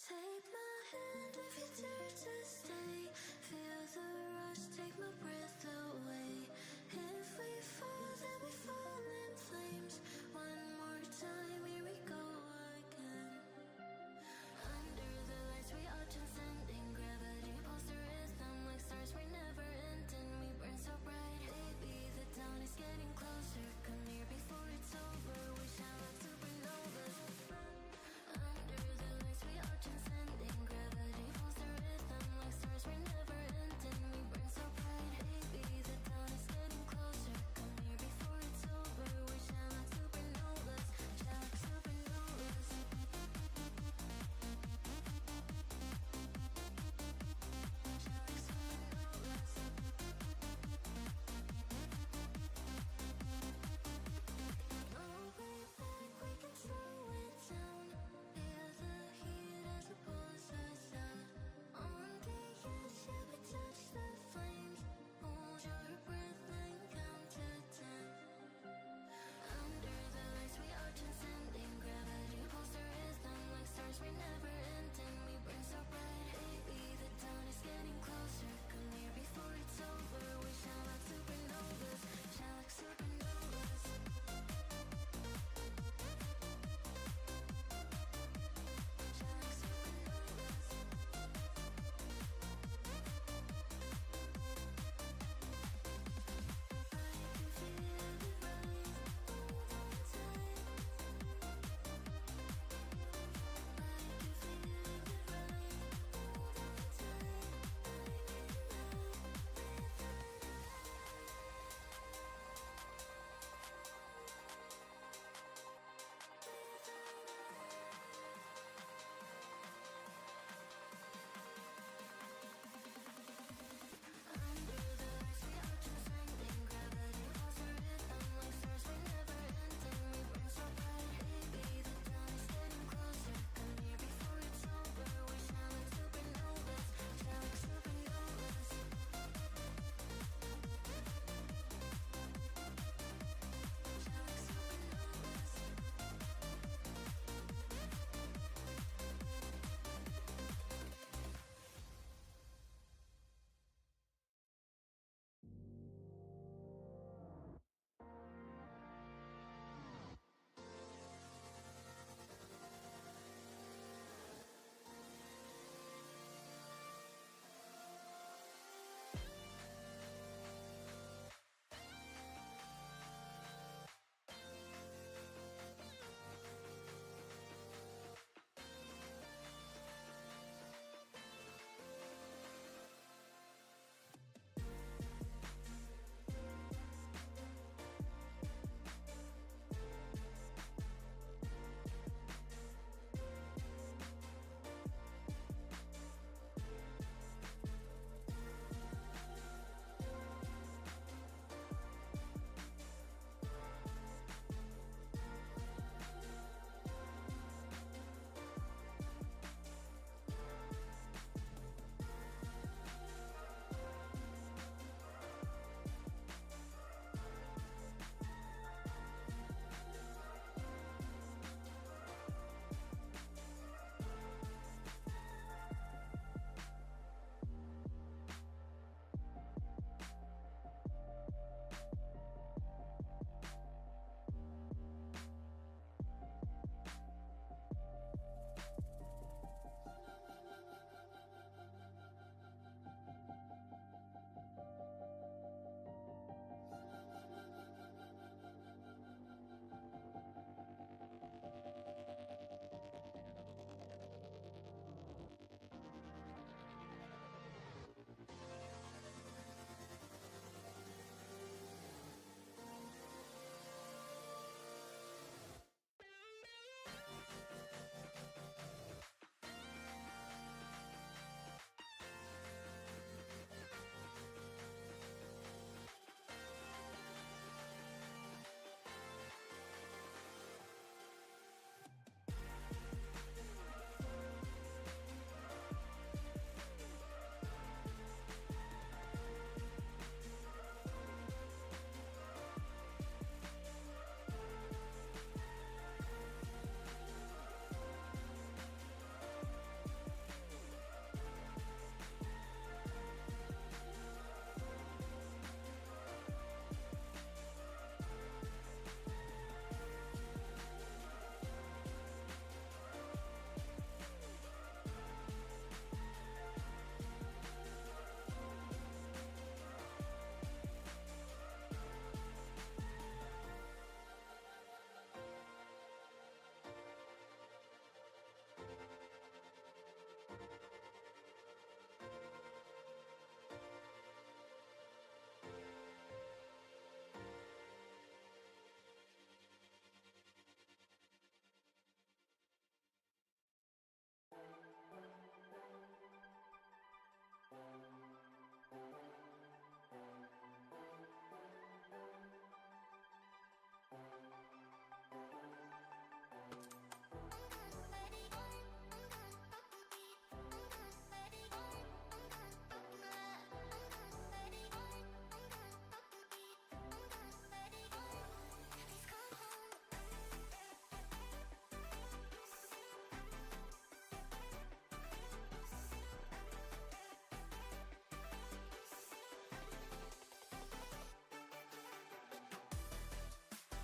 Take my hand if you dare to stay. Feel the rush, take my breath away. If we fall, then we fall in flames. One more time, here we go again. Under the lights, we are transcending gravity. Pulse the rhythm like stars, we're never ending. We burn so bright, baby, the dawn is getting closer. Come here before it's over, we shine like supernovas. Under the lights, we are transcending gravity. Pulse the rhythm like stars, we're never ending. We burn so bright, baby, the dawn is getting closer.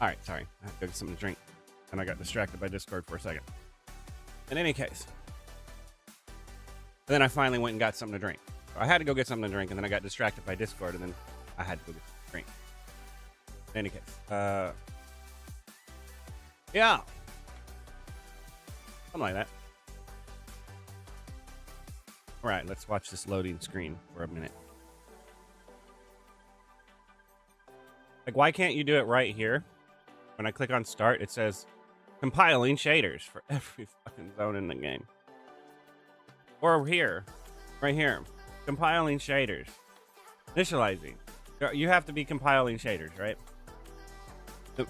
All right, sorry. I have to get something to drink. And I got distracted by Discord for a second. In any case, then I finally went and got something to drink. So I had to go get something to drink, and then I got distracted by Discord, and then I had to go get something to drink. In any case, yeah. Something like that. All right, let's watch this loading screen for a minute. Like, why can't you do it right here? When I click on start, it says compiling shaders for every fucking zone in the game. Or here, right here, compiling shaders. Initializing. You have to be compiling shaders, right?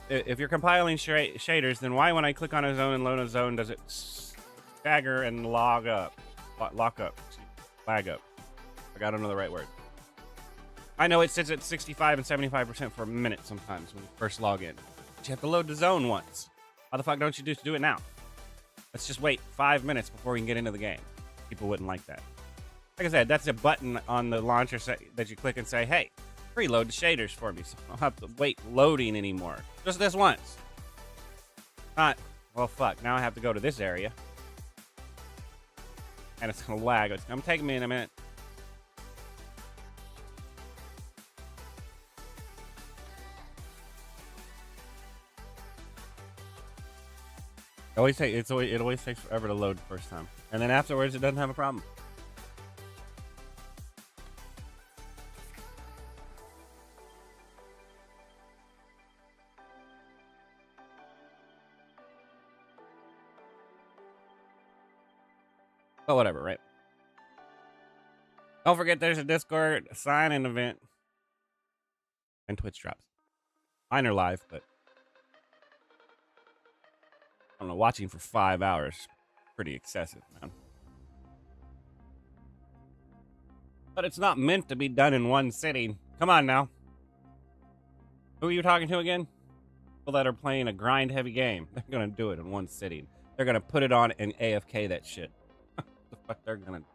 If you're compiling shaders, then why when I click on a zone and load a zone does it stagger and lag up? Lag up. I got another right word. I know it sits at 65 and 75% for a minute sometimes when you first log in. But you have to load the zone once. Why the fuck don't you just do it now? Let's just wait 5 minutes before we can get into the game. People wouldn't like that. Like I said, that's a button on the launcher that you click and say, hey, preload the shaders for me so I don't have to wait loading anymore. Just this once. Not, well, fuck, now I have to go to this area. And it's going to lag. It's going to take me in a minute. It always takes forever to load the first time. And then afterwards, it doesn't have a problem. But whatever, right? Don't forget there's a Discord sign-in event. And Twitch drops. Mine are live, but I don't know, watching for 5 hours. Pretty excessive, man. But it's not meant to be done in one sitting. Come on now. Who are you talking to again? People that are playing a grind-heavy game. They're going to do it in one sitting. They're going to put it on and AFK that shit. The fuck they're going to...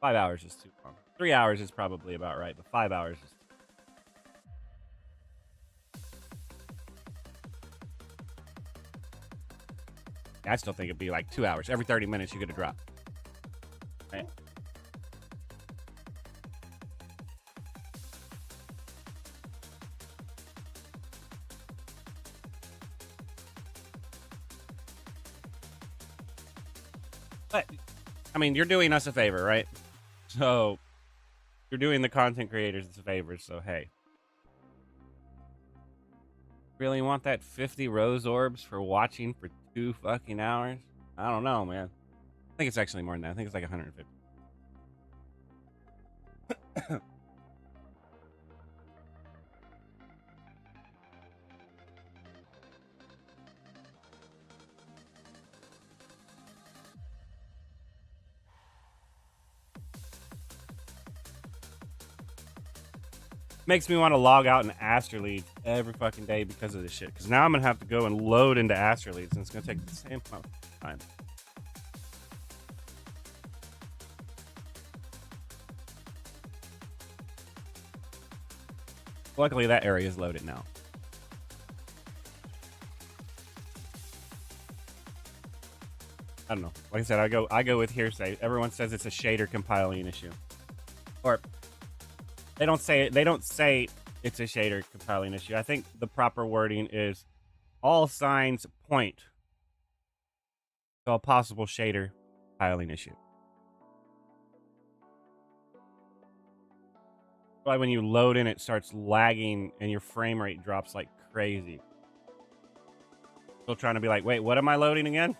5 hours is too long. 3 hours is probably about right, but 5 hours is... I still think it'd be like 2 hours. Every 30 minutes you get a drop. Right? But, I mean, you're doing us a favor, right? So, you're doing the content creators a favor, so hey. Really want that 50 rose orbs for watching for 2 fucking hours? I don't know, man. I think it's actually more than that. I think it's like 150. Makes me want to log out in Astralead every fucking day because of this shit. Because now I'm going to have to go and load into Astraleads, and it's going to take the same amount of time. Luckily, that area is loaded now. I don't know. Like I said, I go with hearsay. Everyone says it's a shader compiling issue. Or... They don't say it's a shader compiling issue. I think the proper wording is all signs point to a possible shader compiling issue. Why when you load in, it starts lagging and your frame rate drops like crazy. Still trying to be like, wait, what am I loading again?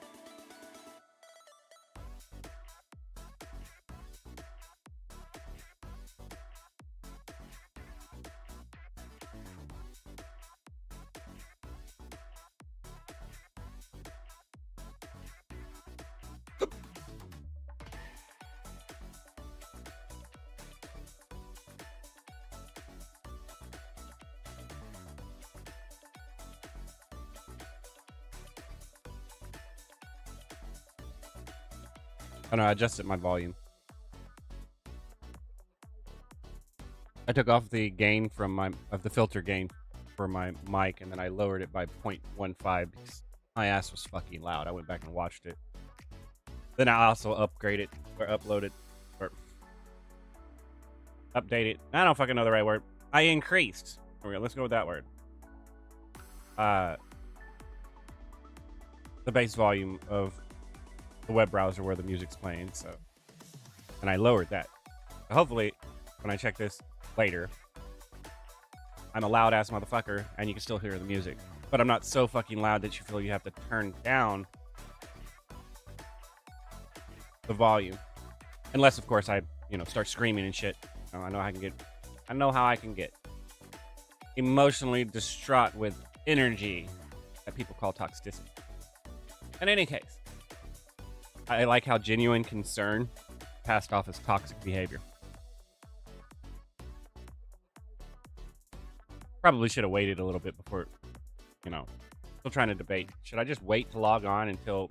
Oh no, I adjusted my volume. I took off the gain from the filter gain for my mic, and then I lowered it by 0.15 because my ass was fucking loud. I went back and watched it. Then I also upgraded or uploaded or updated. I don't fucking know the right word. I increased. Let's go with that word. The base volume of the web browser where the music's playing. So, and I lowered that. So hopefully, when I check this later, I'm a loud ass motherfucker, and you can still hear the music. But I'm not so fucking loud that you feel you have to turn down the volume, unless of course I, start screaming and shit. I know how I can get emotionally distraught with energy that people call toxicity. In any case, I like how genuine concern passed off as toxic behavior. Probably should have waited a little bit before, still trying to debate. Should I just wait to log on until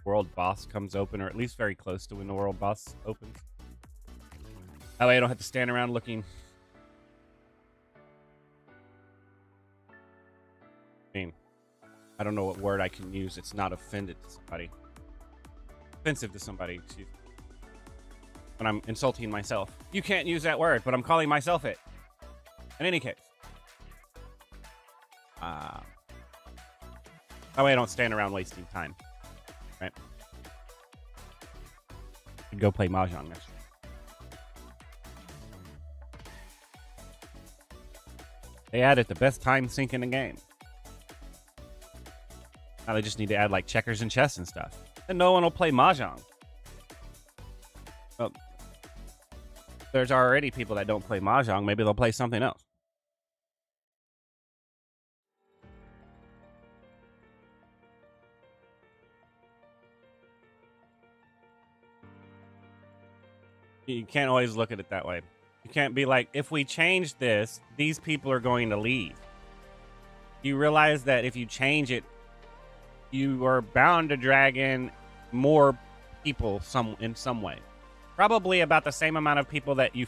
world boss comes open, or at least very close to when the world boss opens? That way I don't have to stand around looking. I don't know what word I can use. It's not offended to somebody. Offensive to somebody, excuse me. When I'm insulting myself. You can't use that word, but I'm calling myself it. In any case. That way I don't stand around wasting time. Right? I'd go play mahjong next year. They added the best time sync in the game. Now they just need to add like checkers and chess and stuff. And no one will play mahjong. Well, there's already people that don't play mahjong. Maybe they'll play something else. You can't always look at it that way. You can't be like, if we change this, these people are going to leave. You realize that if you change it, you are bound to drag in more people in some way. Probably about the same amount of people that you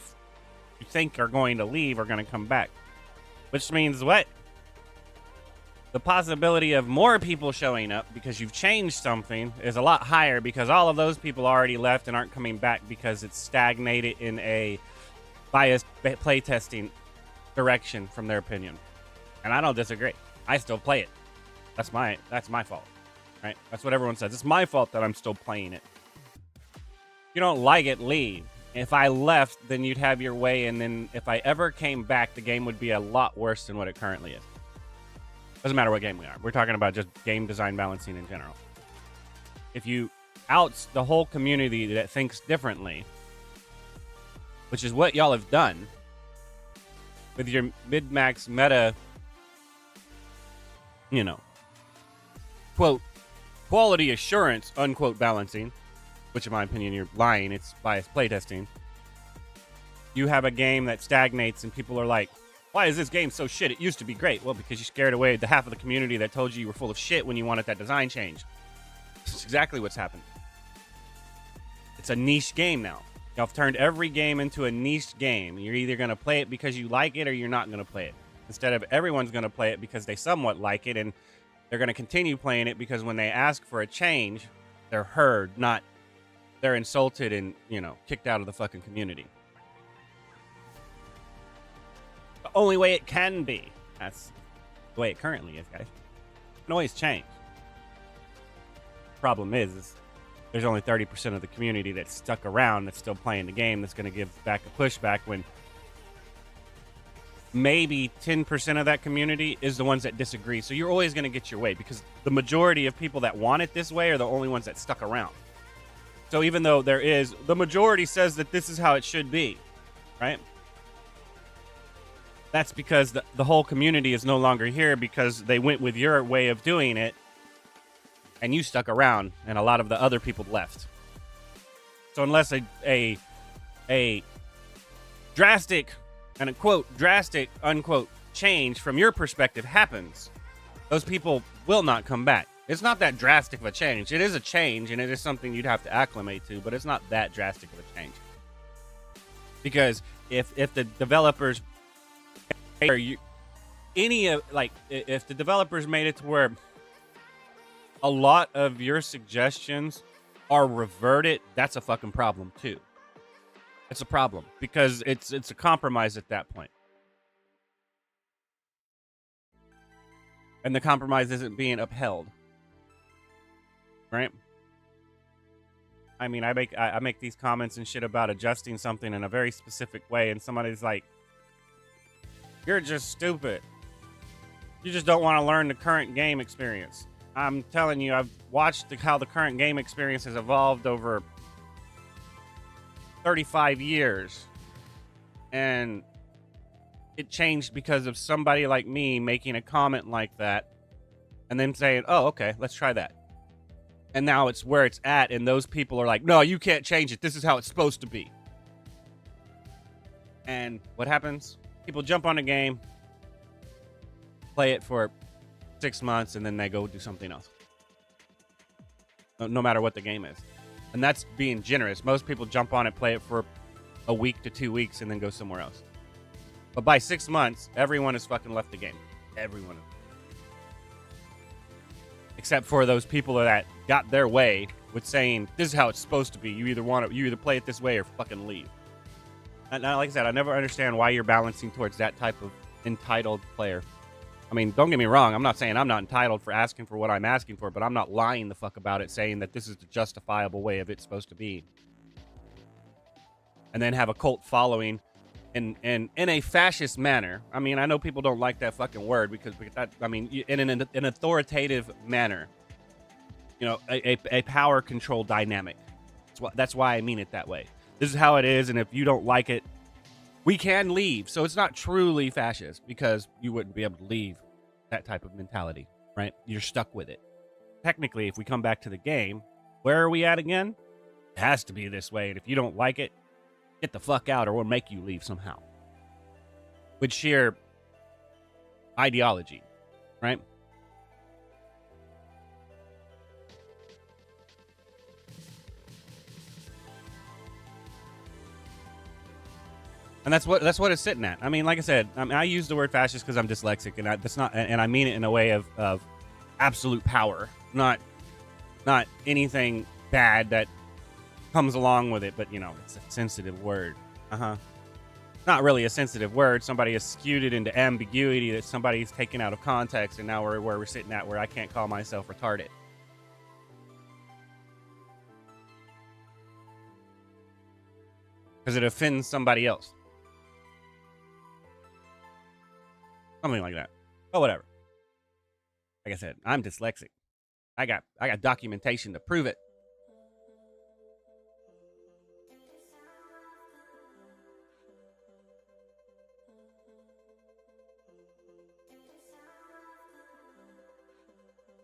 think are going to leave are going to come back. Which means what? The possibility of more people showing up because you've changed something is a lot higher, because all of those people already left and aren't coming back because it's stagnated in a biased playtesting direction from their opinion. And I don't disagree. I still play it. That's my fault. Right? That's what everyone says. It's my fault that I'm still playing it. If you don't like it, leave. If I left, then you'd have your way, and then if I ever came back, the game would be a lot worse than what it currently is. Doesn't matter what game we are. We're talking about just game design balancing in general. If you outs the whole community that thinks differently, which is what y'all have done with your mid-max meta, quote, quality assurance, unquote, balancing, which in my opinion, you're lying. It's biased playtesting. You have a game that stagnates and people are like, why is this game so shit? It used to be great. Well, because you scared away the half of the community that told you were full of shit when you wanted that design change. That's exactly what's happened. It's a niche game now. Y'all have turned every game into a niche game. You're either going to play it because you like it or you're not going to play it. Instead of everyone's going to play it because they somewhat like it, and they're going to continue playing it because when they ask for a change, they're heard, not they're insulted and, kicked out of the fucking community. The only way it can be. That's the way it currently is, guys. It can always change. Problem is there's only 30% of the community that's stuck around, that's still playing the game, that's going to give back a pushback, when maybe 10% of that community is the ones that disagree. So you're always going to get your way, because the majority of people that want it this way are the only ones that stuck around. So even though the majority says that this is how it should be, right? That's because the whole community is no longer here because they went with your way of doing it and you stuck around and a lot of the other people left. So unless a drastic, and a quote, drastic, unquote, change from your perspective happens, those people will not come back. It's not that drastic of a change. It is a change, and it is something you'd have to acclimate to, but it's not that drastic of a change. Because if the developers, any of, like, if the developers made it to where a lot of your suggestions are reverted, that's a fucking problem too. It's a problem because it's a compromise at that point. And the compromise isn't being upheld. Right? I mean, I make these comments and shit about adjusting something in a very specific way, and somebody's like, "You're just stupid. You just don't want to learn the current game experience." I'm telling you, I've watched how the current game experience has evolved over 35 years, and it changed because of somebody like me making a comment like that, and then saying, "Oh, okay, let's try that." And now it's where it's at, and those people are like, "No, you can't change it. This is how it's supposed to be." And what happens? People jump on a game, play it for 6 months, and then they go do something else. No matter what the game is. And that's being generous. Most people jump on it, play it for a week to 2 weeks, and then go somewhere else. But by 6 months, everyone has fucking left the game. Everyone. Except for those people that got their way with saying, "This is how it's supposed to be. You either play it this way or fucking leave." And like I said, I never understand why you're balancing towards that type of entitled player. I mean, don't get me wrong. I'm not saying I'm not entitled for asking for what I'm asking for, but I'm not lying the fuck about it, saying that this is the justifiable way of it's supposed to be. And then have a cult following in a fascist manner. I mean, I know people don't like that fucking word because that, I mean, in an authoritative manner. You know, a power control dynamic. That's why I mean it that way. This is how it is, and if you don't like it, we can leave. So it's not truly fascist because you wouldn't be able to leave that type of mentality, right? You're stuck with it. Technically, if we come back to the game, where are we at again? It has to be this way, and if you don't like it, get the fuck out or we'll make you leave somehow. With sheer ideology, right? And that's what it's sitting at. I mean, like I said, I use the word fascist because I'm dyslexic, and that's not, and I mean it in a way of absolute power, not anything bad that comes along with it. But you know, it's a sensitive word. Not really a sensitive word. Somebody has skewed it into ambiguity that somebody's taken out of context, and now we're where we're sitting at, where I can't call myself retarded. Because it offends somebody else. Something like that. Oh, whatever. Like I said, I'm dyslexic. I got documentation to prove it.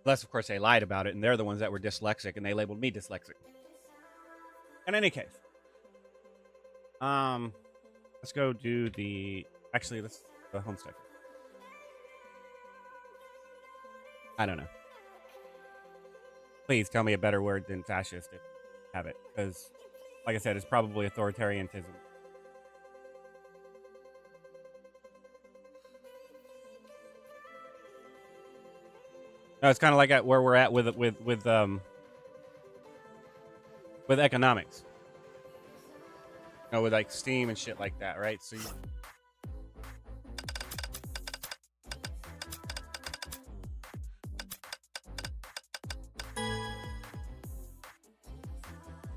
Unless, of course, they lied about it, and they're the ones that were dyslexic, and they labeled me dyslexic. In any case, let's go do the. Actually, let's go homestead. I don't know. Please tell me a better word than fascist if you have it, because, like I said, it's probably authoritarianism. No, it's kind of like at where we're at with economics. You know, with like Steam and shit like that, right? So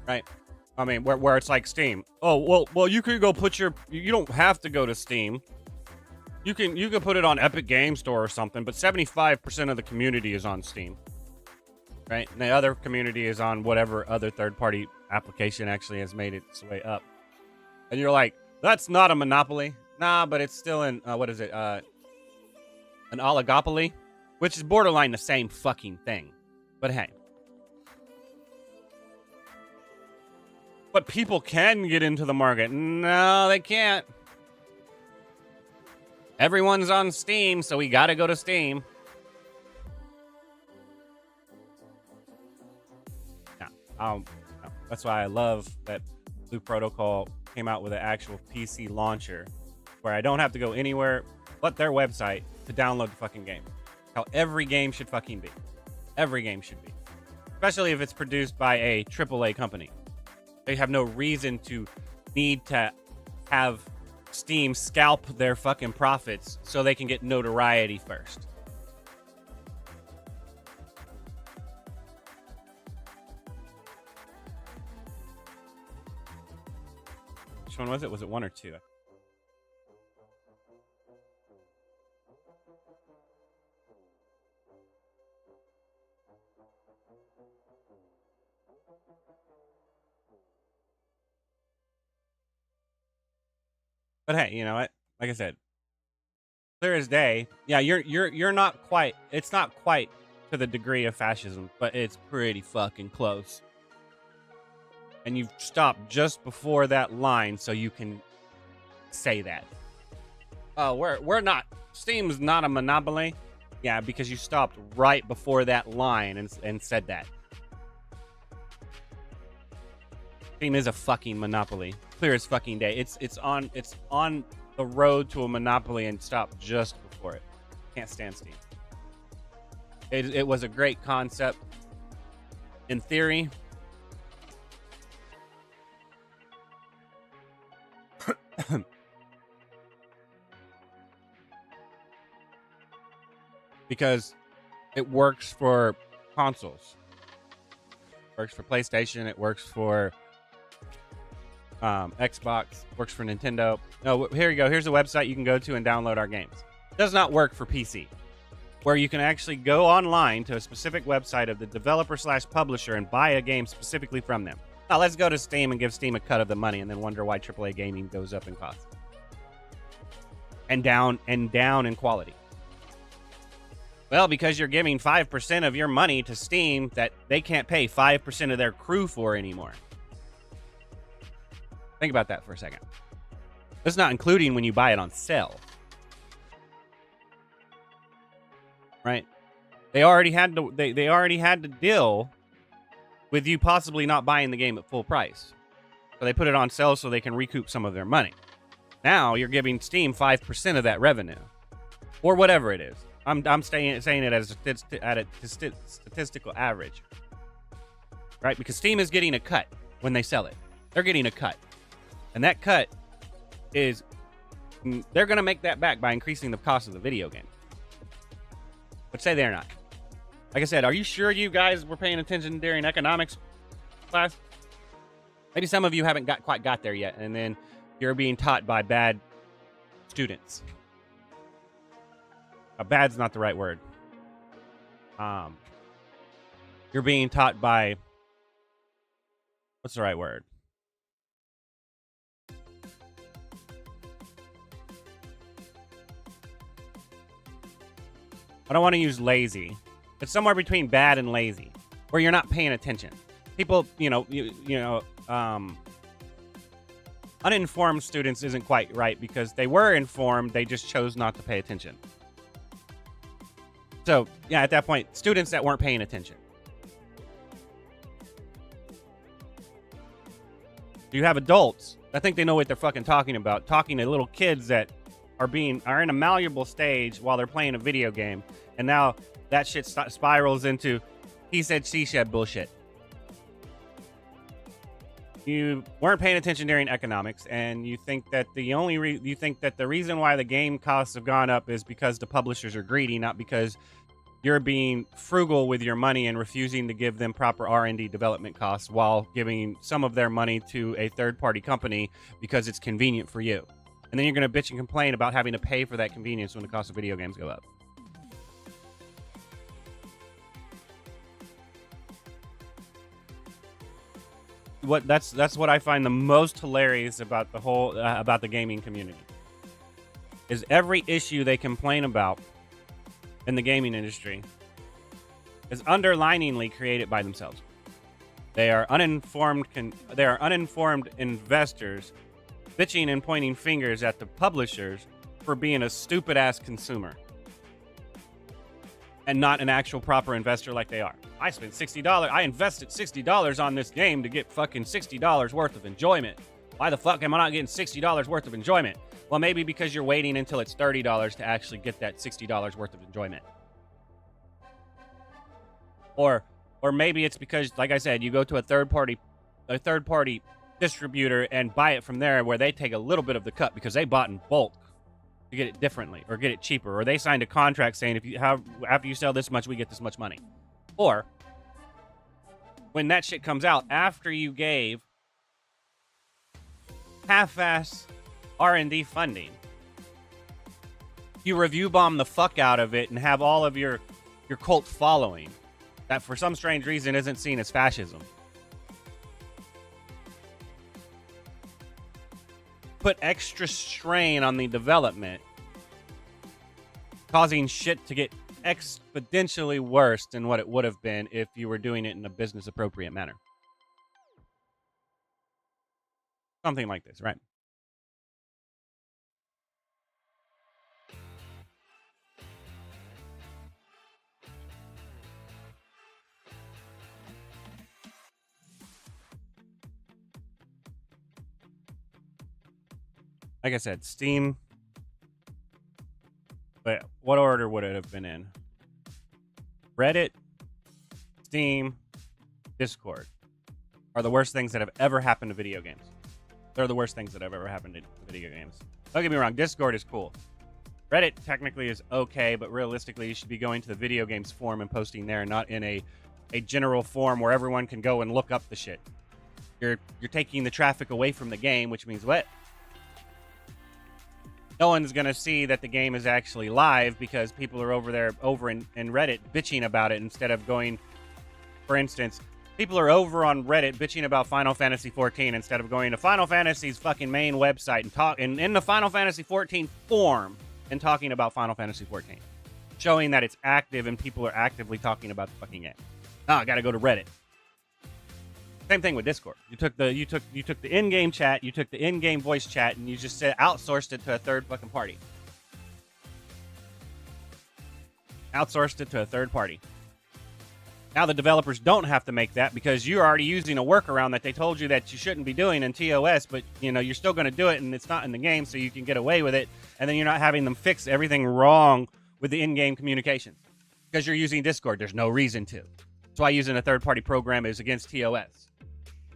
right. I mean, where it's like Steam. Oh, well, you could go put you don't have to go to Steam. You can put it on Epic Game Store or something, but 75% of the community is on Steam. Right? And the other community is on whatever other third-party application actually has made its way up. And you're like, that's not a monopoly. Nah, but it's still in, what is it? An oligopoly, which is borderline the same fucking thing. But hey. But people can get into the market. No, they can't. Everyone's on Steam, so we gotta go to Steam. No, that's why I love that Blue Protocol came out with an actual PC launcher where I don't have to go anywhere but their website to download the fucking game. How every game should fucking be. Every game should be. Especially if it's produced by a AAA company. They have no reason to need to have Steam scalp their fucking profits so they can get notoriety first. Which one was it? Was it 1 or 2? But hey, you know what? Like I said, clear as day. Yeah, you're not quite. It's not quite to the degree of fascism, but it's pretty fucking close. And you've stopped just before that line, so you can say that. Oh, we're not. Steam's not a monopoly. Yeah, because you stopped right before that line and said that. Steam is a fucking monopoly. Clear as fucking day. It's on the road to a monopoly and stopped just before it. Can't stand Steam. It was a great concept in theory. Because it works for consoles. It works for PlayStation. It works for Xbox. Works for Nintendo. No, here you go. Here's a website you can go to and download our games. It does not work for PC, where you can actually go online to a specific website of the developer/publisher and buy a game specifically from them. Now let's go to Steam and give Steam a cut of the money and then wonder why AAA gaming goes up in cost. And down in quality. Well, because you're giving 5% of your money to Steam that they can't pay 5% of their crew for anymore. Think about that for a second. That's not including when you buy it on sale. Right? They already had to deal with you possibly not buying the game at full price. So they put it on sale so they can recoup some of their money. Now you're giving Steam 5% of that revenue. Or whatever it is. I'm saying it as a statistical average. Right? Because Steam is getting a cut when they sell it. They're getting a cut. And that cut is... They're going to make that back by increasing the cost of the video game. But say they're not. Like I said, are you sure you guys were paying attention during economics class? Maybe some of you haven't quite got there yet, and then you're being taught by bad students. Bad's not the right word. You're being taught by... What's the right word? I don't want to use lazy. It's somewhere between bad and lazy, where you're not paying attention. People, uninformed students isn't quite right because they were informed, they just chose not to pay attention. So, yeah, at that point, students that weren't paying attention. You have adults that think they know what they're fucking talking about, talking to little kids that are in a malleable stage while they're playing a video game, and now that shit spirals into he said, she said bullshit. You weren't paying attention during economics, and you think that the reason why the game costs have gone up is because the publishers are greedy, not because you're being frugal with your money and refusing to give them proper R&D development costs while giving some of their money to a third-party company because it's convenient for you. And then you're going to bitch and complain about having to pay for that convenience when the cost of video games go up. That's what I find the most hilarious about the whole about the gaming community. Is every issue they complain about in the gaming industry is underliningly created by themselves. They are uninformed investors bitching and pointing fingers at the publishers for being a stupid ass consumer and not an actual proper investor like they are. I spent $60. I invested $60 on this game to get fucking $60 worth of enjoyment. Why the fuck am I not getting $60 worth of enjoyment? Well, maybe because you're waiting until it's $30 to actually get that $60 worth of enjoyment. Or maybe it's because, like I said, you go to a third party distributor and buy it from there, where they take a little bit of the cut because they bought in bulk to get it differently or get it cheaper, or they signed a contract saying after you sell this much, we get this much money. Or when that shit comes out after you gave half-ass R&D funding, you review bomb the fuck out of it and have all of your cult following that for some strange reason isn't seen as fascism. Put extra strain on the development, causing shit to get exponentially worse than what it would have been if you were doing it in a business appropriate manner. Something like this, right? Like I said, Steam. But what order would it have been in? Reddit, Steam, Discord are the worst things that have ever happened to video games. They're the worst things that have ever happened to video games. Don't get me wrong, Discord is cool. Reddit technically is okay, but realistically, you should be going to the video games forum and posting there, not in a general forum where everyone can go and look up the shit. You're taking the traffic away from the game, which means what? No one's going to see that the game is actually live because people are over in Reddit bitching about it instead of going, for instance, people are over on Reddit bitching about Final Fantasy 14 instead of going to Final Fantasy's fucking main website and talk in the Final Fantasy 14 forum and talking about Final Fantasy 14, showing that it's active and people are actively talking about the fucking game. I got to go to Reddit. Same thing with Discord. You took the in-game chat, you took the in-game voice chat, and you just outsourced it to a third fucking party. Outsourced it to a third party. Now the developers don't have to make that because you're already using a workaround that they told you that you shouldn't be doing in TOS, but you're still going to do it and it's not in the game, so you can get away with it, and then you're not having them fix everything wrong with the in-game communications because you're using Discord. There's no reason to. That's why using a third-party program is against TOS.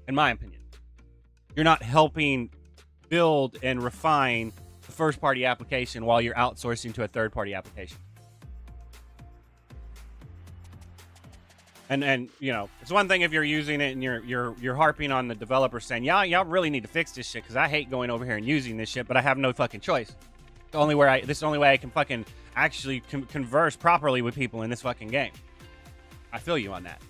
In my opinion, you're not helping build and refine the first-party application while you're outsourcing to a third-party application. And it's one thing if you're using it and you're harping on the developer saying, y'all really need to fix this shit because I hate going over here and using this shit, but I have no fucking choice. This is the only way I can fucking actually converse properly with people in this fucking game. I feel you on that.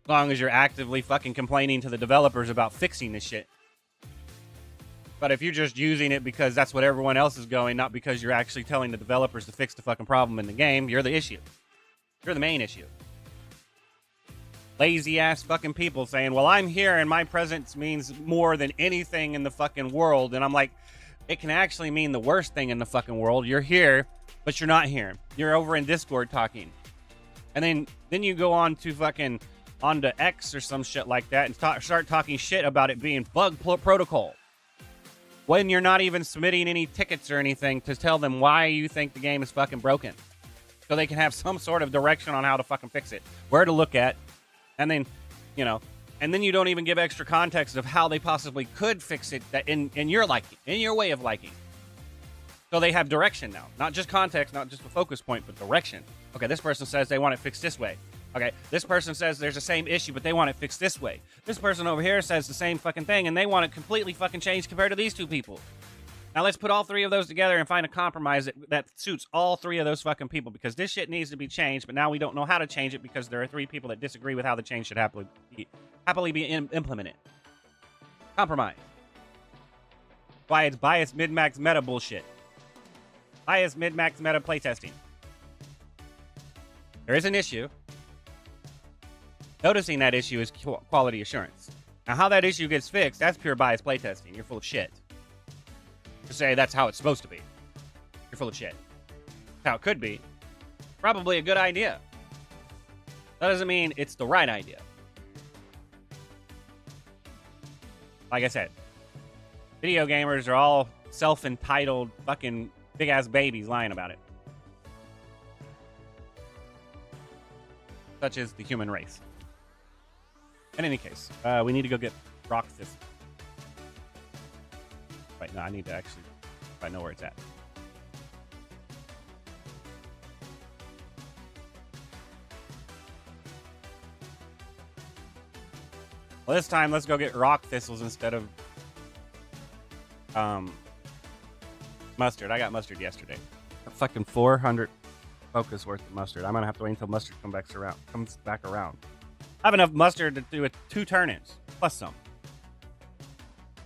As long as you're actively fucking complaining to the developers about fixing this shit. But if you're just using it because that's what everyone else is going, not because you're actually telling the developers to fix the fucking problem in the game, you're the issue. You're the main issue. Lazy ass fucking people saying, well, I'm here and my presence means more than anything in the fucking world. And I'm like, it can actually mean the worst thing in the fucking world. You're here, but you're not here. You're over in Discord talking. And then you go on to fucking onto X or some shit like that and start talking shit about it being bug protocol when you're not even submitting any tickets or anything to tell them why you think the game is fucking broken, so they can have some sort of direction on how to fucking fix it, where to look at, and then and then you don't even give extra context of how they possibly could fix it that in your liking, in your way of liking. So they have direction now, not just context, not just a focus point, but direction. Okay, this person says they want it fixed this way. Okay, this person says there's the same issue, but they want it fixed this way. This person over here says the same fucking thing, and they want it completely fucking changed compared to these two people. Now let's put all three of those together and find a compromise that suits all three of those fucking people, because this shit needs to be changed, but now we don't know how to change it because there are three people that disagree with how the change should happily be implemented. Compromise. Why it's biased mid-max meta bullshit. Biased mid-max meta playtesting. There is an issue. Noticing that issue is quality assurance. Now, how that issue gets fixed, that's pure bias playtesting. You're full of shit. To say that's how it's supposed to be. You're full of shit. How it could be. Probably a good idea. That doesn't mean it's the right idea. Like I said, video gamers are all self-entitled fucking big-ass babies lying about it. Such is the human race. In any case, we need to go get rock this. Wait, no, I need to actually, if I know where it's at. Well, this time, let's go get rock thistles instead of mustard. I got mustard yesterday. A fucking 400 focus worth of mustard. I'm gonna have to wait until mustard comes back around. I have enough mustard to do 2 turn-ins plus some.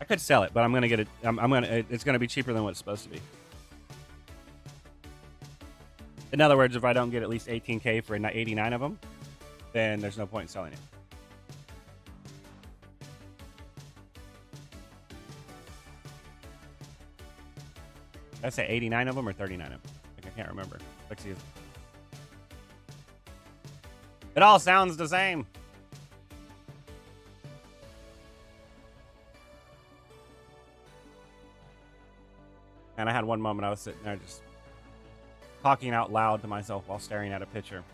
I could sell it, but I'm gonna get it. It's gonna be cheaper than what it's supposed to be. In other words, if I don't get at least 18K for 89 of them, then there's no point in selling it. Did I say 89 of them or 39 of them? I can't remember. Let's see. It all sounds the same. And I had one moment I was sitting there just talking out loud to myself while staring at a picture. And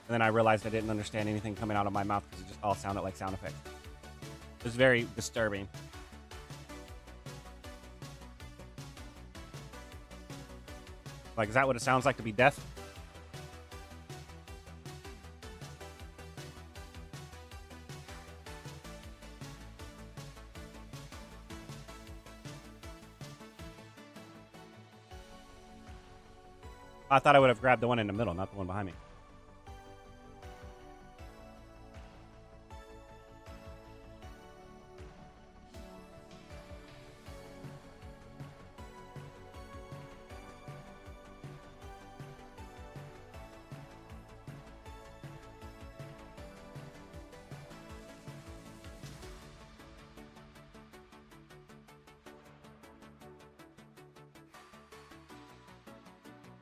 then I realized I didn't understand anything coming out of my mouth because it just all sounded like sound effects. It was very disturbing. Like, is that what it sounds like to be deaf? I thought I would have grabbed the one in the middle, not the one behind me.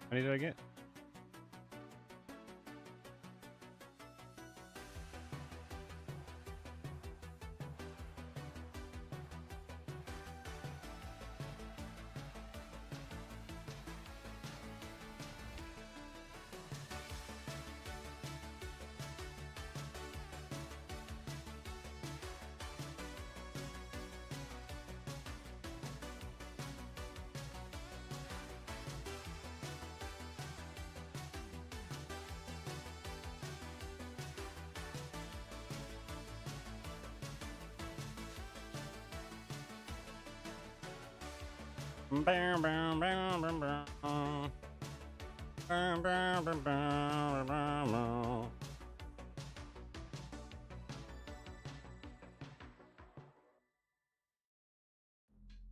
How many did I get?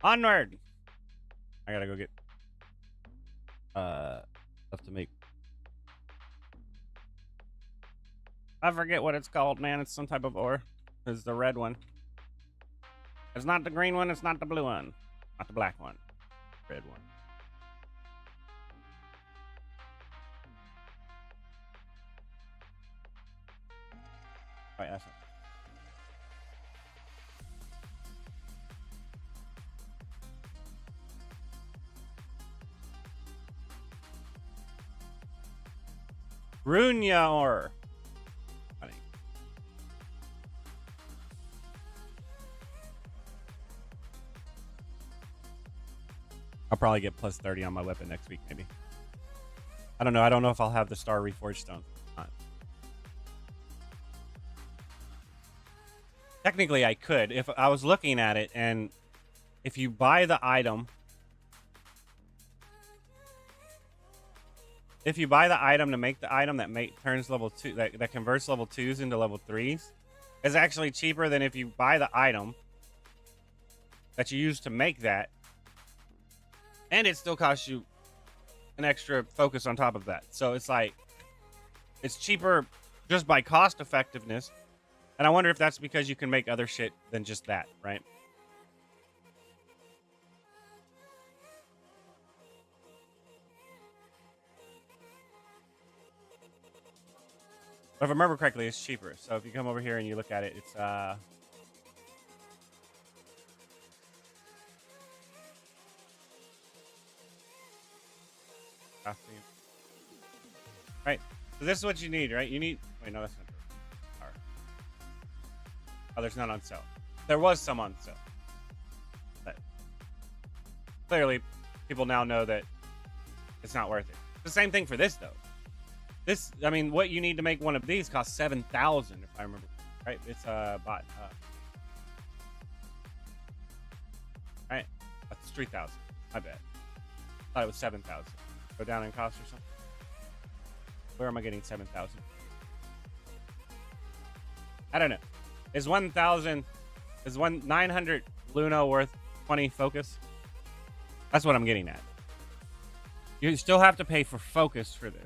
Onward! I gotta go get stuff to make. I forget what it's called, man. It's some type of ore. It's the red one. It's not the green one, it's not the blue one. Not the black one. Red one. Right, that's it. Runya ore. Funny. I'll probably get plus 30 on my weapon next week, maybe. I don't know. I don't know if I'll have the Star Reforged Stone. Technically, I could. If I was looking at it, and if you buy the item... If you buy the item to make the item that turns level 2, that converts level 2s into level 3s, it's actually cheaper than if you buy the item that you use to make that, and it still costs you an extra focus on top of that. So it's like, it's cheaper just by cost effectiveness, and I wonder if that's because you can make other shit than just that, right? But if I remember correctly, it's cheaper. So if you come over here and you look at it, it's right? So this is what you need, right? You need. Wait, no, that's not true. Oh, there's none on sale. There was some on sale, but clearly, people now know that it's not worth it. The same thing for this though. This, I mean, what you need to make one of these costs 7,000, if I remember right. It's bought. Right, that's 3,000. I bet. Thought it was 7,000. Go down in cost or something. Where am I getting 7,000? I don't know. Is 900 Luna worth 20 focus? That's what I'm getting at. You still have to pay for focus for this.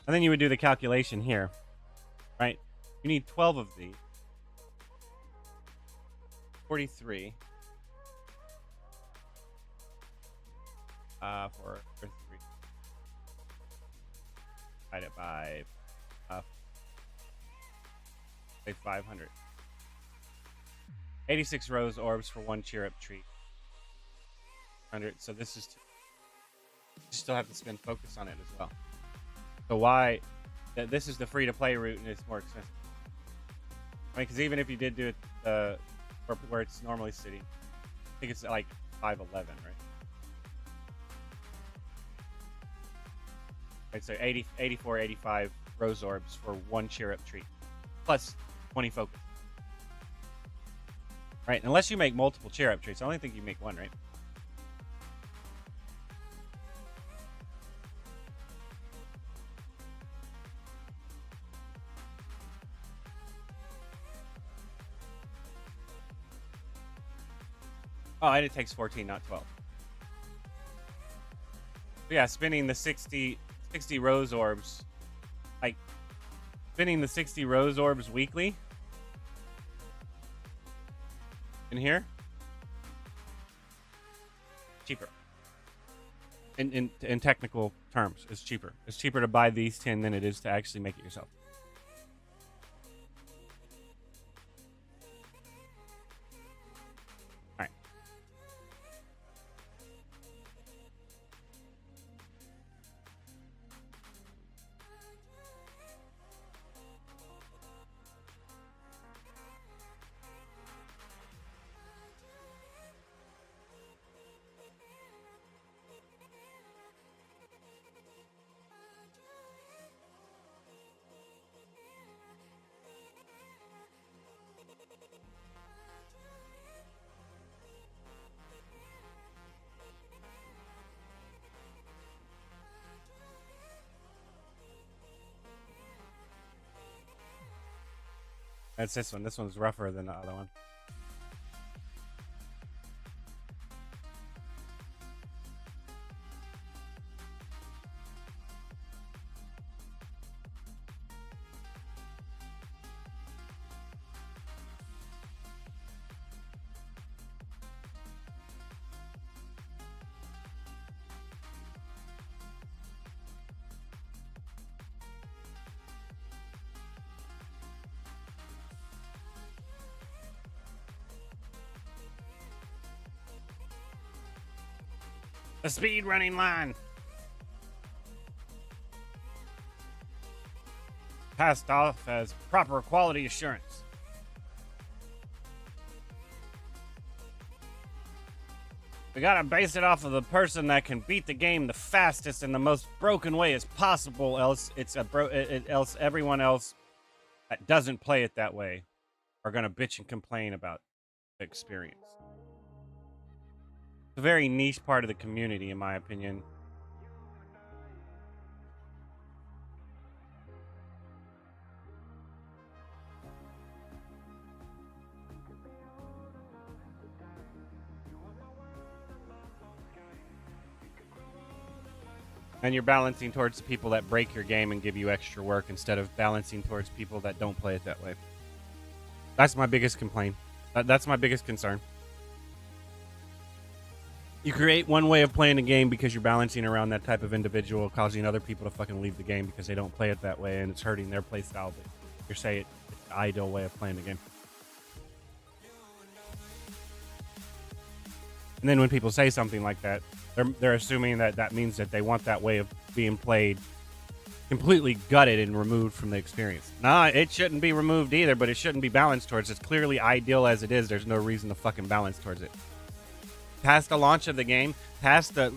And then you would do the calculation here, right? You need 12 of these. 43. For 3. Divide it by say 500. 86 rose orbs for 1 cheer up treat. 100. So this is you still have to spend focus on it as well. So why this is the free to play route and it's more expensive. I mean, because even if you did do it where it's normally sitting, I think it's like 511, right? Right, so 80, 84, 85 rose orbs for 1 cheer up treat, plus 20 focus. Right, unless you make multiple cheer up treats. I only think you make one, right? Oh, and it takes 14, not 12. So yeah, spinning the 60 rose orbs, like spinning the 60 rose orbs weekly in here, cheaper. In technical terms, it's cheaper. It's cheaper to buy these 10 than it is to actually make it yourself. All right. That's this one. This one's rougher than the other one. The speed running line. Passed off as proper quality assurance. We gotta base it off of the person that can beat the game the fastest in the most broken way as possible. Else, else everyone else that doesn't play it that way are gonna bitch and complain about the experience. It's a very niche part of the community, in my opinion. And you're balancing towards the people that break your game and give you extra work instead of balancing towards people that don't play it that way. That's my biggest complaint. That's my biggest concern. You create one way of playing a game because you're balancing around that type of individual, causing other people to fucking leave the game because they don't play it that way and it's hurting their play style. But you're saying it's the ideal way of playing the game. And then when people say something like that, they're assuming that that means that they want that way of being played completely gutted and removed from the experience. Nah, it shouldn't be removed either, but it shouldn't be balanced towards. It's clearly ideal as it is. There's no reason to fucking balance towards it. Past the launch of the game, past the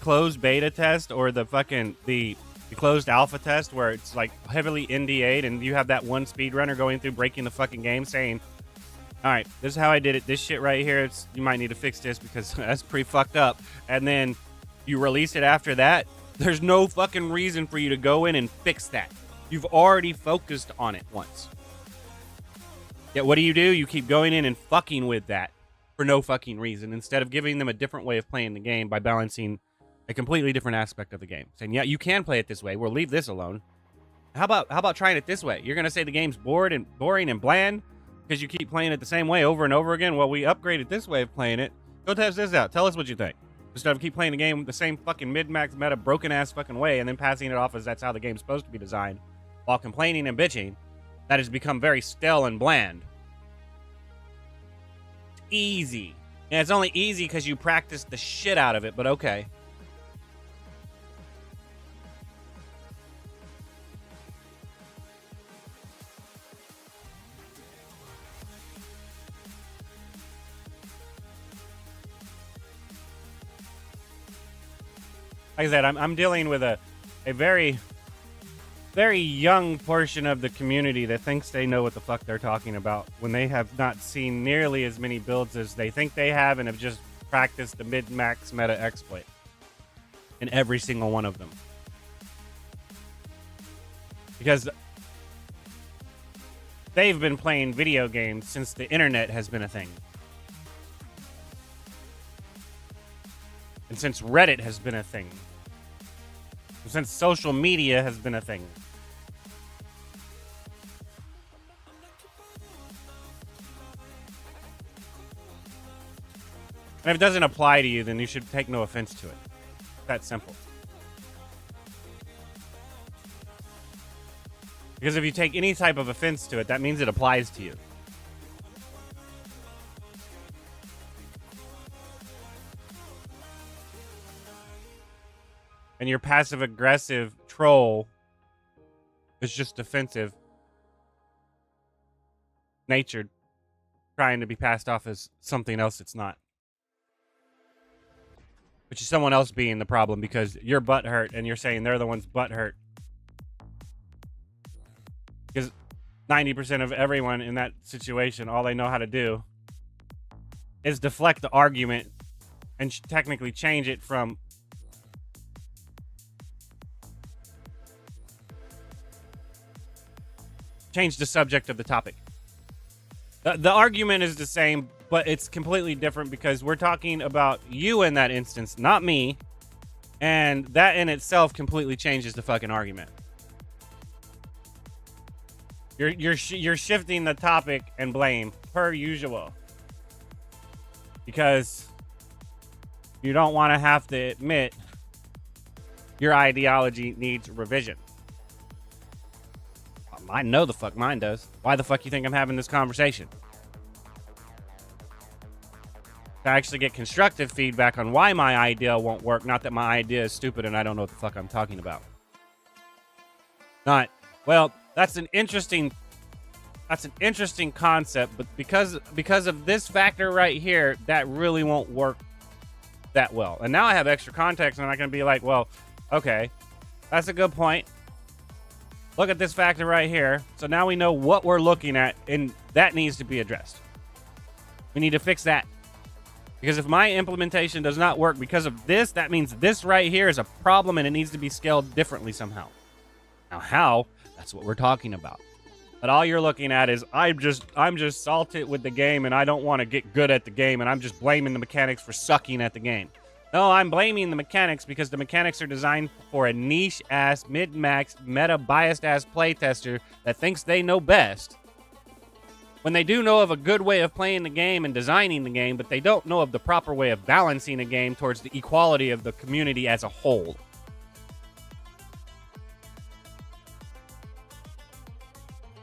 closed beta test or the fucking the closed alpha test where it's like heavily NDA'd and you have that one speedrunner going through breaking the fucking game saying, all right, this is how I did it. This shit right here, you might need to fix this because that's pretty fucked up. And then you release it after that. There's no fucking reason for you to go in and fix that. You've already focused on it once. Yet what do? You keep going in and fucking with that for no fucking reason instead of giving them a different way of playing the game by balancing a completely different aspect of the game. Saying, yeah, you can play it this way. We'll leave this alone. How about trying it this way? You're going to say the game's boring and bland because you keep playing it the same way over and over again? Well, we upgraded this way of playing it. Go test this out. Tell us what you think. Instead of keep playing the game the same fucking mid-max meta broken-ass fucking way and then passing it off as that's how the game's supposed to be designed while complaining and bitching, that has become very stale and bland. It's easy. And it's only easy because you practice the shit out of it, but okay. Like I said, I'm dealing with a very, very young portion of the community that thinks they know what the fuck they're talking about when they have not seen nearly as many builds as they think they have and have just practiced the mid-max meta exploit in every single one of them. Because they've been playing video games since the internet has been a thing. And since Reddit has been a thing. Since social media has been a thing. And if it doesn't apply to you, then you should take no offense to it. It's that simple. Because if you take any type of offense to it, that means it applies to you. And your passive-aggressive troll is just defensive natured, trying to be passed off as something else it's not. Which is someone else being the problem because you're butthurt and you're saying they're the ones butthurt. Because 90% of everyone in that situation, all they know how to do is deflect the argument and technically change it from change the subject of the topic. The argument is the same, but it's completely different because we're talking about you in that instance, not me. And that in itself completely changes the fucking argument. You're shifting the topic and blame per usual. Because you don't want to have to admit your ideology needs revision. I know the fuck mine does. Why the fuck you think I'm having this conversation? To actually get constructive feedback on why my idea won't work, not that my idea is stupid and I don't know what the fuck I'm talking about. Not, well, that's an interesting concept, but because of this factor right here, that really won't work that well. And now I have extra context and I can be like, well, okay, that's a good point. Look at this factor right here. So now we know what we're looking at, and that needs to be addressed. We need to fix that. Because if my implementation does not work because of this, that means this right here is a problem and it needs to be scaled differently somehow. Now how? That's what we're talking about. But all you're looking at is I'm just salted with the game and I don't want to get good at the game and I'm just blaming the mechanics for sucking at the game. No, I'm blaming the mechanics because the mechanics are designed for a niche-ass, mid-max, meta-biased-ass playtester that thinks they know best. When they do know of a good way of playing the game and designing the game, but they don't know of the proper way of balancing a game towards the equality of the community as a whole.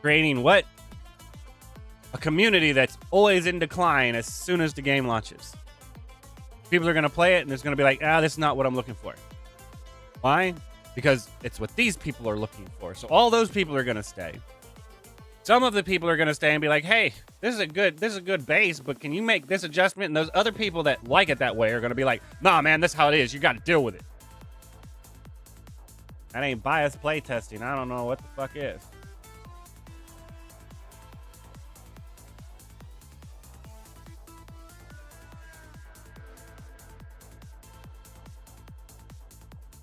Creating what? A community that's always in decline as soon as the game launches. People are going to play it and it's going to be like, this is not what I'm looking for. Why? Because it's what these people are looking for. So all those people are going to stay. Some of the people are going to stay and be like, hey, this is a good base, but can you make this adjustment? And those other people that like it that way are going to be like, nah, man, that's how it is. You got to deal with it. That ain't biased play testing. I don't know what the fuck is.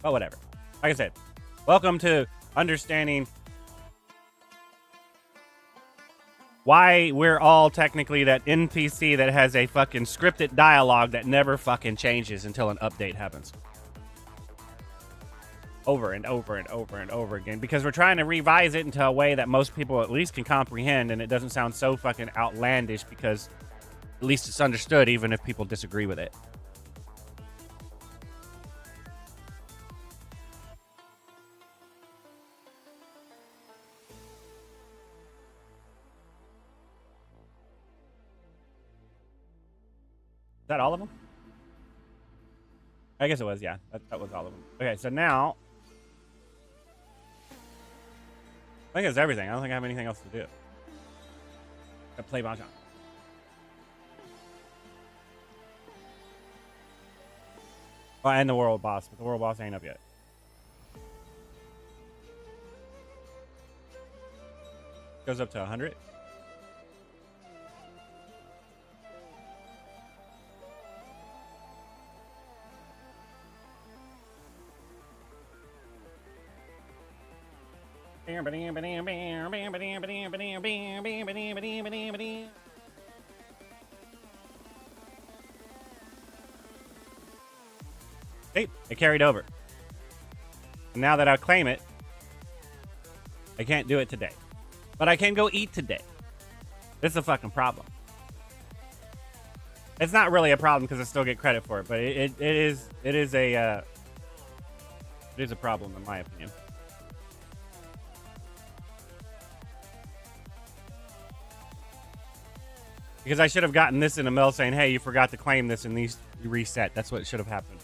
But whatever. Like I said, welcome to understanding why we're all technically that NPC that has a fucking scripted dialogue that never fucking changes until an update happens. Over and over and over and over again. Because we're trying to revise it into a way that most people at least can comprehend, and it doesn't sound so fucking outlandish because at least it's understood even if people disagree with it. Is that all of them? I guess it was, yeah. That was all of them. Okay, so now... I think that's everything. I don't think I have anything else to do. I play mahjong. Oh, and the world boss, but the world boss ain't up yet. Goes up to 100. See, it carried over. And now that I claim it, I can't do it today. But I can go eat today. This is a fucking problem. It's not really a problem because I still get credit for it, but it is a problem in my opinion. Because I should have gotten this in a mail saying, hey, you forgot to claim this and these you reset. That's what should have happened.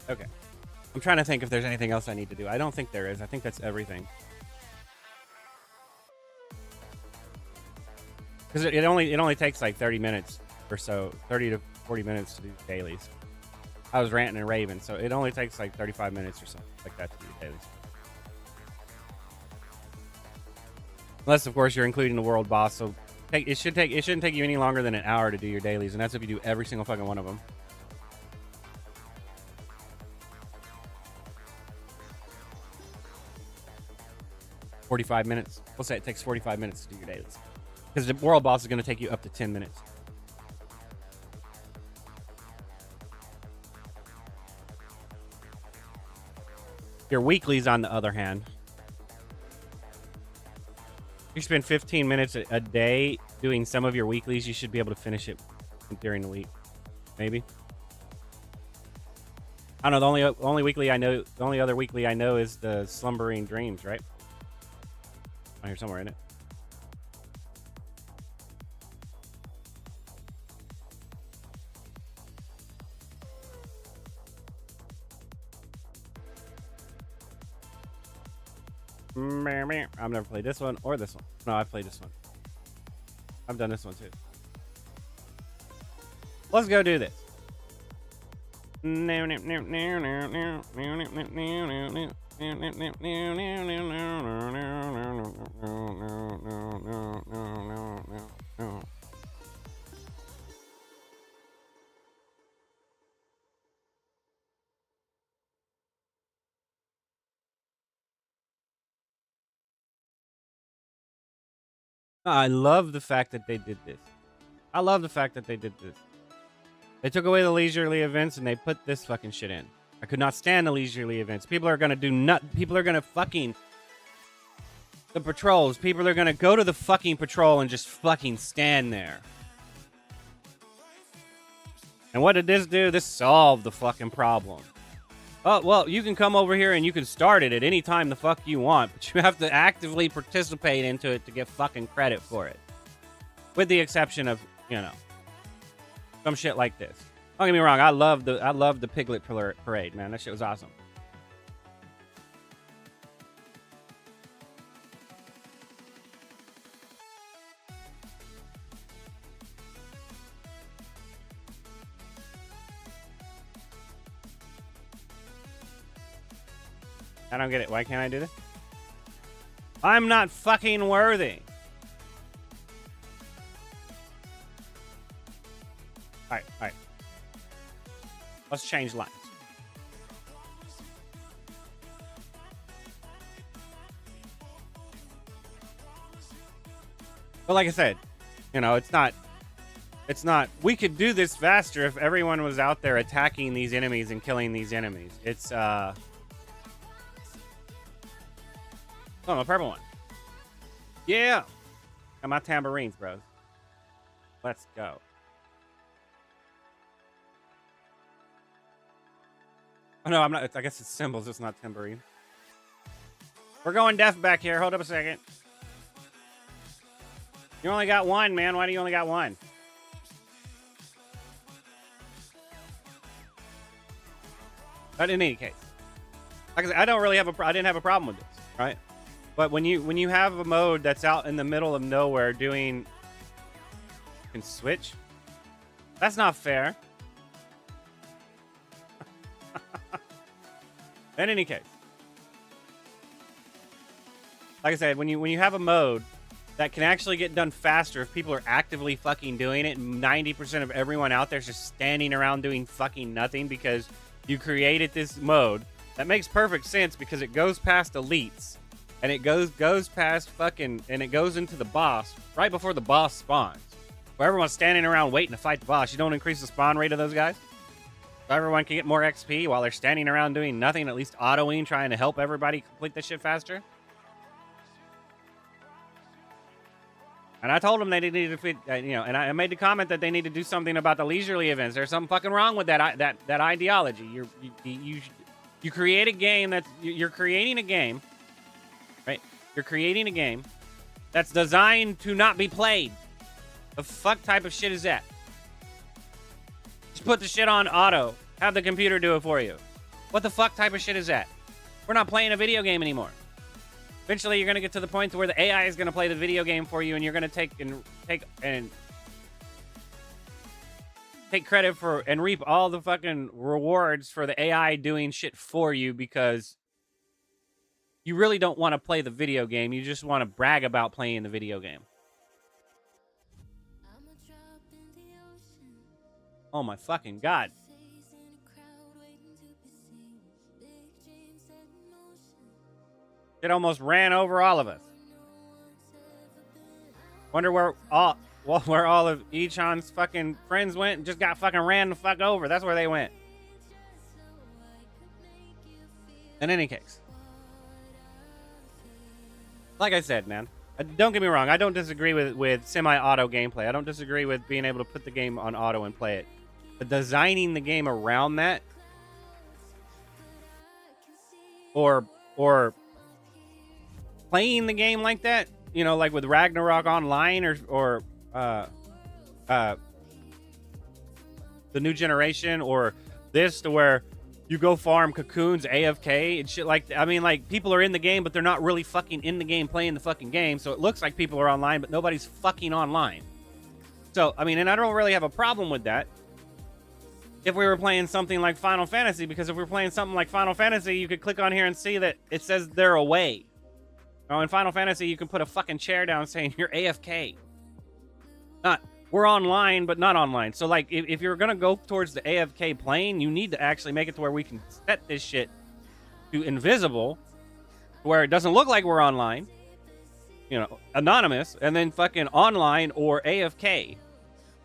Okay. I'm trying to think if there's anything else I need to do. I don't think there is. I think that's everything. Because it only takes like 30 minutes or so, 30 to 40 minutes to do dailies. I was ranting and raving, so it only takes like 35 minutes or something like that to do dailies. Unless, of course, you're including the world boss, so it shouldn't take you any longer than an hour to do your dailies, and that's if you do every single fucking one of them. $45 minutes. We'll say it takes 45 minutes to do your dailies. Because the world boss is going to take you up to 10 minutes. Your weeklies, on the other hand, you spend 15 minutes a day doing some of your weeklies. You should be able to finish it during the week. Maybe. I don't know. The only weekly I know, the only other weekly I know is the Slumbering Dreams, right? I hear somewhere in it. I've never played this one or this one. No, I've played this one. I've done this one too. Let's go do this. I love the fact that they did this. I love the fact that they did this. They took away the leisurely events and they put this fucking shit in. I could not stand the leisurely events. People are gonna do people are gonna fucking the patrols. People are gonna go to the fucking patrol and just fucking stand there. And what did this do? This solved the fucking problem. Oh, well, you can come over here and you can start it at any time the fuck you want, but you have to actively participate into it to get fucking credit for it. With the exception of, you know, some shit like this. Don't get me wrong, I love the Piglet Parade, man. That shit was awesome. I don't get it. Why can't I do this? I'm not fucking worthy. Alright, alright. Let's change lines. But like I said, you know, it's not, we could do this faster if everyone was out there attacking these enemies and killing these enemies. It's, oh, a purple one. Yeah. Got my tambourines, bros. Let's go. Oh, no, I'm not. I guess it's symbols. It's not tambourine. We're going deaf back here. Hold up a second. You only got one, man. Why do you only got one? But in any case, like I said, I don't really have I didn't have a problem with this, right? But when you have a mode that's out in the middle of nowhere doing, you can switch. That's not fair. In any case, like I said, when you have a mode that can actually get done faster if people are actively fucking doing it, and 90% of everyone out there is just standing around doing fucking nothing because you created this mode, that makes perfect sense because it goes past elites and it goes past fucking, and it goes into the boss right before the boss spawns, where everyone's standing around waiting to fight the boss. You don't increase the spawn rate of those guys, so everyone can get more XP while they're standing around doing nothing, at least autoing, trying to help everybody complete this shit faster. And I told them they needed to fit, you know, and I made the comment that they need to do something about the leisurely events. There's something fucking wrong with that ideology. You create a game you're creating a game, right? You're creating a game that's designed to not be played. The fuck type of shit is that? Just put the shit on auto. Have the computer do it for you. What the fuck type of shit is that? We're not playing a video game anymore. Eventually, you're going to get to the point where the AI is going to play the video game for you, and you're going to take credit for and reap all the fucking rewards for the AI doing shit for you because you really don't want to play the video game. You just want to brag about playing the video game. Oh my fucking God. It almost ran over all of us. Wonder where all of Echon's fucking friends went and just got fucking ran the fuck over. That's where they went. In any case, like I said, man, don't get me wrong. I don't disagree with semi-auto gameplay. I don't disagree with being able to put the game on auto and play it. But designing the game around that, or playing the game like that, you know, like with Ragnarok Online or the new generation, or this, to where you go farm cocoons AFK and shit like that. I mean, like, people are in the game, but they're not really fucking in the game playing the fucking game. So it looks like people are online, but nobody's fucking online. So, I mean, and I don't really have a problem with that if we were playing something like Final Fantasy, because if we were playing something like Final Fantasy, you could click on here and see that it says they're away. Oh, in Final Fantasy, you can put a fucking chair down saying you're AFK. Not, we're online, but not online. So, like, if you're going to go towards the AFK plane, you need to actually make it to where we can set this shit to invisible, where it doesn't look like we're online, you know, anonymous, and then fucking online or AFK.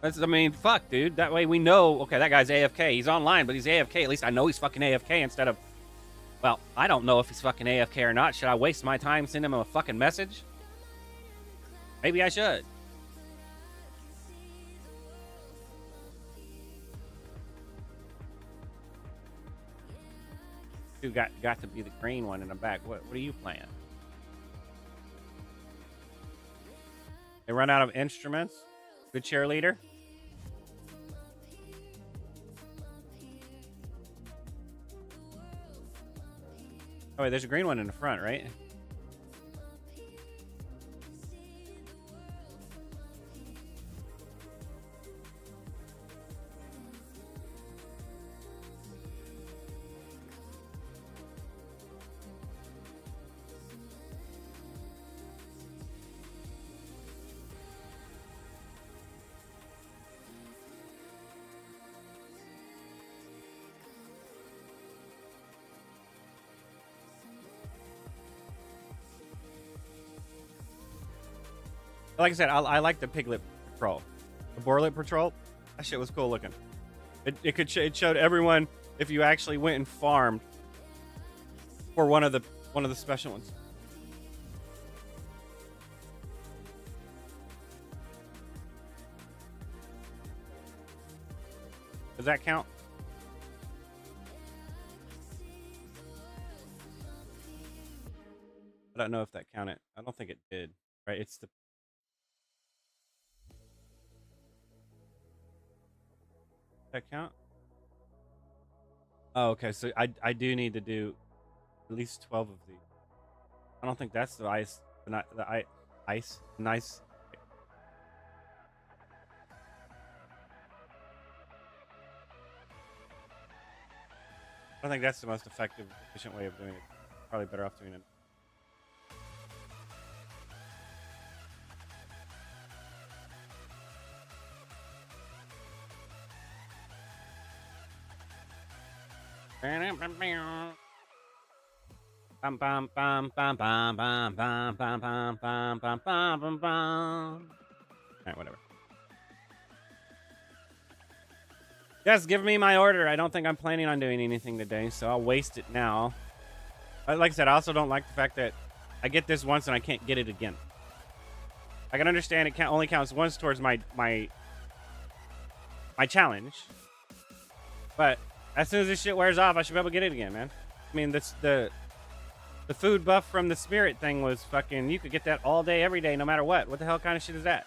I mean, fuck, dude. That way we know, okay, that guy's AFK. He's online, but he's AFK. At least I know he's fucking AFK instead of, well, I don't know if he's fucking AFK or not. Should I waste my time sending him a fucking message? Maybe I should. You got to be the green one in the back. What are you playing? They run out of instruments. The cheerleader. Oh wait, there's a green one in the front, right? Like I said, I like the Piglet Patrol. The Borlet Patrol, that shit was cool looking. It showed everyone if you actually went and farmed for one of the special ones. Does that count? I don't know if that counted. I don't think it did. Right? It's the that count? Oh, okay. So I do need to do at least 12 of these. I don't think that's the ice. Not the ice. Nice. I don't think that's the most effective, efficient way of doing it. Probably better off doing it. Bum bum bum bum bum bum bum bum bum bum bum bum bum. Alright, whatever. Yes, give me my order. I don't think I'm planning on doing anything today, so I'll waste it now. Like I said, I also don't like the fact that I get this once and I can't get it again. I can understand it only counts once towards my challenge, but as soon as this shit wears off, I should be able to get it again, man. I mean, the food buff from the spirit thing was fucking. You could get that all day, every day, no matter what. What the hell kind of shit is that?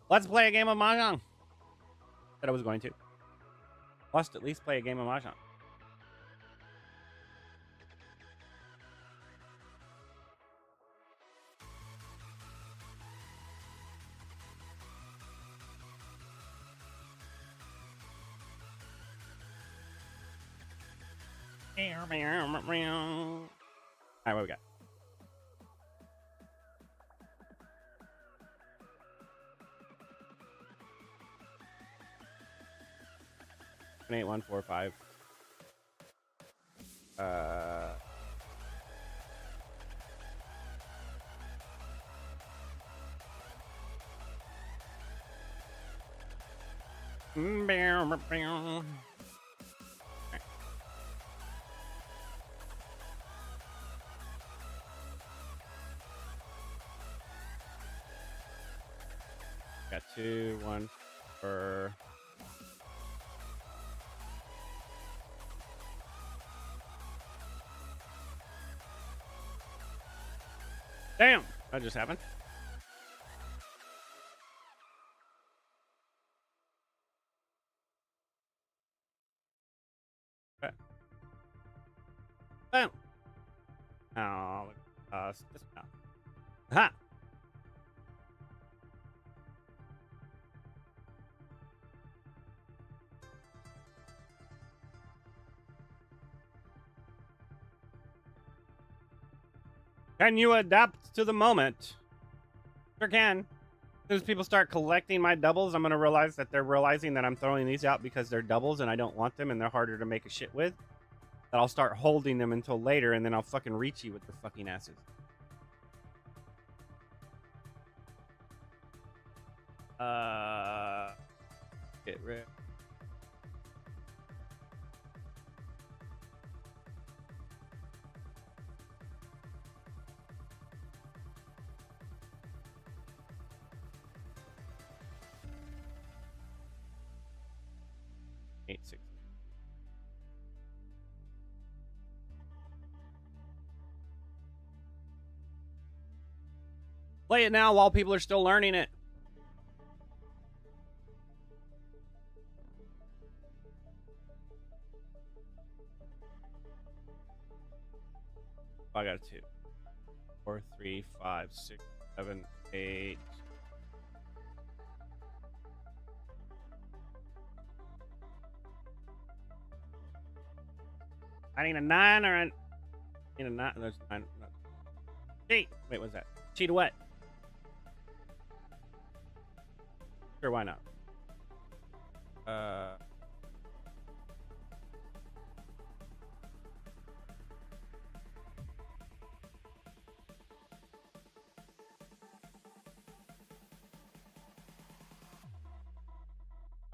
Let's play a game of mahjong. Said I was going to. Must at least play a game of mahjong. Alright, what we got? An 8, 1, 4, 5. Got 2, 1 for. Damn! That just happened. Okay. Boom! Oh, this now. Ha! Can you adapt to the moment? Sure can. As soon as people start collecting my doubles, I'm going to realize that they're realizing that I'm throwing these out because they're doubles and I don't want them and they're harder to make a shit with. That I'll start holding them until later and then I'll fucking reach you with the fucking asses. Get rid. Eight, 6. Play it now while people are still learning it. I got a 2. 4, 3, 5, 6, 7, 8. I need a 9 or a... I need a 9. There's 9. No. Wait, what's that? Cheetah wet. Sure, why not? I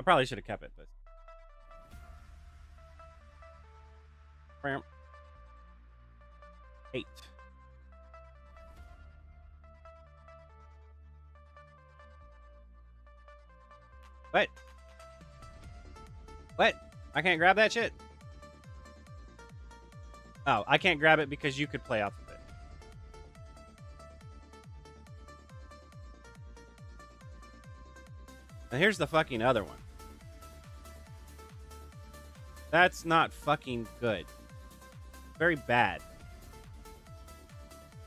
probably should have kept it, but 8. What? What? I can't grab that shit? Oh, I can't grab it because you could play off of it. And here's the fucking other one. That's not fucking good. Very bad.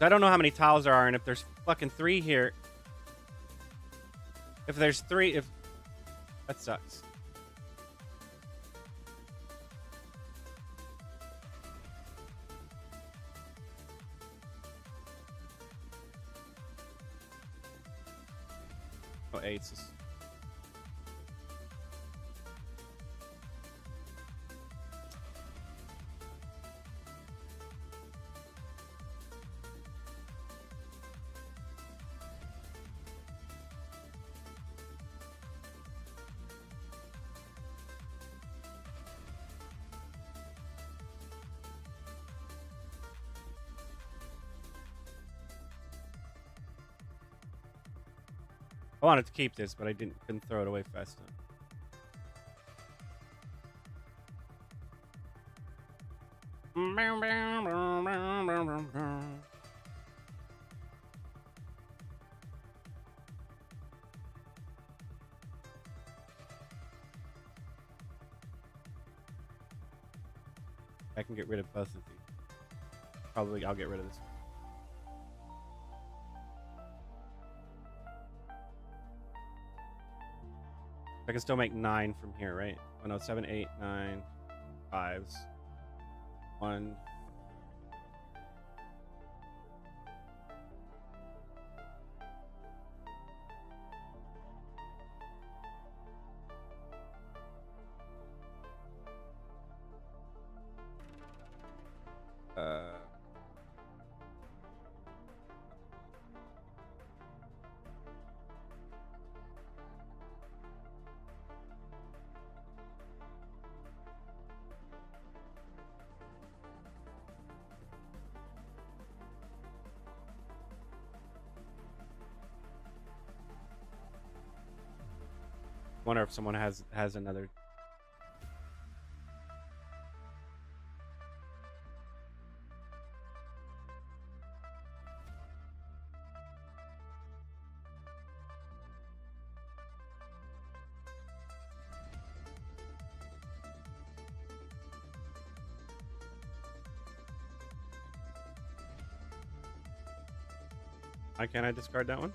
I don't know how many tiles there are, and if there's fucking 3 here... If there's 3... That sucks. Oh, 8s. I wanted to keep this, but I couldn't throw it away fast enough. I can get rid of both of these. Probably I'll get rid of this. I can still make 9 from here, right? Oh no, 7, 8, 9, 5s. 1. Wonder if someone has another. Why can't I discard that one?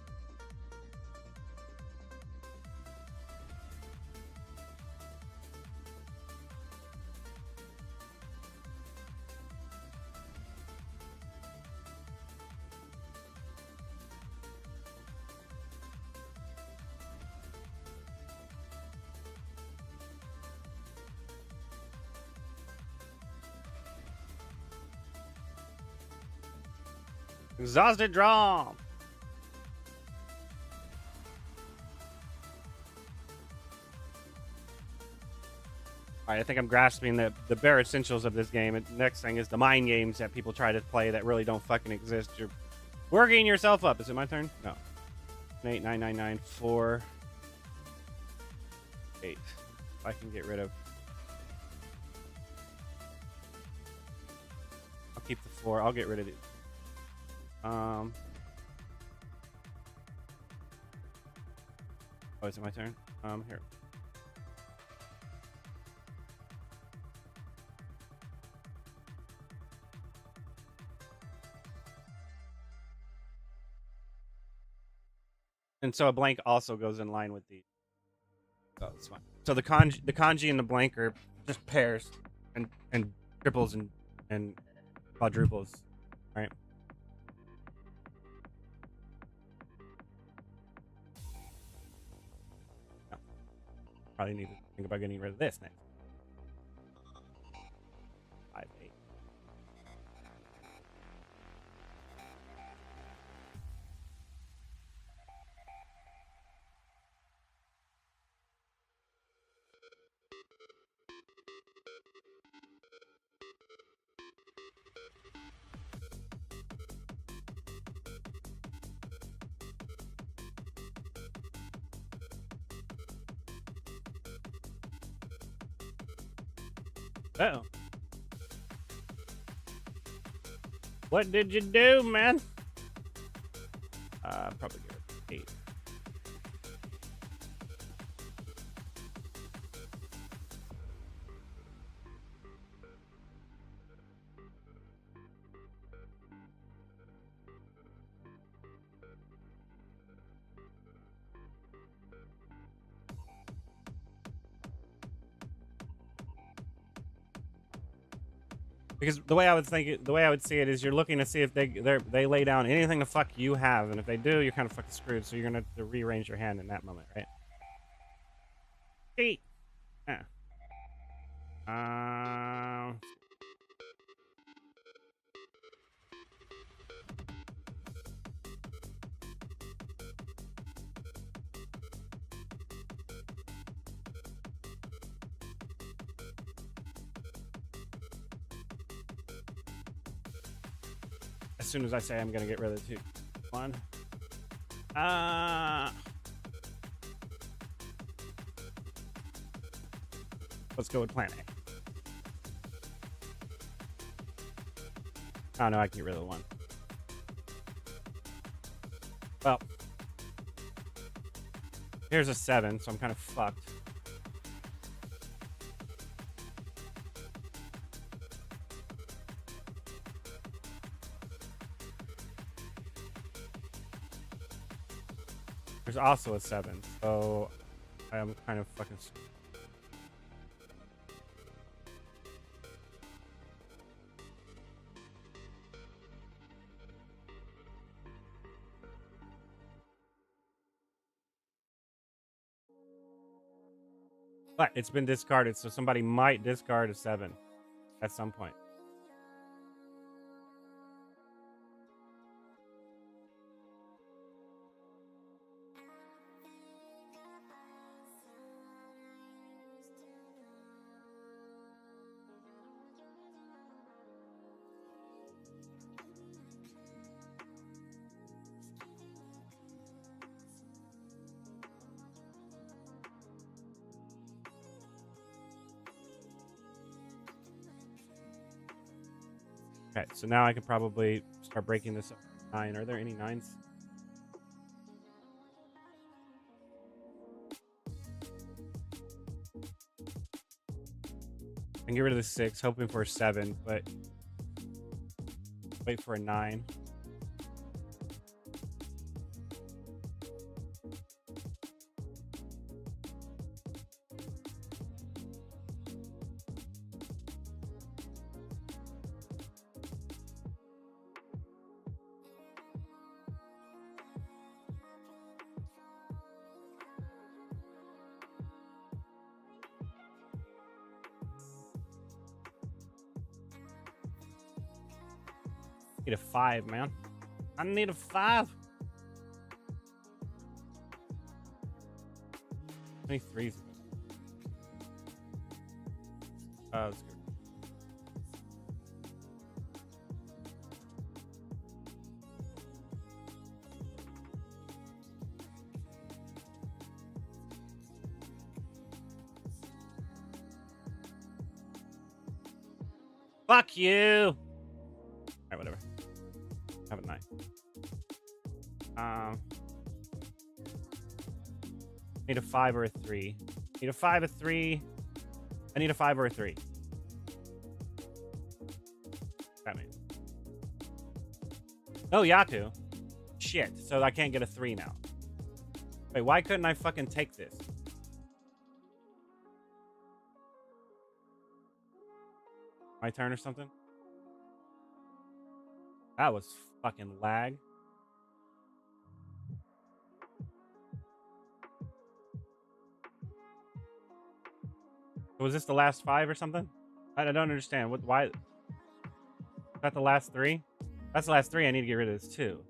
Exhausted draw. Alright, I think I'm grasping the bare essentials of this game. And next thing is the mind games that people try to play that really don't fucking exist. You're working yourself up. Is it my turn? No. 8, 9, 9, 9, 4, 8. I can get rid of. I'll keep the 4. I'll get rid of it. Oh, is it my turn? Here. And so a blank also goes in line with these. Oh, that's fine. So the kanji and the blank are just pairs and triples and quadruples, right? No. Probably need to think about getting rid of this next. 5, 8. Uh-oh. What did you do, man? Probably give it 8. Because the way I would think it, the way I would see it is you're looking to see if they lay down anything the fuck you have, and if they do, you're kind of fucking screwed. So you're gonna have to rearrange your hand in that moment, right? 8. Yeah. As soon as I say I'm gonna get rid of the 2, 1. Let's go with plan A. Oh no, I can get rid of the 1. Well, here's a 7, so I'm kind of fucked. There's also a 7, so I'm kind of fucking. But it's been discarded, so somebody might discard a 7 at some point. Okay, so now I can probably start breaking this up. 9. Are there any 9s? I can get rid of the 6, hoping for a 7, but wait for a 9. Need a 5, man. I need a 5. 23s. Let's go. Fuck you. Alright, whatever. Have a 9. Need a 5 or a 3. Need a 5, a 3. I need a 5 or a 3. That means. No Yaku. Shit. So I can't get a 3 now. Wait, why couldn't I fucking take this? My turn or something? That was fucking lag. Was this the last 5 or something? I don't understand. Why? Is that the last 3? That's the last 3. I need to get rid of this too.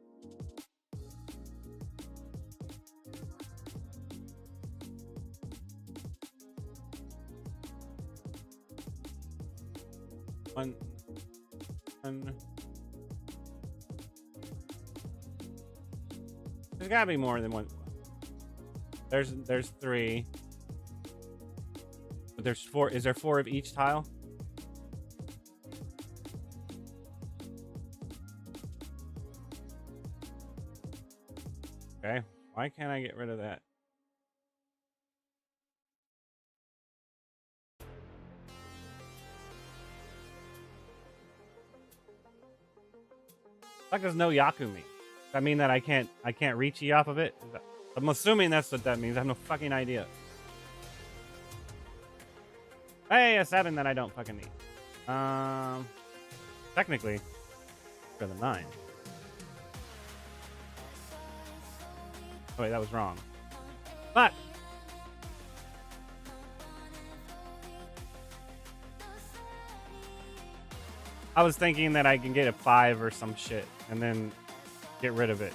One. There's gotta be more than one. There's 3. But there's 4. Is there 4 of each tile? Okay. Why can't I get rid of that? What does no Yaku mean? Does that mean that I can't reach E off of it? I'm assuming that's what that means. I have no fucking idea. Hey, a 7 that I don't fucking need. Technically, for the 9. Oh wait, that was wrong. But I was thinking that I can get a 5 or some shit and then get rid of it.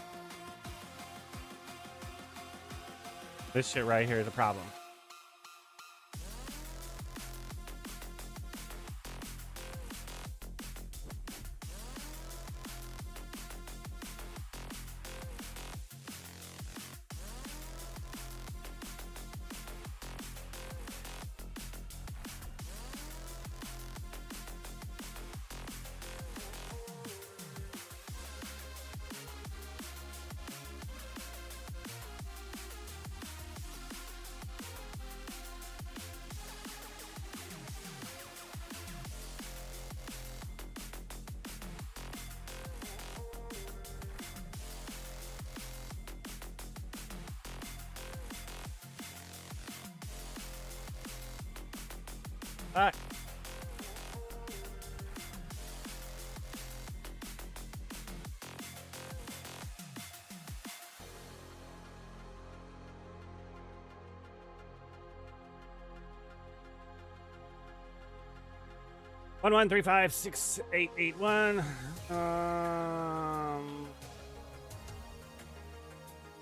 This shit right here is a problem. Fuck. One one 3 5 6 8 8 1.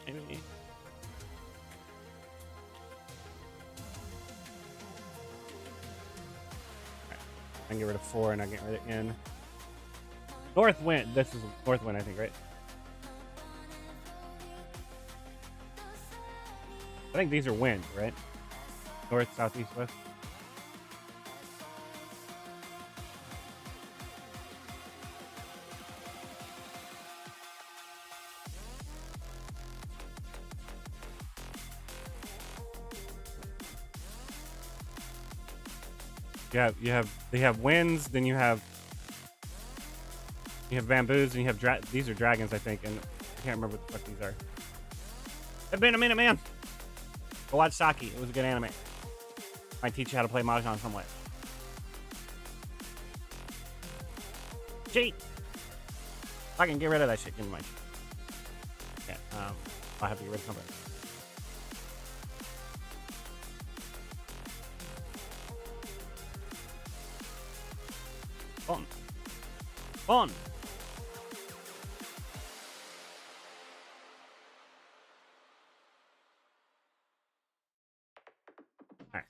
Maybe. I can get rid of 4 and I get rid of N. North wind. This is north wind, I think, right? I think these are wind, right? North, south, east, west. They have winds, then you have bamboos, and you have these are dragons, I think, and I can't remember what the fuck these are. It's been a minute, man. Go watch Saki. It was a good anime. Might teach you how to play mahjong some way. Cheat. I can get rid of that shit. Give me my shit. Okay, I'll have to get rid of something. Fun. Fun. Alright.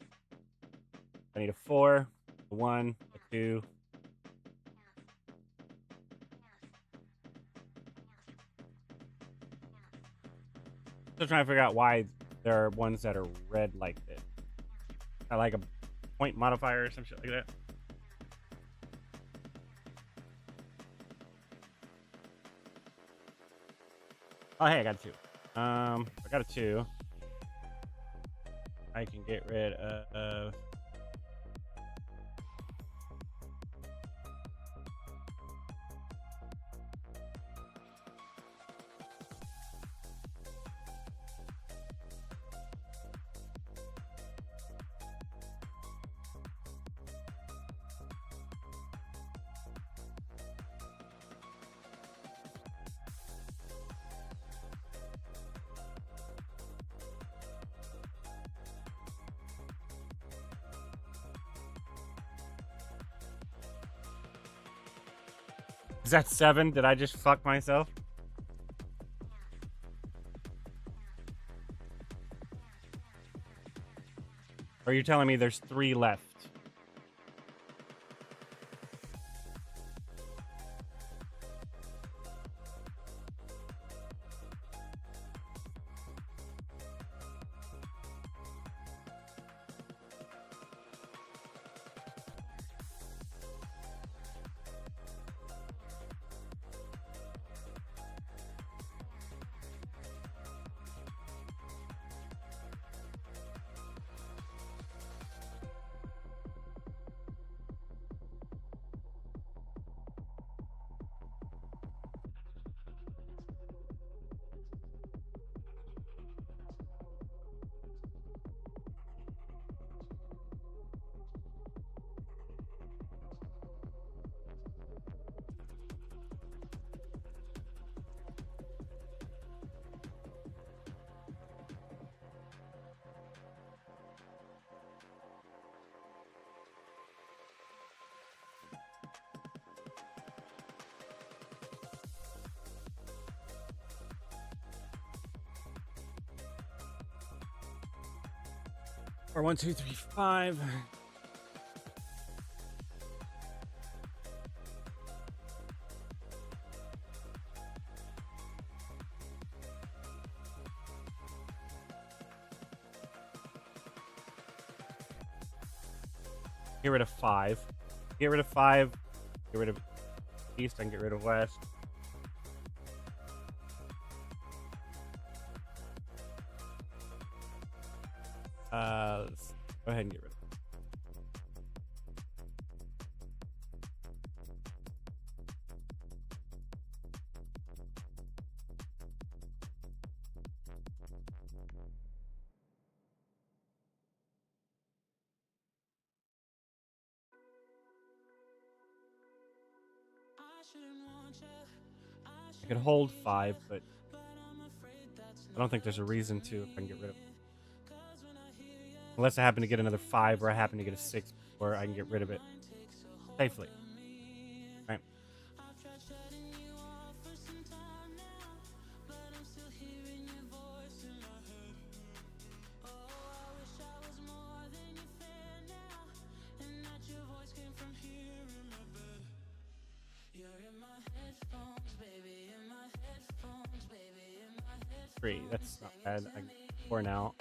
I need a 4, a 1, a 2. Still trying to figure out why there are ones that are red like this. I like a point modifier or some shit like that. Oh, hey, I got a 2. I got a 2. I can get rid of. Is that 7? Did I just fuck myself? Or you're telling me there's 3 left? Or 1, 2, 3, 5. Get rid of 5. Get rid of 5. Get rid of east. I can get rid of west. Let's go ahead and get rid of it. I could hold 5, but I don't think there's a reason to if I can get rid of it. Unless I happen to get another 5 or I happen to get a 6 or I can get rid of it safely. Right. Three. That's not bad. I can 4 now.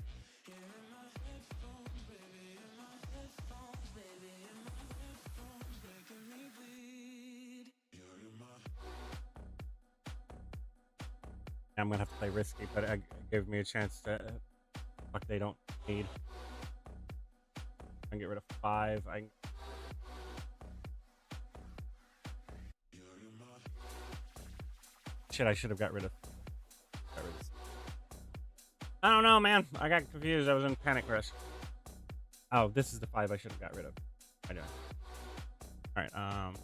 I'm gonna have to play risky, but it gave me a chance to fuck they don't need. I can get rid of 5. Shit, I should have got rid of this. I don't know, man. I got confused. I was in panic rush. Oh, this is the 5 I should have got rid of. I don't. Alright,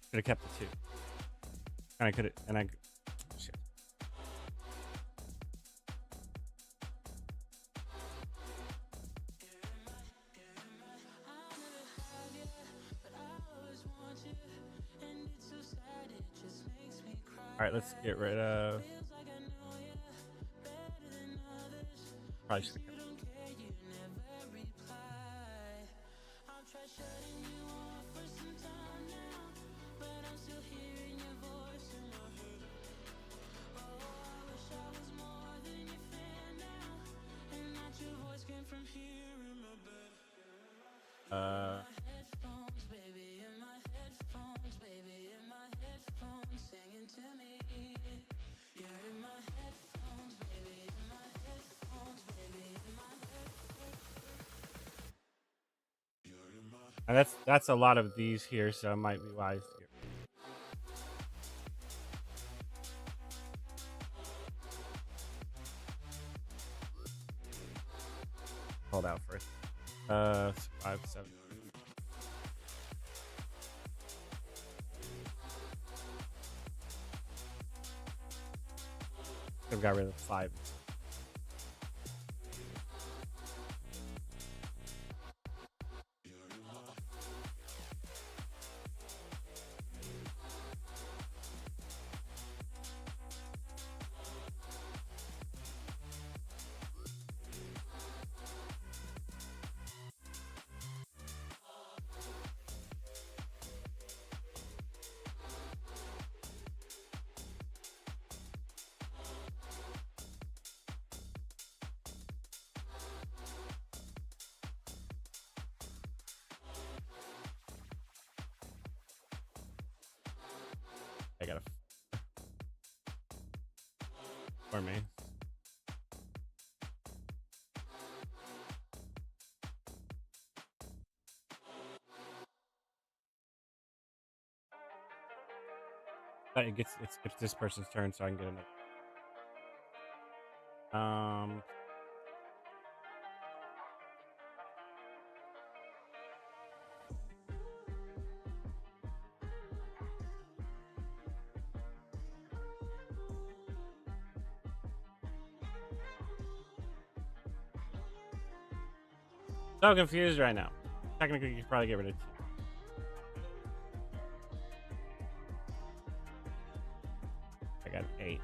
should have kept the 2. And I could have, and I, shit. Alright, let's get rid of, probably should have kept it. And that's a lot of these here, so it might be wise here. Hold out first. 5, 7. I've got rid of 5. I got a 4 main. It gets this person's turn, so I can get another. So confused right now. Technically, you could probably get rid of 2. I got 8.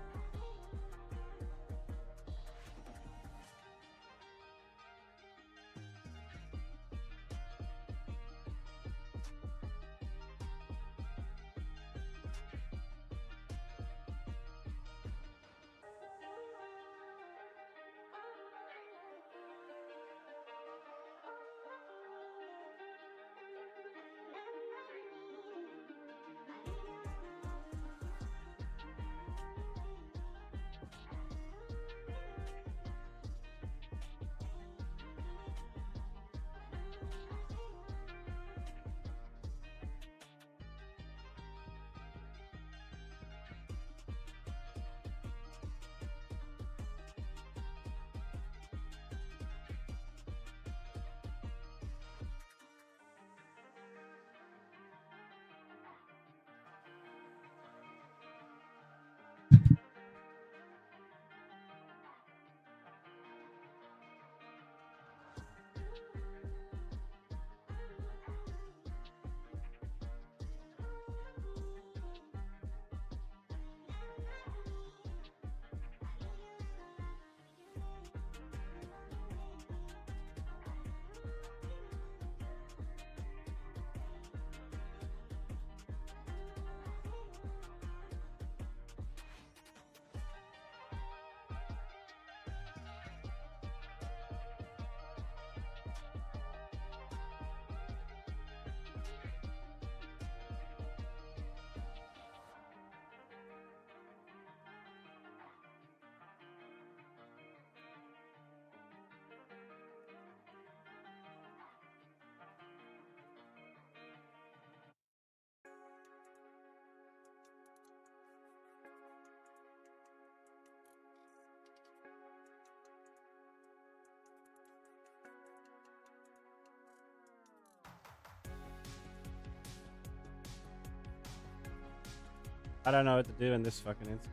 I don't know what to do in this fucking instance.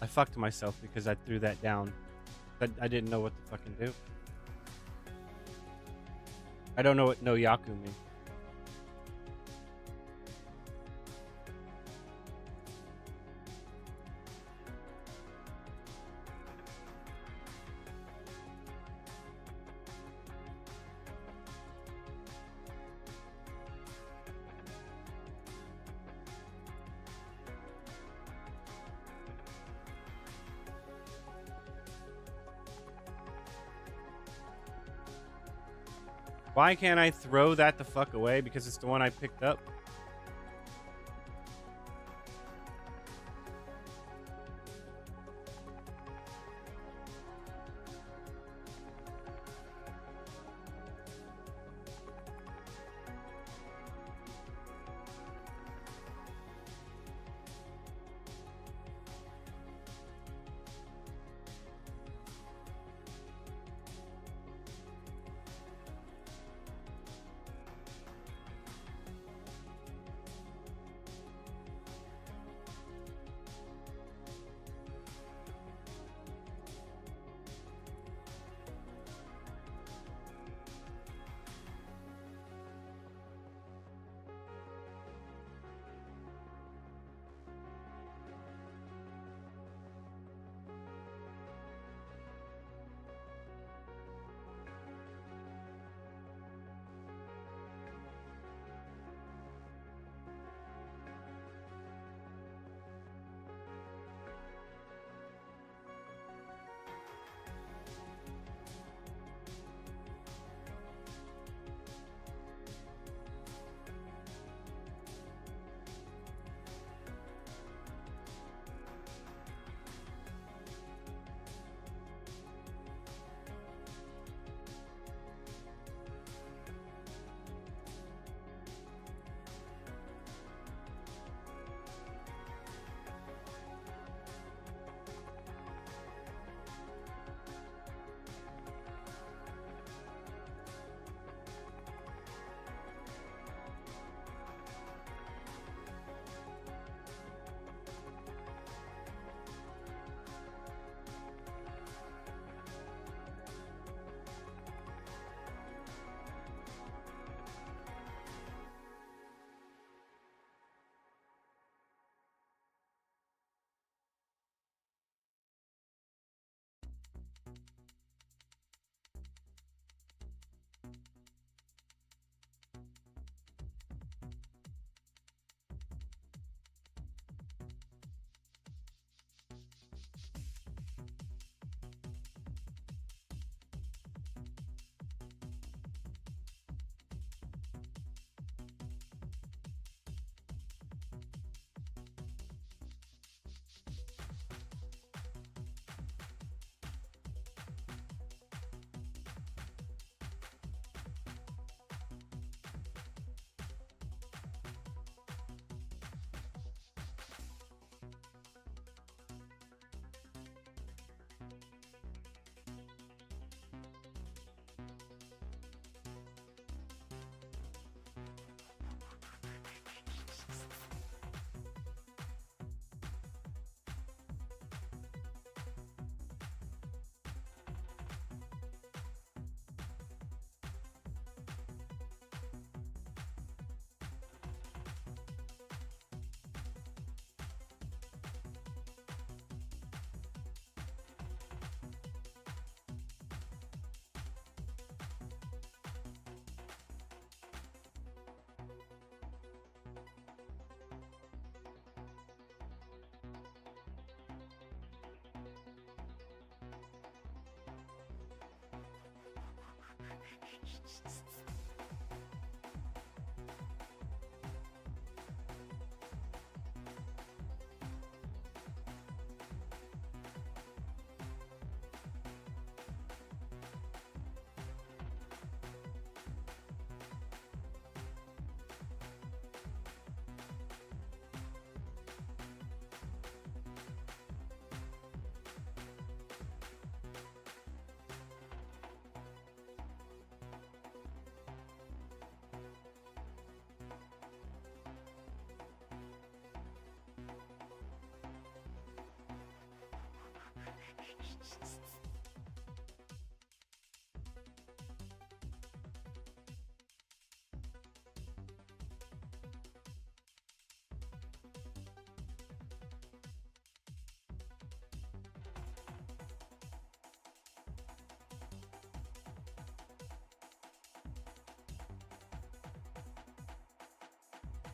I fucked myself because I threw that down. I didn't know what to fucking do. I don't know what no Yaku means. Why can't I throw that the fuck away? Because it's the one I picked up.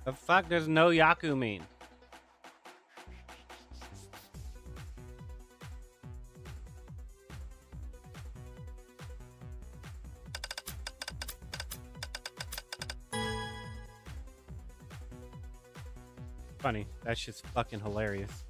The fuck does no Yaku mean? Funny. That shit's fucking hilarious.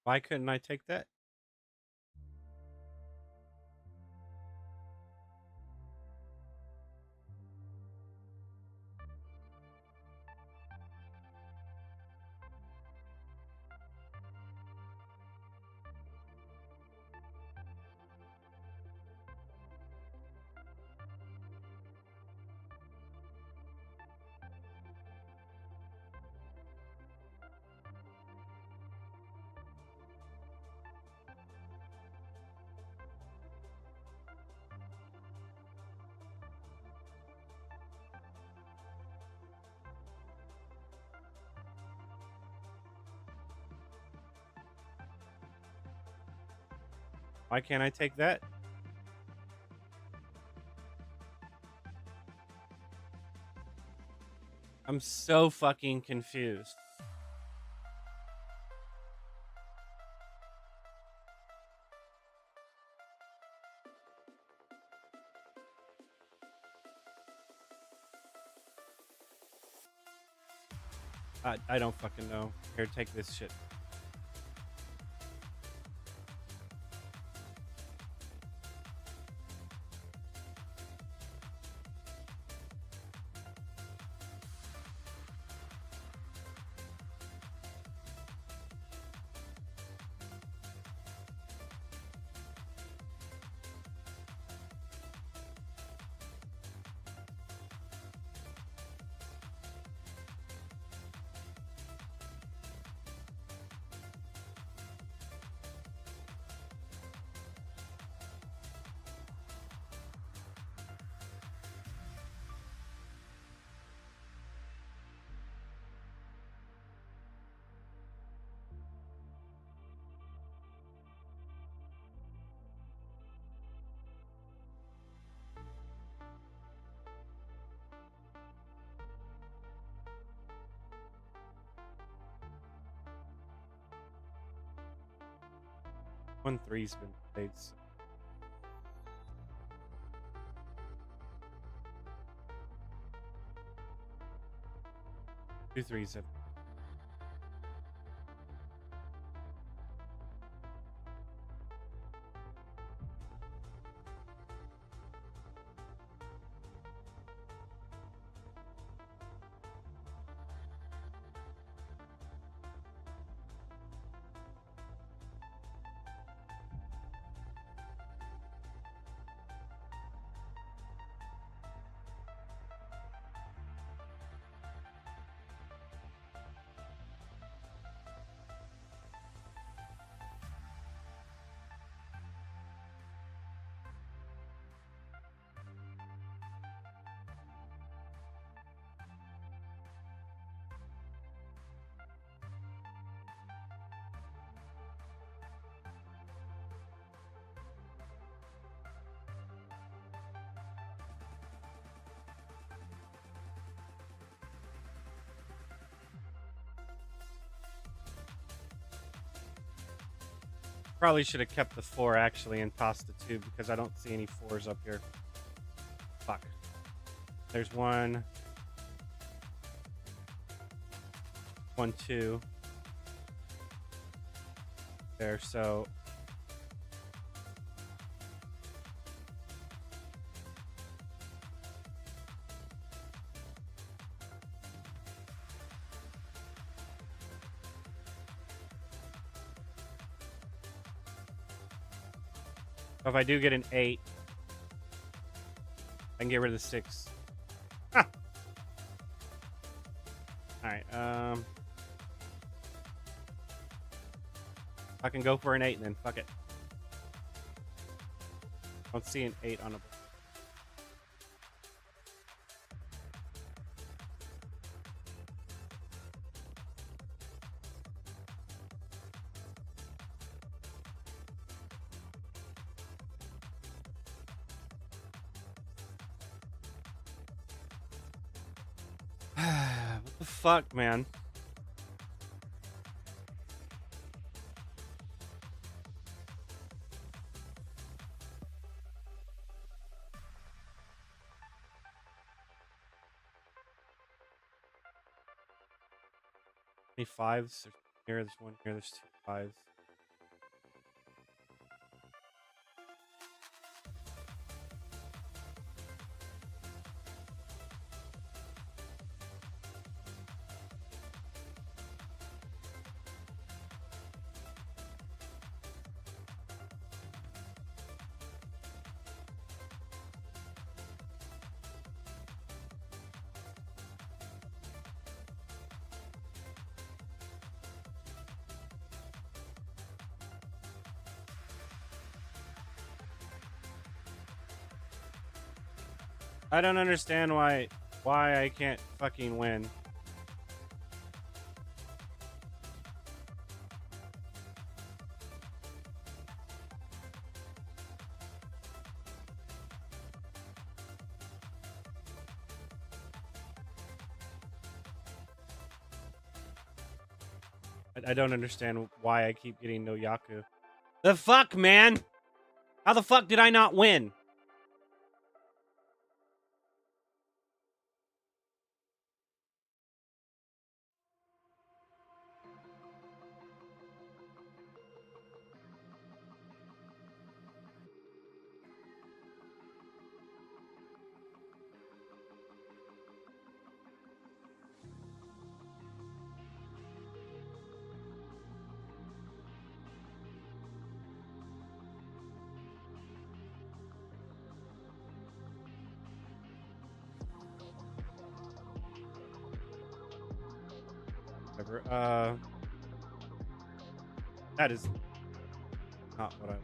Why couldn't I take that? Why can't I take that? I'm so fucking confused. I don't fucking know. Here, take this shit. 1-3's been played. So. 2-3's have. Probably should have kept the 4 actually and tossed the 2 because I don't see any 4s up here. Fuck. There's 1. 1, 2. There, so. If I do get an 8, I can get rid of the 6. Ah! Alright, I can go for an 8 then. Fuck it. Don't see an 8 on a. What the fuck, man? Any 5s? There's one here. There's 2 5s. I don't understand why I can't fucking win. I don't understand why I keep getting no Yaku. The fuck, man? How the fuck did I not win? Whatever. That is not what I.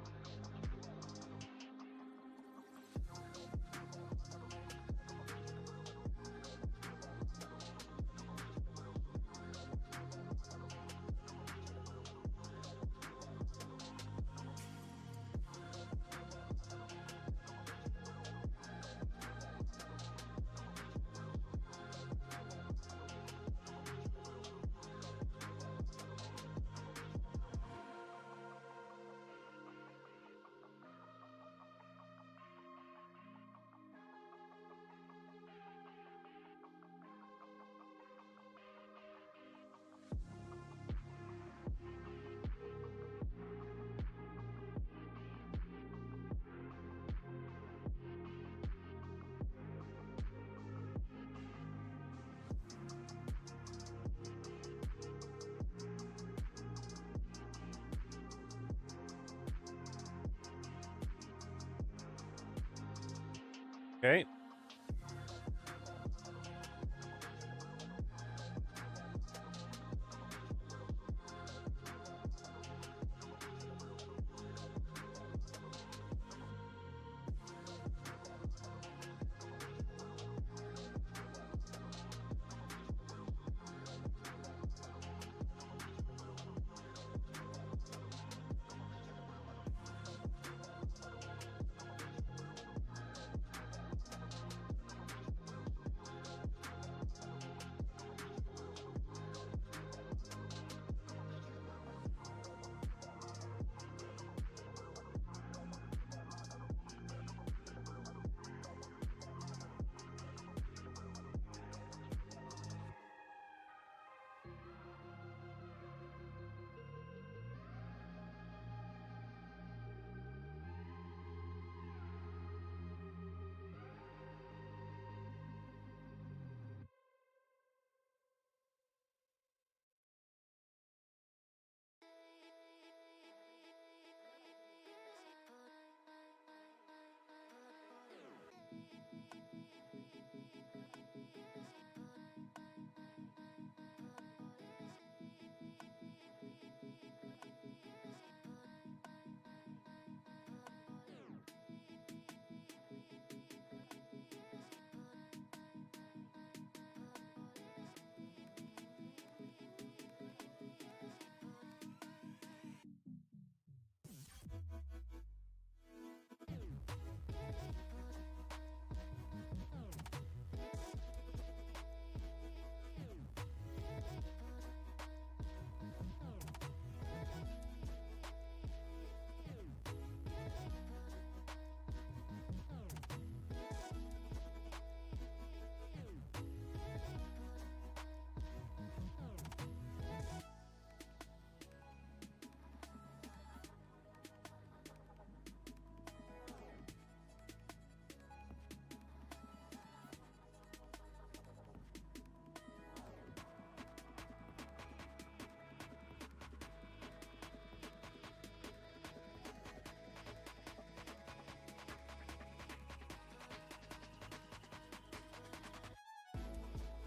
Okay.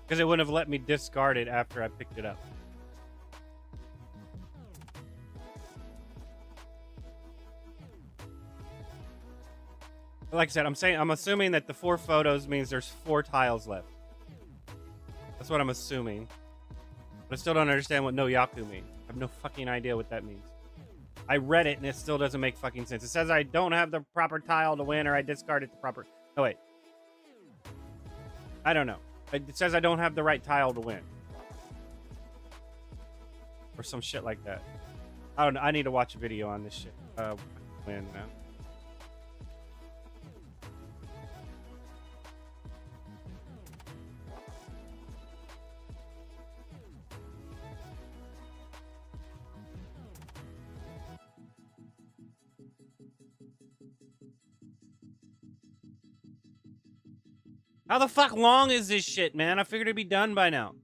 Because it wouldn't have let me discard it after I picked it up. Like I said, I'm assuming that the 4 photos means there's 4 tiles left. That's what I'm assuming. But I still don't understand what no yaku means. I have no fucking idea what that means. I read it and it still doesn't make fucking sense. It says I don't have the proper tile to win, or I discarded the proper... Oh, wait. I don't know. It says I don't have the right tile to win. Or some shit like that. I don't know. I need to watch a video on this shit. Win, man. How the fuck long is this shit, man? I figured it'd be done by now.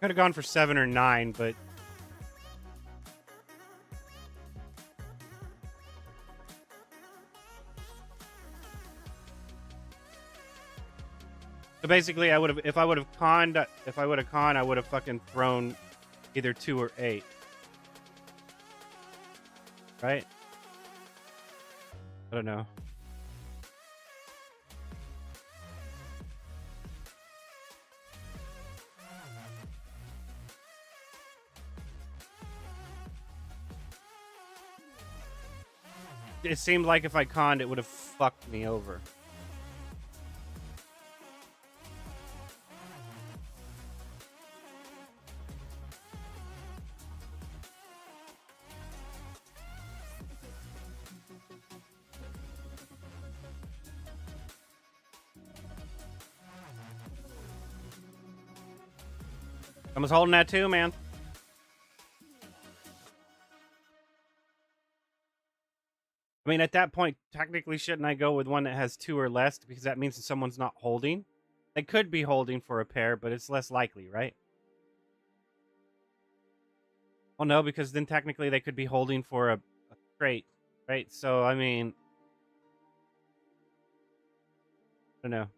Could have gone for 7 or 9, but so basically, I would have if I would have conned, I would have fucking thrown either 2 or 8, right? I don't know. It seemed like if I conned, it would have fucked me over. I was holding that too, man. I mean, at that point, technically, shouldn't I go with one that has 2 or less? Because that means that someone's not holding. They could be holding for a pair, but it's less likely, right? Well, no, because then technically they could be holding for a straight, right? So, I mean, I don't know.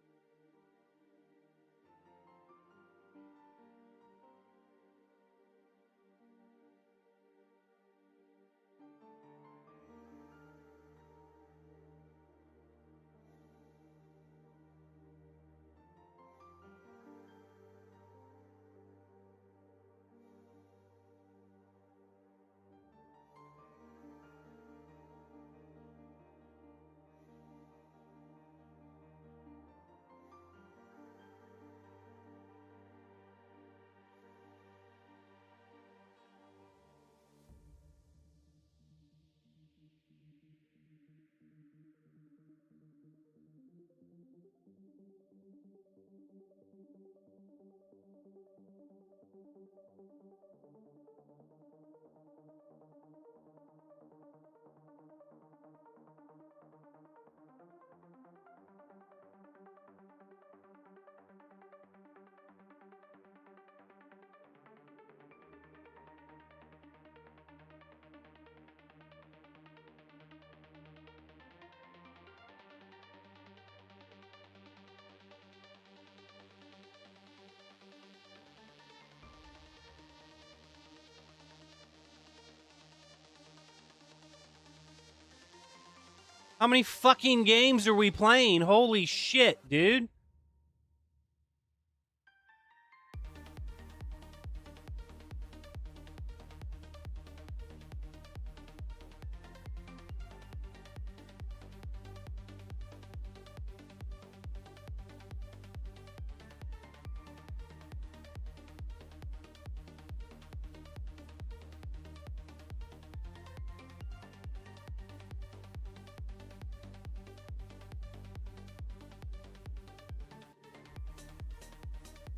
How many fucking games are we playing? Holy shit, dude.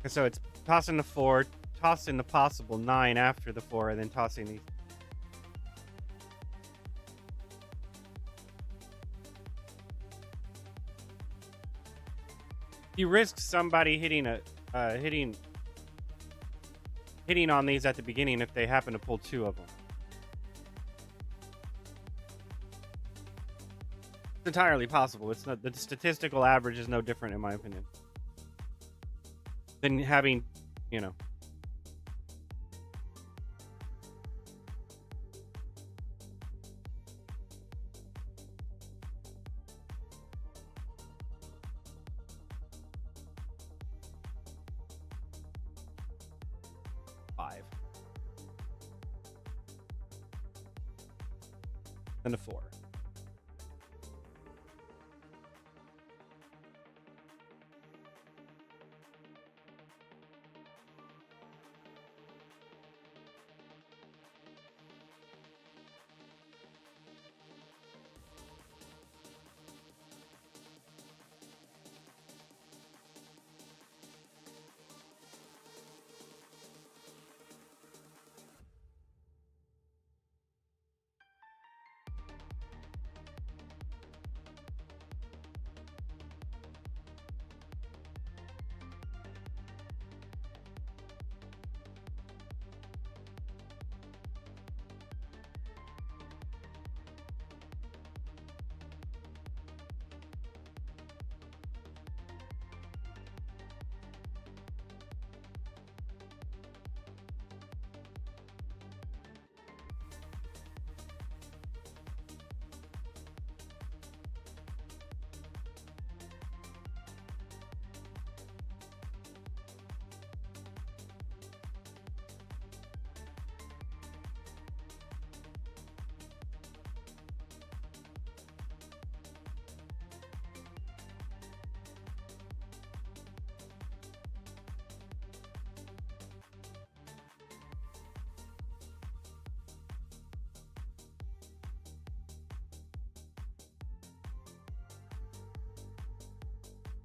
So it's tossing the 4, tossing the possible 9 after the 4, and then tossing these. You risk somebody hitting on these at the beginning if they happen to pull 2 of them. It's entirely possible. It's not, the statistical average is no different in my opinion than having, you know. Then a 4.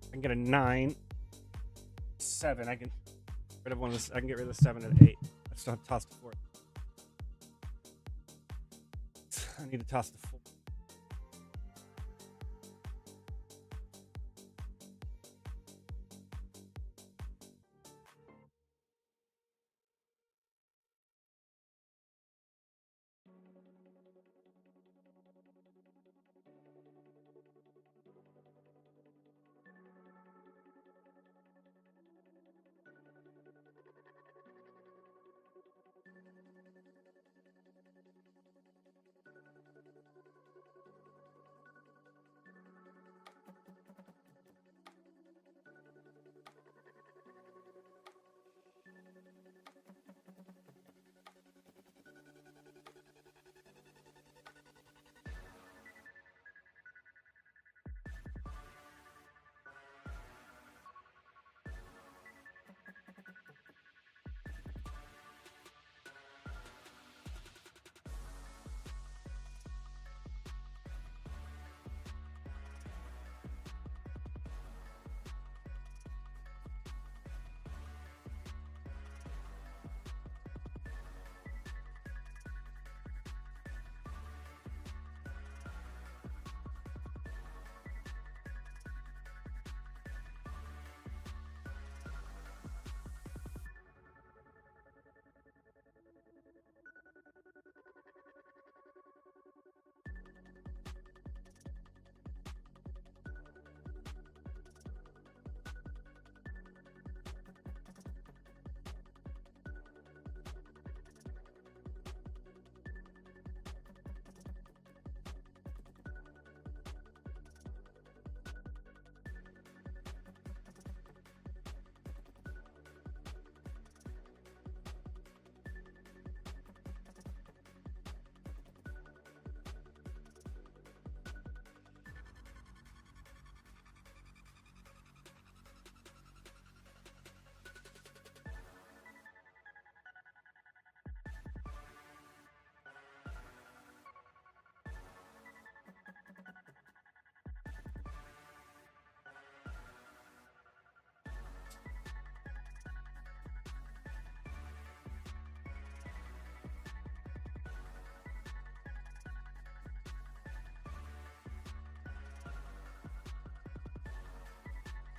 I can get a 9, 7. I can get rid of one of this. I can get rid of the 7 and 8. I still have to toss the 4. I need to toss the 4.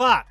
Fuck!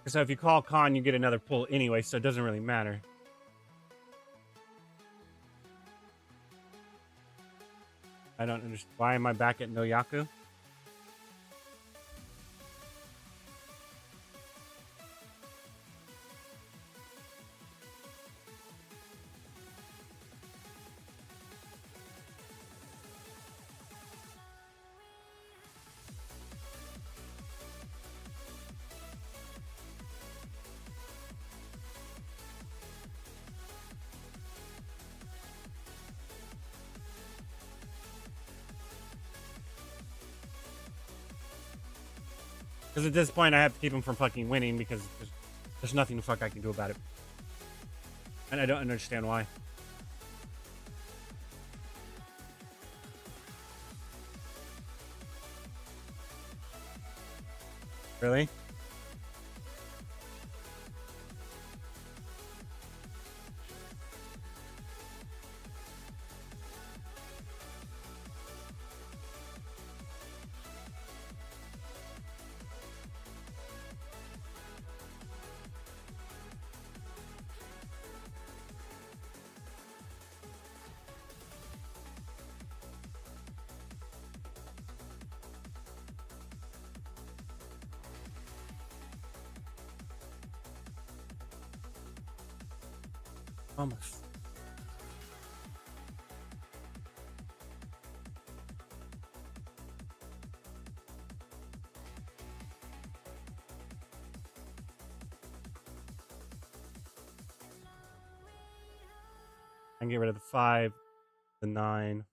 So if you call con, you get another pull anyway, so it doesn't really matter. I don't understand. Why am I back at Noyaku? Because at this point, I have to keep him from fucking winning because there's nothing the fuck I can do about it. And I don't understand why. Really? Almost. I can get rid of the 5, the 9.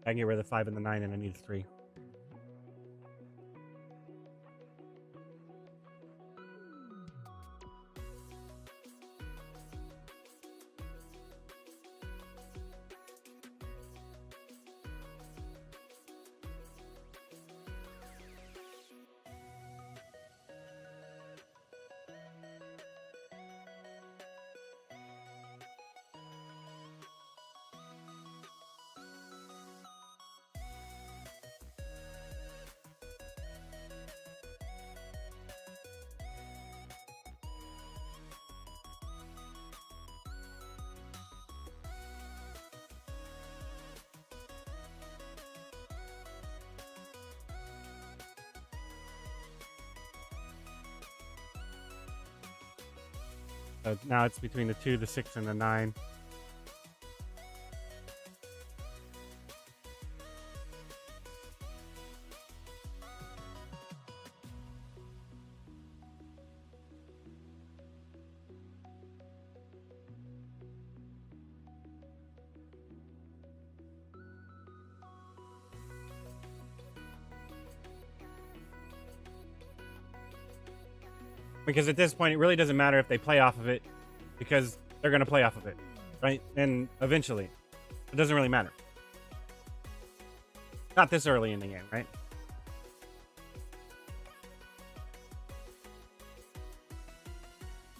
I can get rid of the 5 and the 9, and I need a 3. So now it's between the 2, the 6, and the 9. Because at this point, it really doesn't matter if they play off of it, because they're going to play off of it, right? And eventually, it doesn't really matter. Not this early in the game, right?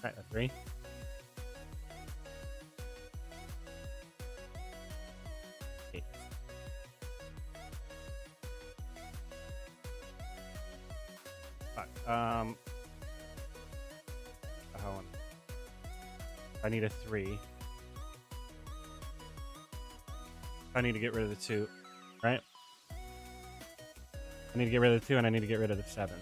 Right, a 3. Eight. Fuck. I need a 3. I need to get rid of the 2, right? I need to get rid of the 2, and I need to get rid of the 7.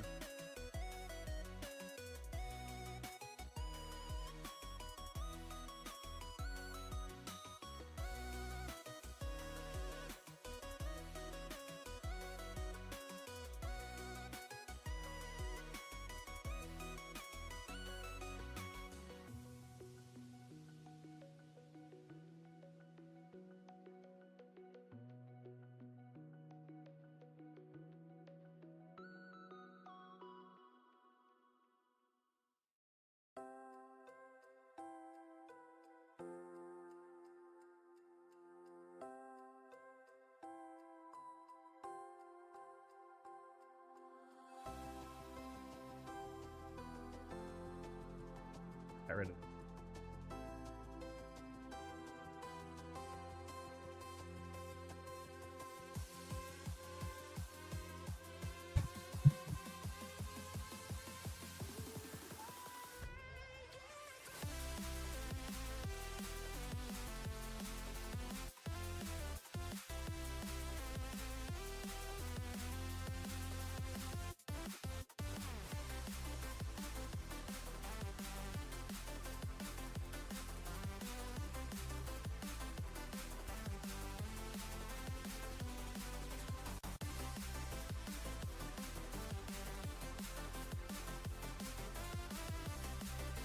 Get rid of it.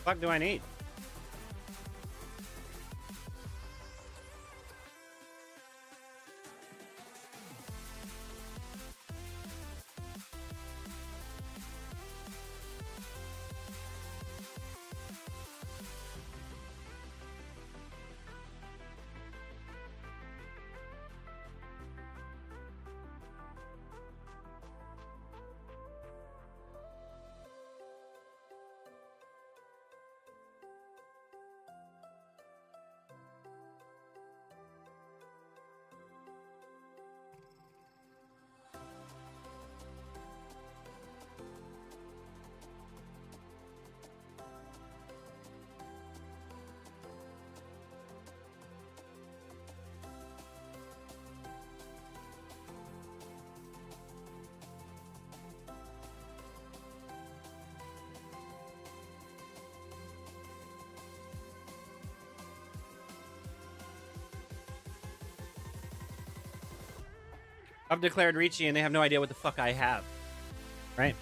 Fuck do I need? I've declared Ricci and they have no idea what the fuck I have. Right?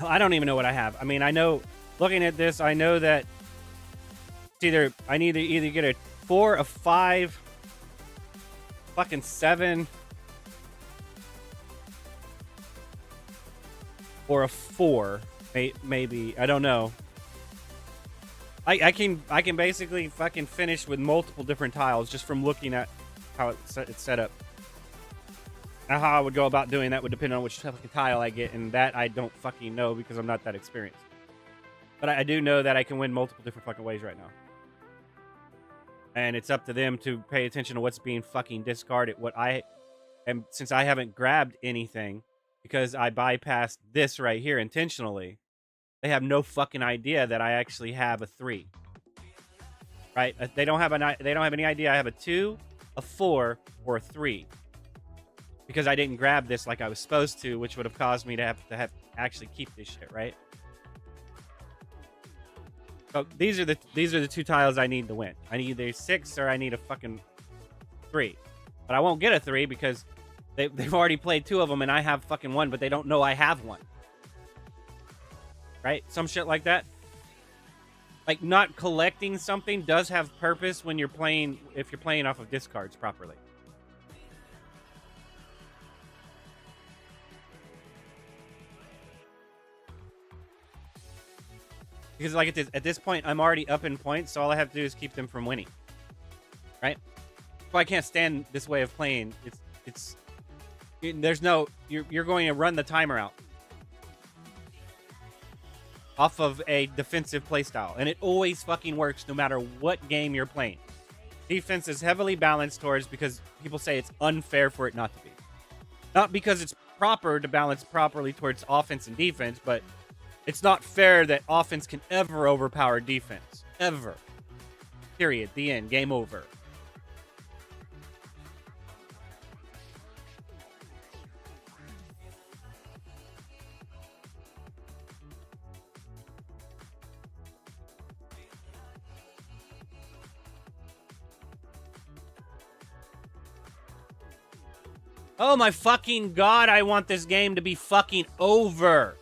I don't even know what I have. I mean, I know, looking at this, I know that it's either, I need to either get a 4, a 5, fucking 7, or a 4, maybe. I don't know. I can basically fucking finish with multiple different tiles just from looking at how it's set up. Now, how I would go about doing that would depend on which fucking tile I get, and that I don't fucking know because I'm not that experienced. But I do know that I can win multiple different fucking ways right now. And it's up to them to pay attention to what's being fucking discarded. And since I haven't grabbed anything because I bypassed this right here intentionally, they have no fucking idea that I actually have a 3. Right? They don't have any idea I have a 2, a 4, or a 3. Because I didn't grab this like I was supposed to, which would have caused me to have actually keep this shit, right? So these are the 2 tiles I need to win. I need either 6 or I need a fucking 3. But I won't get a 3 because they've already played 2 of them and I have fucking 1, but they don't know I have 1. Right? Some shit like that. Like, not collecting something does have purpose when you're playing, if you're playing off of discards properly. Because like at this point, I'm already up in points, so all I have to do is keep them from winning. Right? So I can't stand this way of playing. There's no, you're going to run the timer out off of a defensive playstyle, and it always fucking works no matter what game you're playing. Defense is heavily balanced towards, because people say it's unfair for it not to be. Not because it's proper to balance properly towards offense and defense, but it's not fair that offense can ever overpower defense. Ever. Period. The end. Game over. Oh my fucking god, I want this game to be fucking over.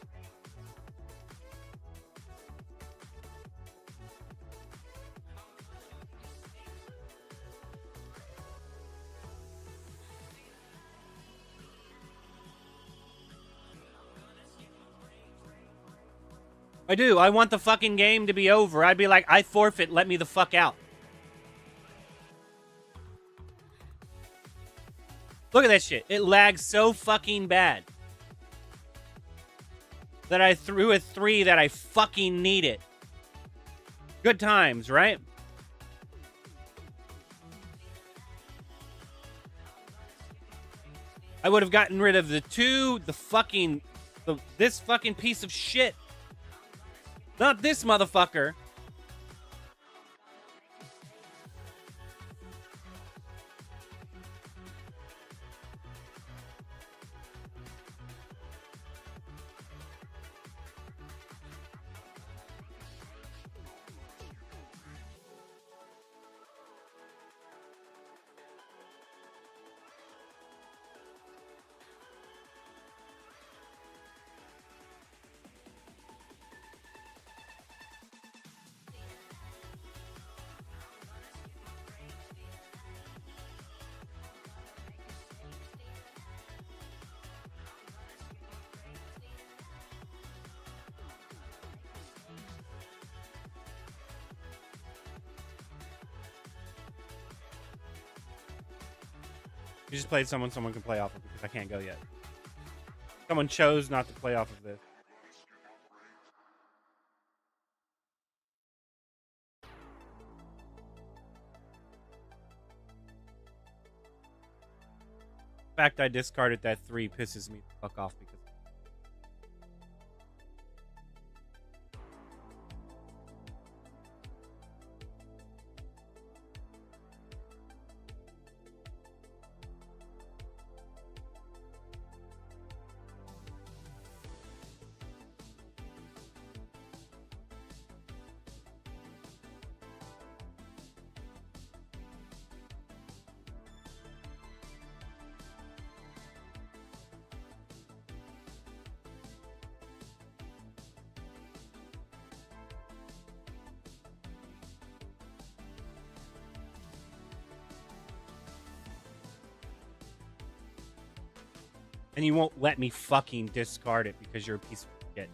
I do. I want the fucking game to be over. I'd be like, I forfeit, let me the fuck out. Look at that shit. It lags so fucking bad that I threw a 3 that I fucking needed. Good times, right? I would have gotten rid of the 2, this fucking piece of shit. Not this motherfucker. You just played someone can play off of because I can't go yet. Someone chose not to play off of this. The fact I discarded that 3 pisses me the fuck off because And you won't let me fucking discard it because you're a piece of shit.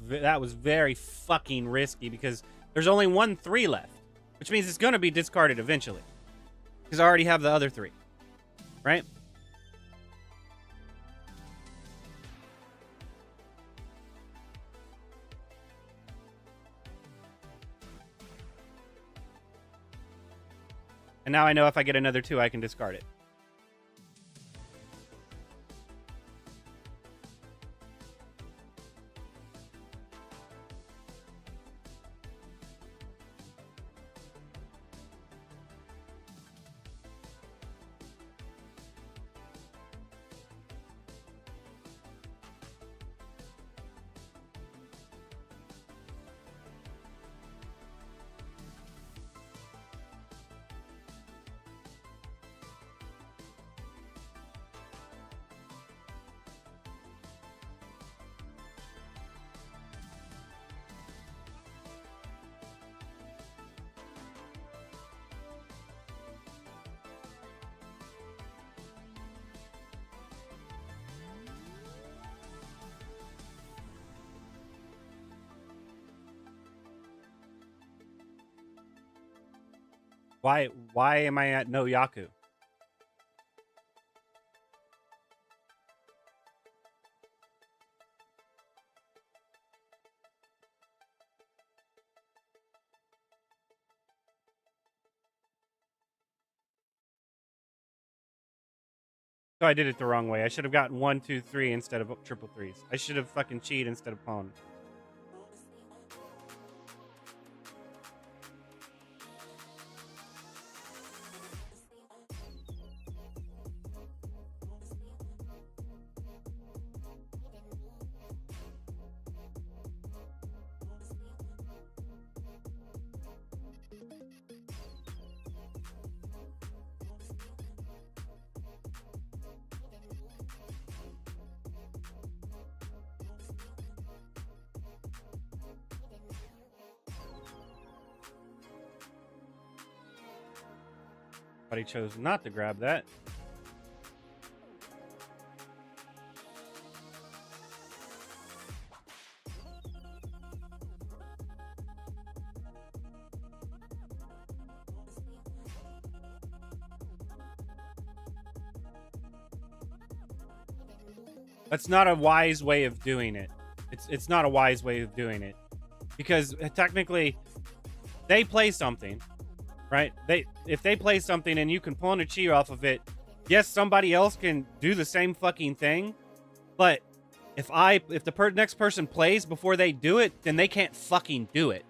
That was very fucking risky because there's only 1 3 left, which means it's going to be discarded eventually because I already have the other 3, right? And now I know if I get another 2, I can discard it. Why am I at no Yaku? So I did it the wrong way. I should have gotten 1 2 3 instead of triple threes. I should have fucking cheated instead of pawn. But he chose not to grab that. That's not a wise way of doing it. It's not a wise way of doing it. Because technically, they play something, right? If they play something and you can pawn a chi off of it, yes, somebody else can do the same fucking thing. But if the next person plays before they do it, then they can't fucking do it.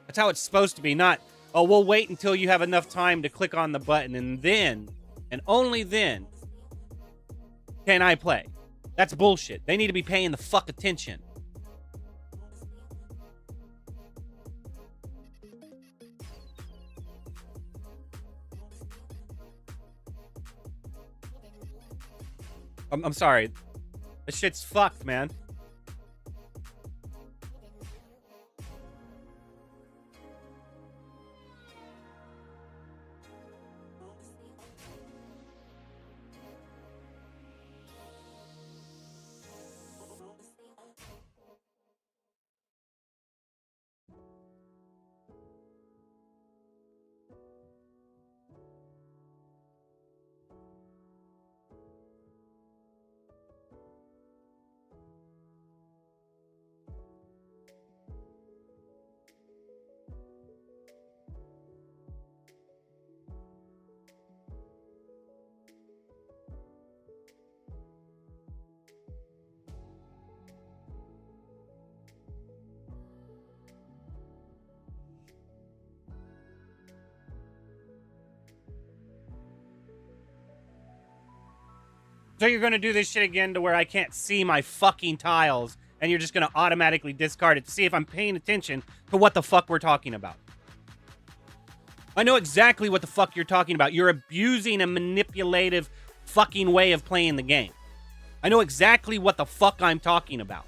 That's how it's supposed to be. Not, oh, we'll wait until you have enough time to click on the button and then, and only then, can I play. That's bullshit. They need to be paying the fuck attention. I'm sorry. This shit's fucked, man. So you're going to do this shit again to where I can't see my fucking tiles, and you're just going to automatically discard it to see if I'm paying attention to what the fuck we're talking about. I know exactly what the fuck you're talking about. You're abusing a manipulative fucking way of playing the game. I know exactly what the fuck I'm talking about.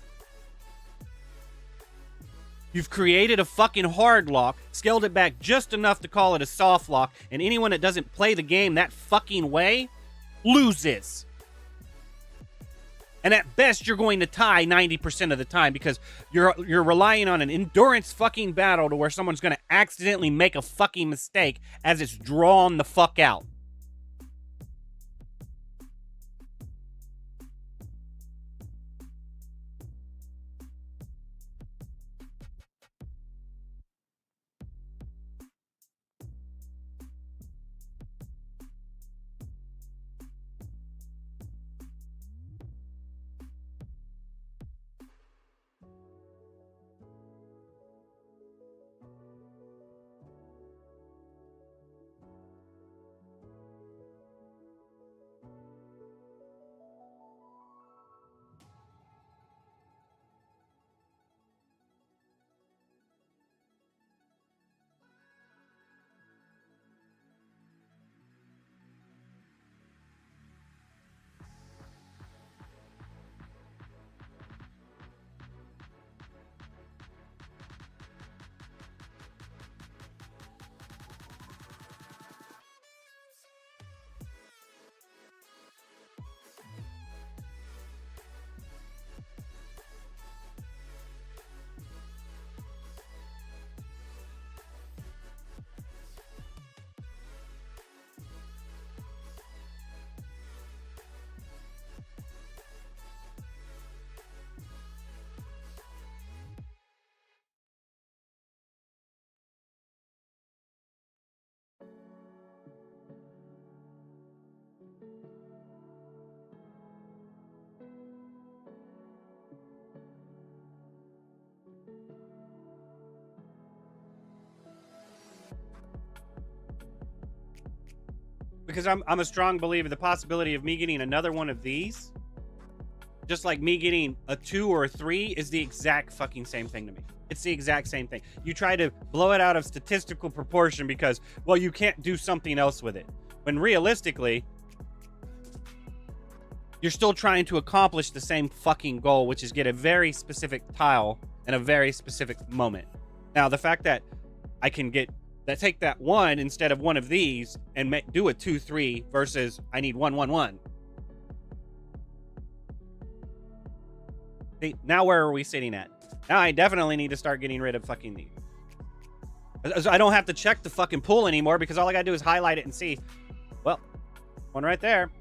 You've created a fucking hard lock, scaled it back just enough to call it a soft lock, and anyone that doesn't play the game that fucking way loses. And at best, you're going to tie 90% of the time because you're relying on an endurance fucking battle to where someone's going to accidentally make a fucking mistake as it's drawn the fuck out. Because I'm a strong believer the possibility of me getting another one of these, just like me getting a 2 or a 3, is the exact fucking same thing to me. It's the exact same thing. You try to blow it out of statistical proportion because, well, you can't do something else with it. When realistically, you're still trying to accomplish the same fucking goal, which is get a very specific tile in a very specific moment. Now, the fact that I can take that one instead of one of these and do a 2-3 versus I need 1-1-1. See, now where are we sitting at? Now I definitely need to start getting rid of fucking these. I don't have to check the fucking pool anymore because all I gotta do is highlight it and see, well, one right there.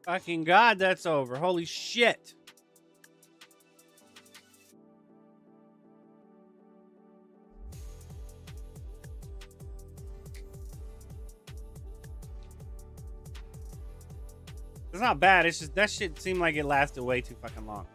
Fucking God, that's over. Holy shit. It's not bad. It's just that shit seemed like it lasted way too fucking long.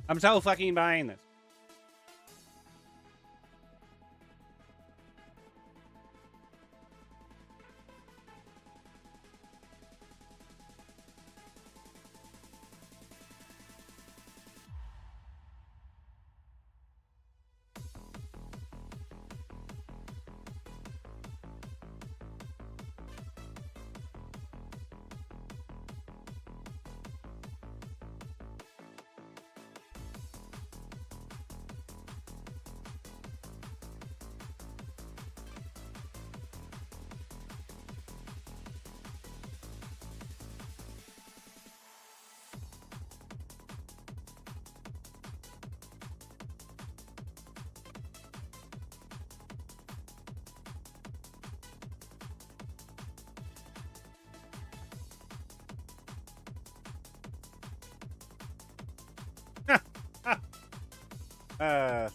I'm so fucking buying this.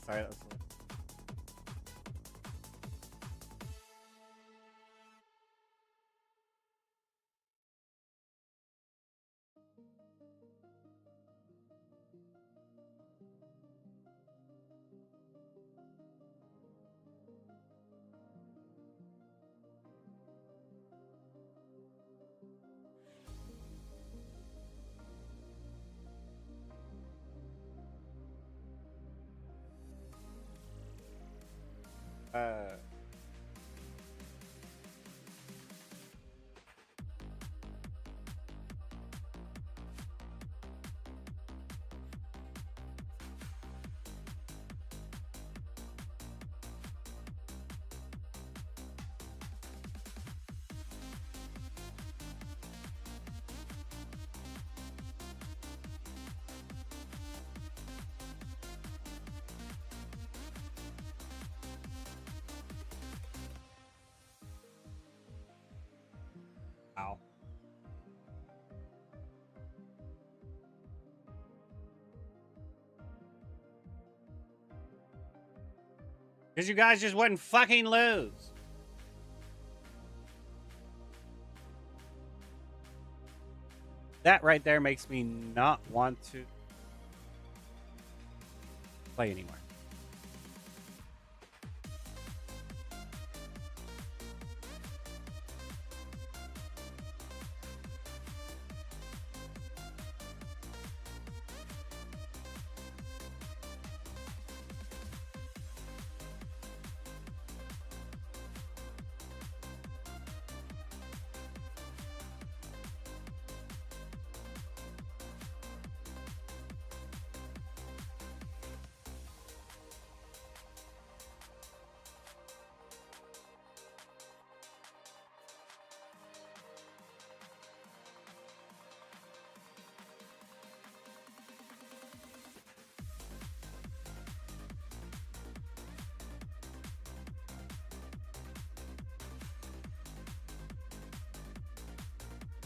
Sorry, that was wow. Because you guys just wouldn't fucking lose. That right there makes me not want to play anymore.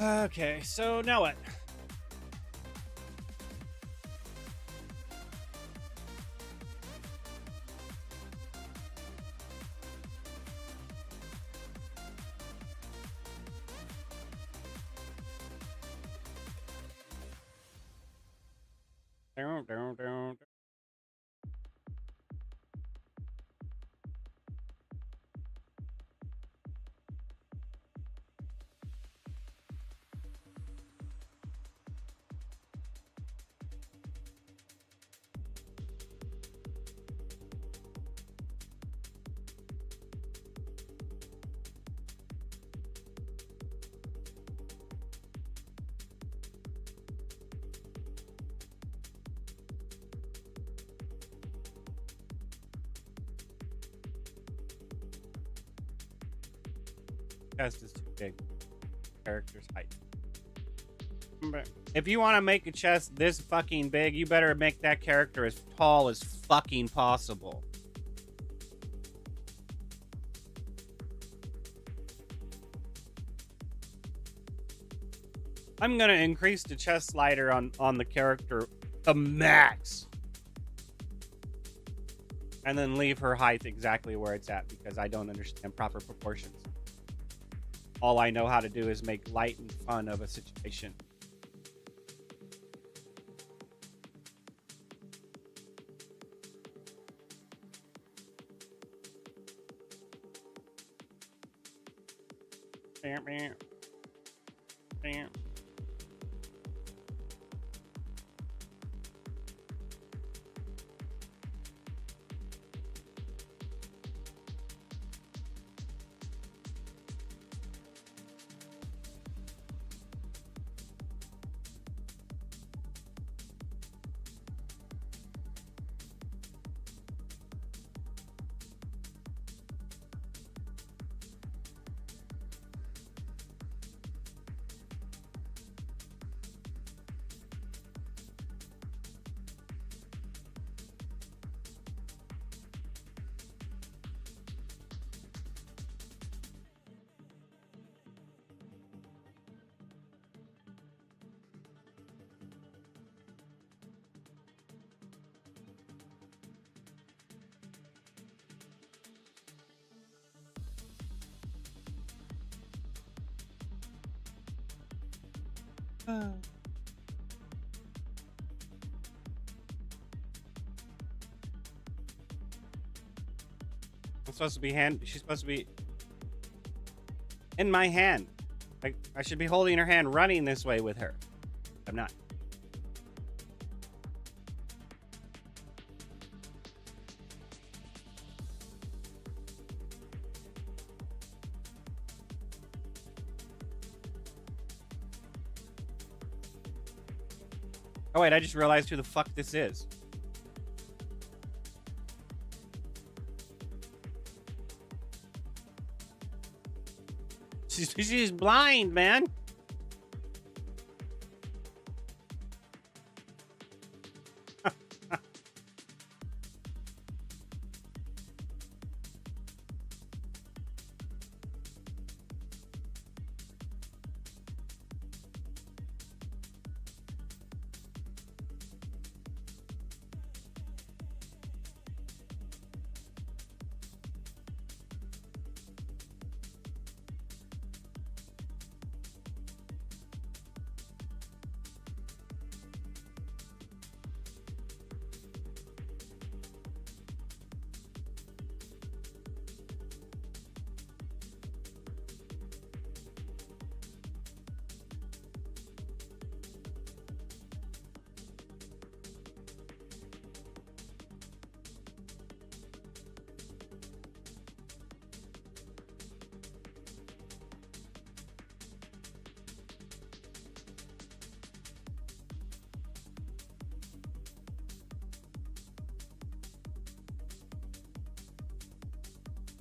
Okay, so now what? Chest is too big. Character's height. If you want to make a chest this fucking big, you better make that character as tall as fucking possible. I'm gonna increase the chest slider on the character to max. And then leave her height exactly where it's at because I don't understand proper proportions. All I know how to do is make light and fun of a situation. Bam, bam. Bam. I'm supposed to be she's supposed to be in my hand. Like I should be holding her hand running this way with her. I'm not. Oh wait, I just realized who the fuck this is. She's blind, man.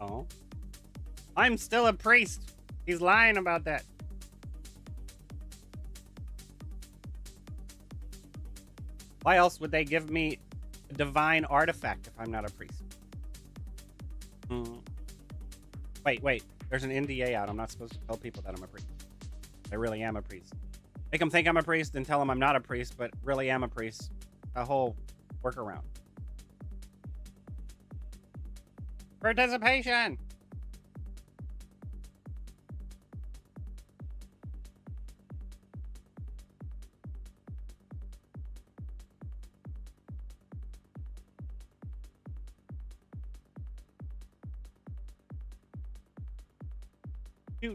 Oh. I'm still a priest. He's lying about that. Why else would they give me a divine artifact if I'm not a priest? Wait. There's an NDA out. I'm not supposed to tell people that I'm a priest. I really am a priest. Make them think I'm a priest and tell them I'm not a priest, but really am a priest. A whole workaround. Participation! Do.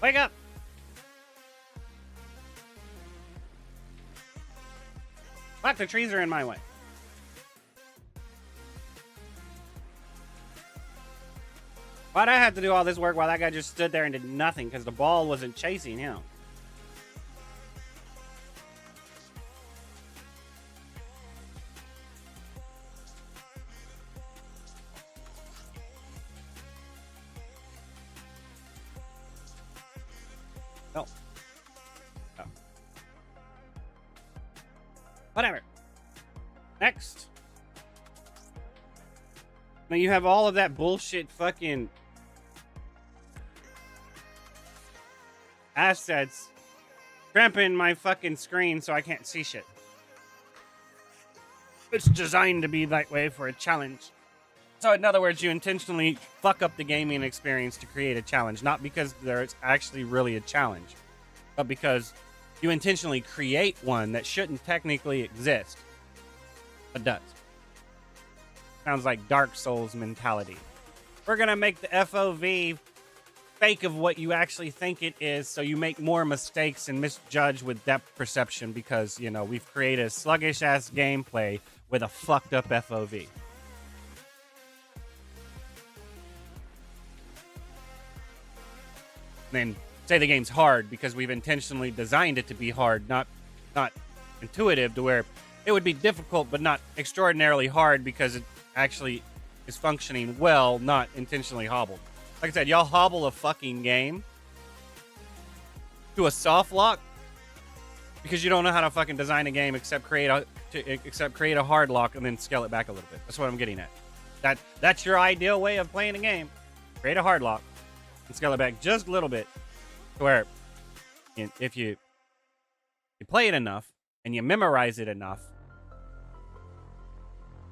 Wake up! Fuck, the trees are in my way. Why'd I have to do all this work while that guy just stood there and did nothing because the ball wasn't chasing him? No. Oh. Whatever. Next. Now you have all of that bullshit fucking assets cramping my fucking screen so I can't see shit. It's designed to be that way for a challenge. So in other words, you intentionally fuck up the gaming experience to create a challenge. Not because there's actually really a challenge, but because you intentionally create one that shouldn't technically exist, but does. Sounds like Dark Souls mentality. We're gonna make the FOV fake of what you actually think it is, so you make more mistakes and misjudge with depth perception because, you know, we've created a sluggish-ass gameplay with a fucked-up FOV. Then say the game's hard because we've intentionally designed it to be hard, not intuitive, to where it would be difficult but not extraordinarily hard because it actually is functioning well, not intentionally hobbled. Like I said, y'all hobble a fucking game to a soft lock because you don't know how to fucking design a game except create a hard lock and then scale it back a little bit. That's what I'm getting at. That's your ideal way of playing a game. Create a hard lock and scale it back just a little bit to where if you play it enough and you memorize it enough,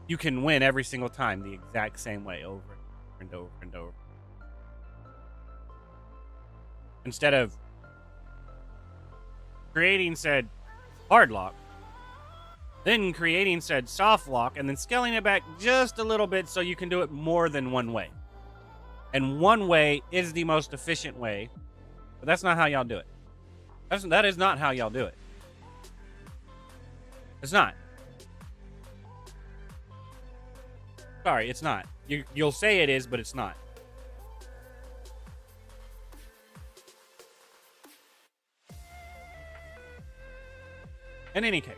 you can win every single time the exact same way over and over and over. Instead of creating said hard lock, then creating said soft lock, and then scaling it back just a little bit so you can do it more than one way. And one way is the most efficient way, but that's not how y'all do it. That is not how y'all do it. It's not. Sorry, it's not. You'll say it is, but it's not. In any case.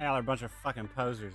Y'all are a bunch of fucking posers.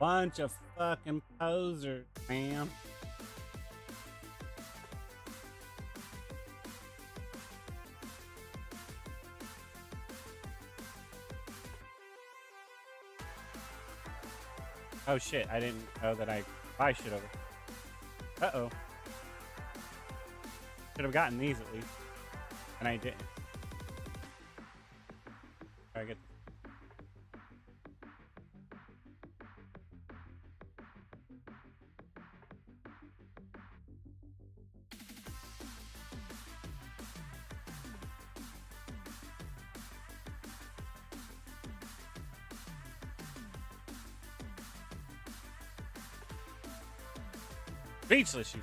Bunch of fucking posers, man. Oh shit, I didn't know that I buy shit over. Uh-oh. Should have gotten these at least. And I didn't. I get speechless, you.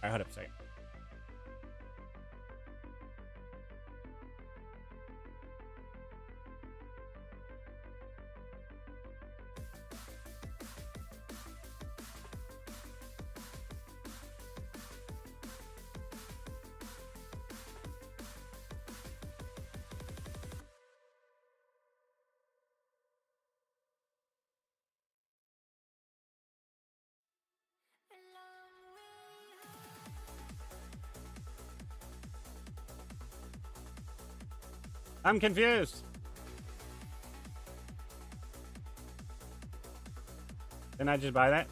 Alright, hold up a second. I'm confused. Didn't I just buy that?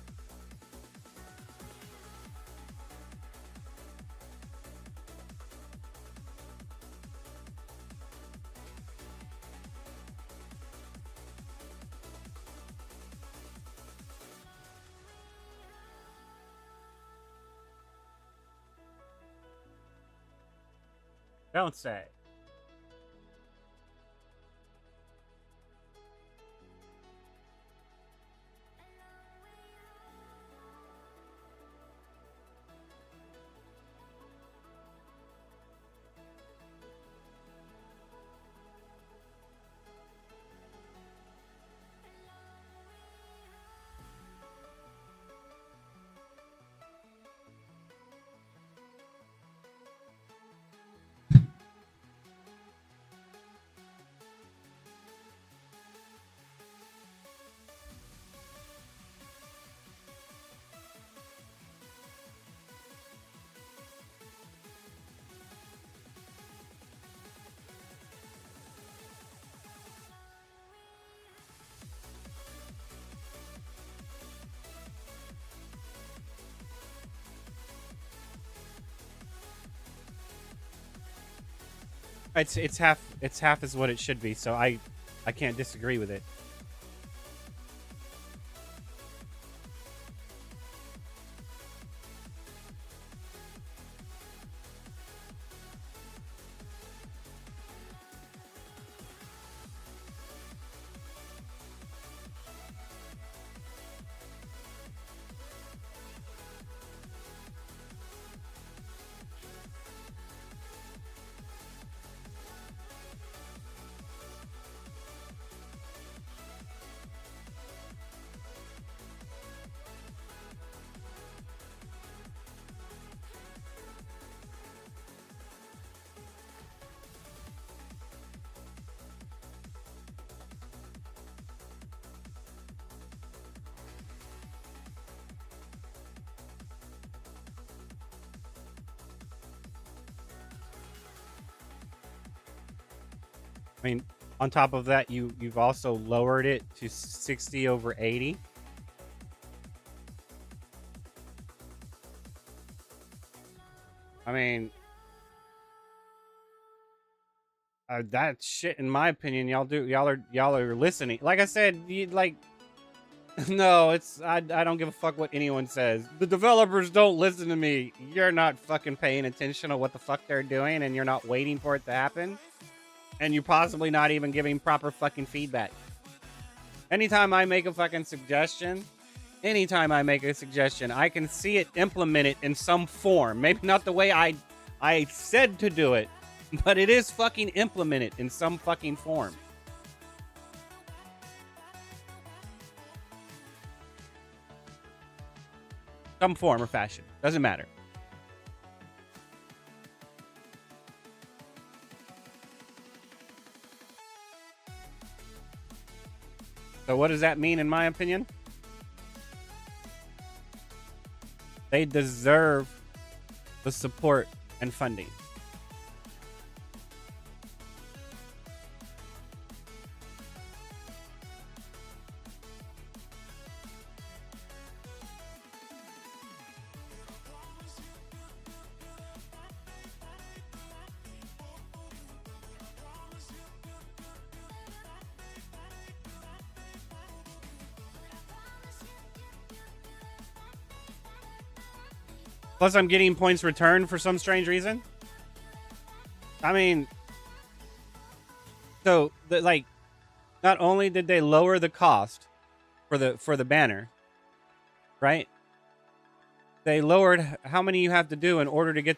Don't say. It's half is what it should be, so I can't disagree with it. I mean, on top of that, you've also lowered it to 60 over 80. I mean, That shit, in my opinion, y'all are listening. Like I said, no, I don't give a fuck what anyone says. The developers don't listen to me. You're not fucking paying attention to what the fuck they're doing, and you're not waiting for it to happen, and you're possibly not even giving proper fucking feedback. Anytime I make a fucking suggestion, I can see it implemented in some form. Maybe not the way I said to do it, but it is fucking implemented in some fucking form. Some form or fashion. Doesn't matter. So what does that mean in my opinion? They deserve the support and funding. Plus, I'm getting points returned for some strange reason. I mean, so not only did they lower the cost for the banner, right? They lowered how many you have to do in order to get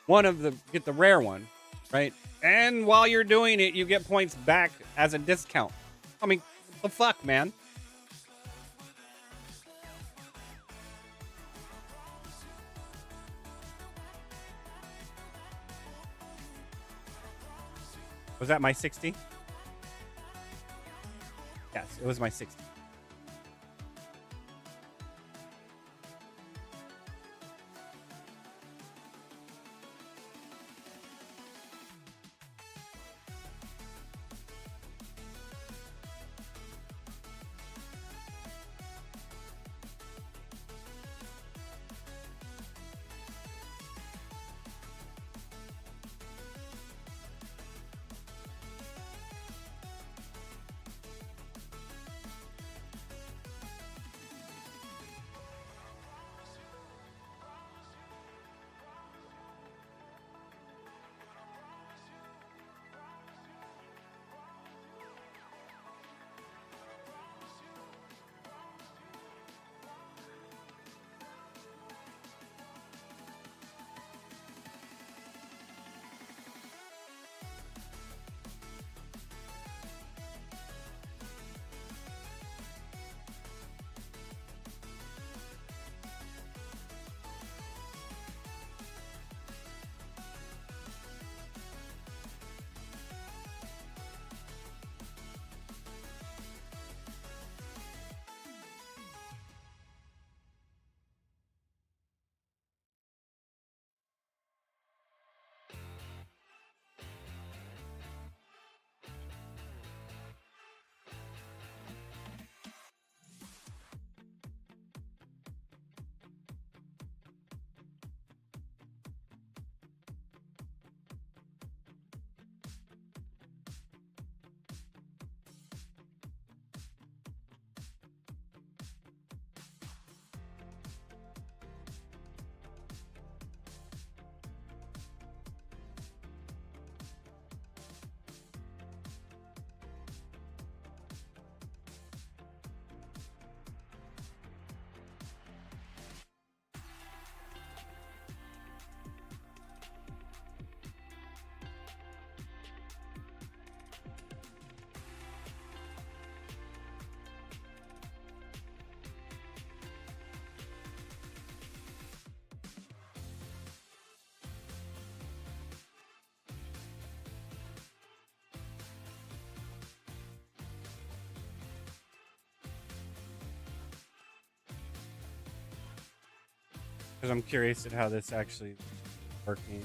the rare one, right? And while you're doing it, you get points back as a discount. I mean, what the fuck, man? Was that my 60? Yes, it was my 60. Because I'm curious at how this actually is working.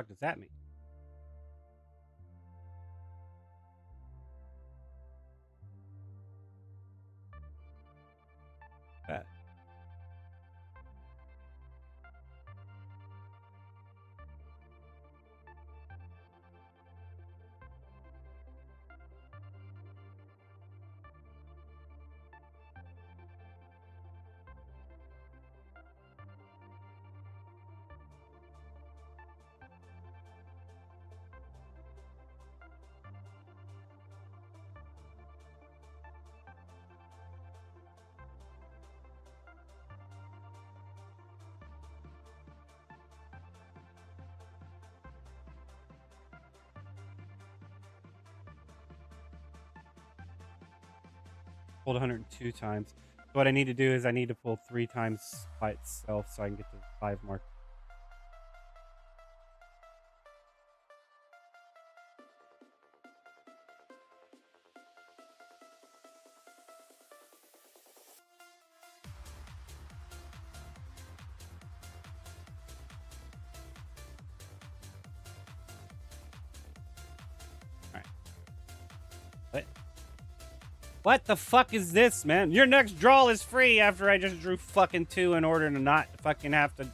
What does that mean? That. Pulled 102 times. So what I need to do is I need to pull 3 times by itself so I can get to the 5 mark. What the fuck is this, man? Your next draw is free after I just drew fucking 2 in order to not fucking have to...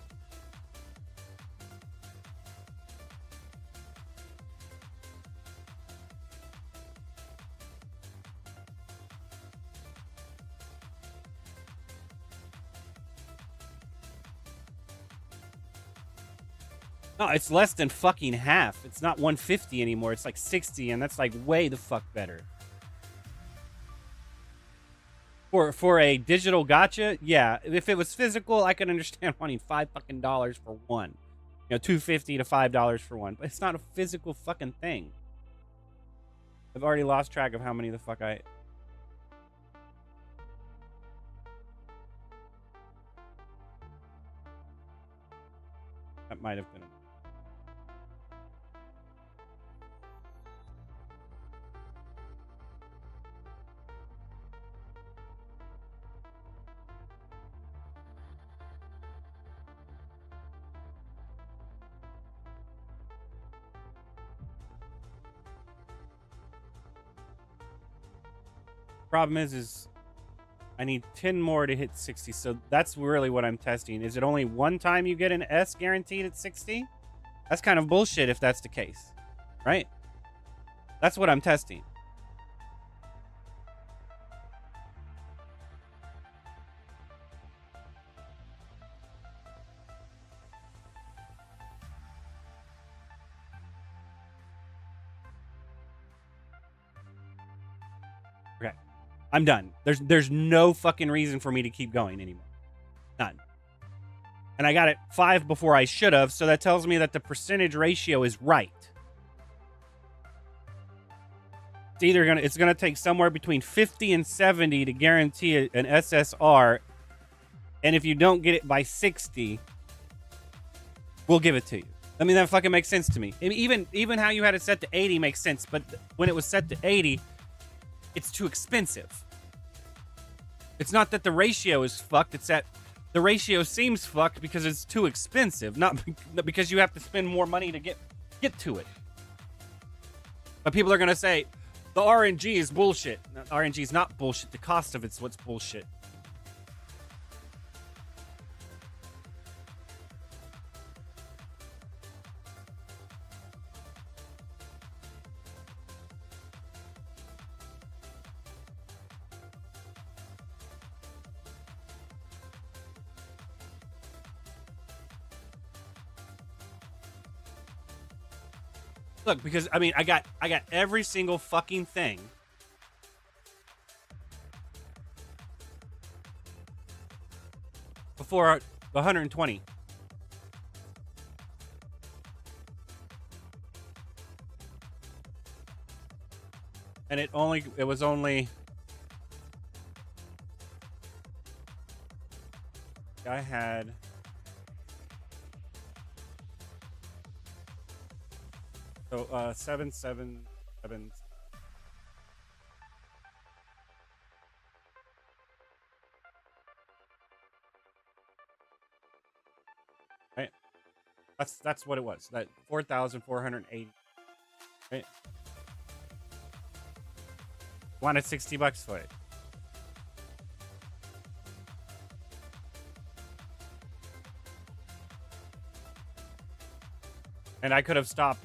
No, it's less than fucking half. It's not 150 anymore. It's like 60, and that's like way the fuck better. For a digital gacha, yeah. If it was physical, I could understand wanting $5 fucking for one. You know, $2.50 to $5 for one. But it's not a physical fucking thing. I've already lost track of how many the fuck I... That might have been... Problem is I need 10 more to hit 60. So that's really what I'm testing. Is it only one time you get an S guaranteed at 60? That's kind of bullshit if that's the case, right? That's what I'm testing. Okay. I'm done. There's no fucking reason for me to keep going anymore. None. And I got it 5 before I should have, so that tells me that the percentage ratio is right. It's gonna take somewhere between 50 and 70 to guarantee an SSR, and if you don't get it by 60, we'll give it to you. I mean, that fucking makes sense to me. Even how you had it set to 80 makes sense, but when it was set to 80, it's too expensive. It's not that the ratio is fucked, it's that the ratio seems fucked because it's too expensive, not because you have to spend more money to get to it. But people are going to say, the RNG is bullshit. No, RNG is not bullshit. The cost of it's what's bullshit. Look, because I mean, I got every single fucking thing. Before the 120. And it was only I had so 777. Right. That's what it was. That 4,480. Right? Wanted $60 for it. And I could have stopped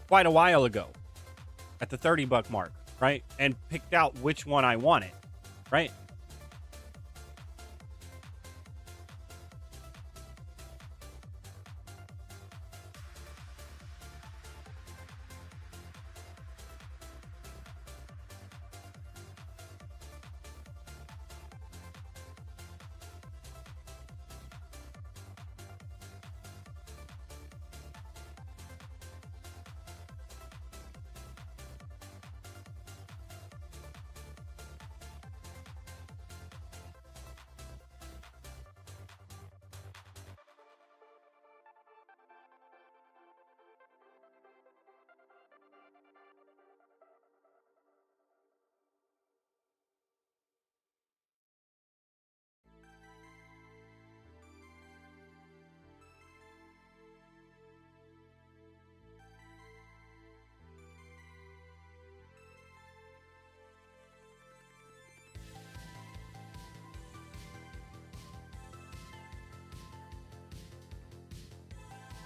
quite a while ago at the $30 mark, right? And picked out which one I wanted, right?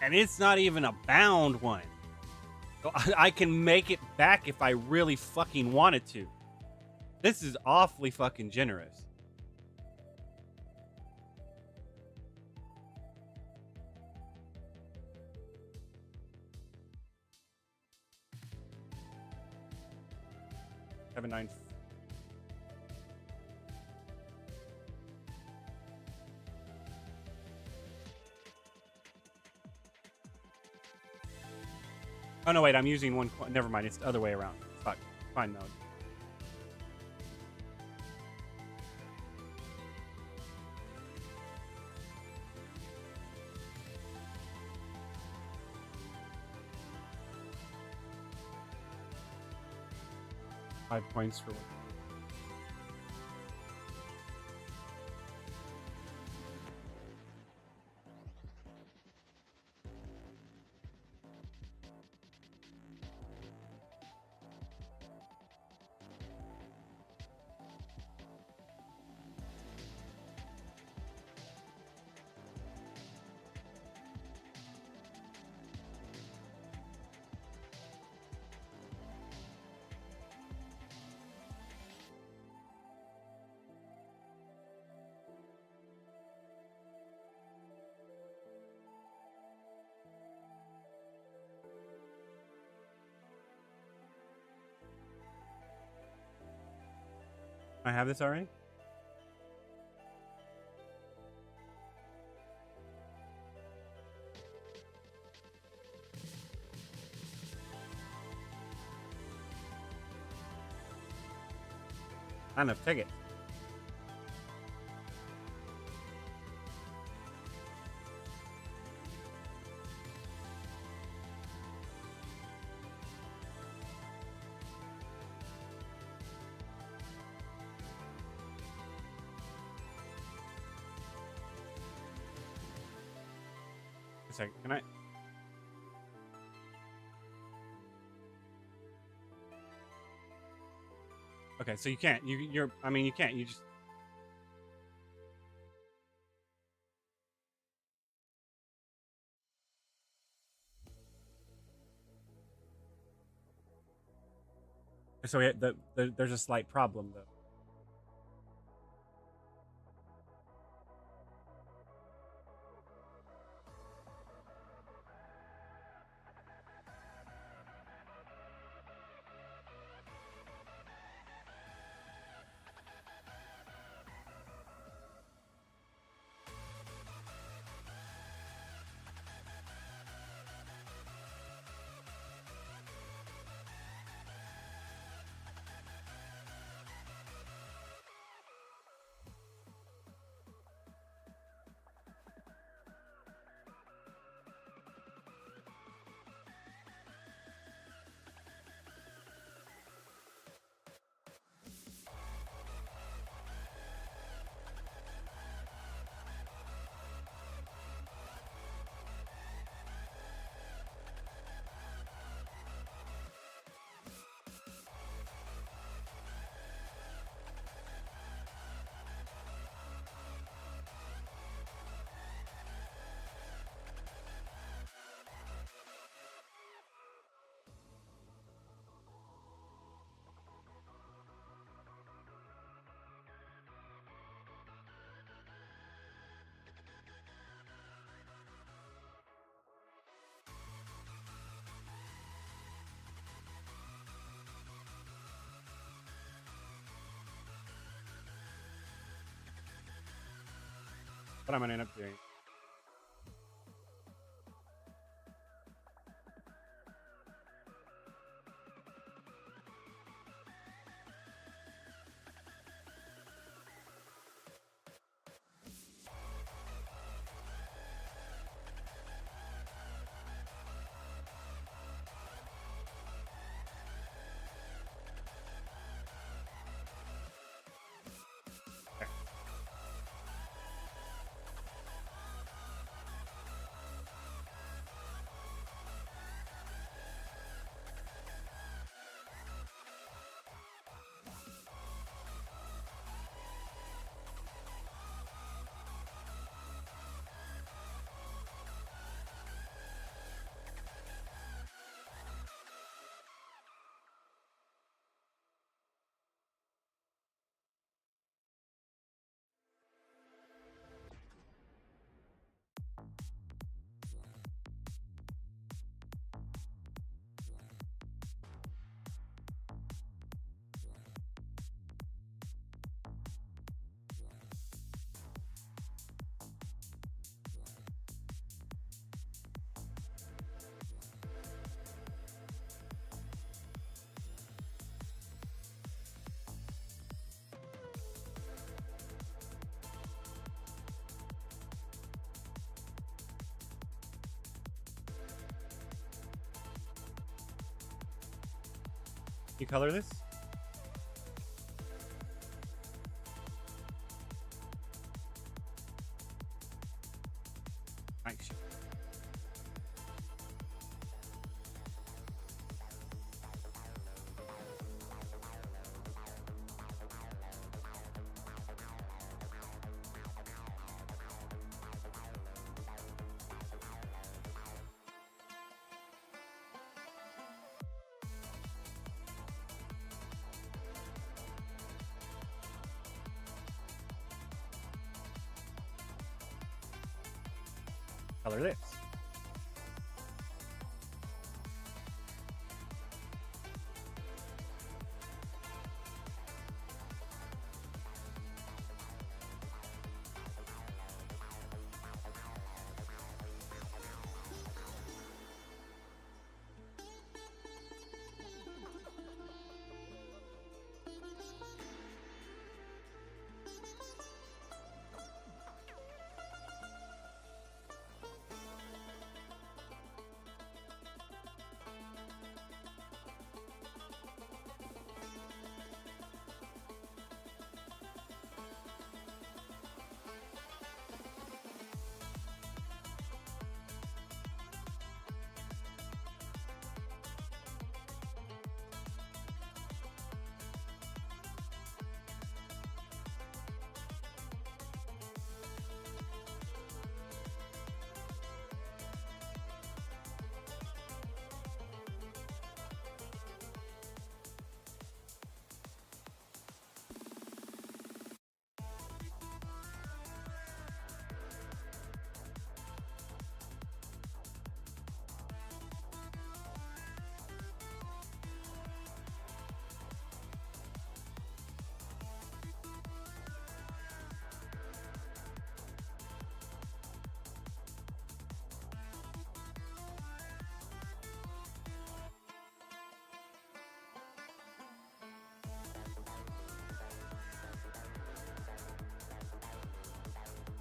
And it's not even a bound one. So I can make it back if I really fucking wanted to. This is awfully fucking generous. Seven nine. Oh no, wait! I'm using one. Never mind. It's the other way around. Fuck. Fine though. Five points for one. I have this already? Not enough tickets. A second, can I? Okay, so you can't. You're. I mean, you can't. You just. So there's a slight problem though. what I'm gonna end up doing. You color this? Nice. Color this.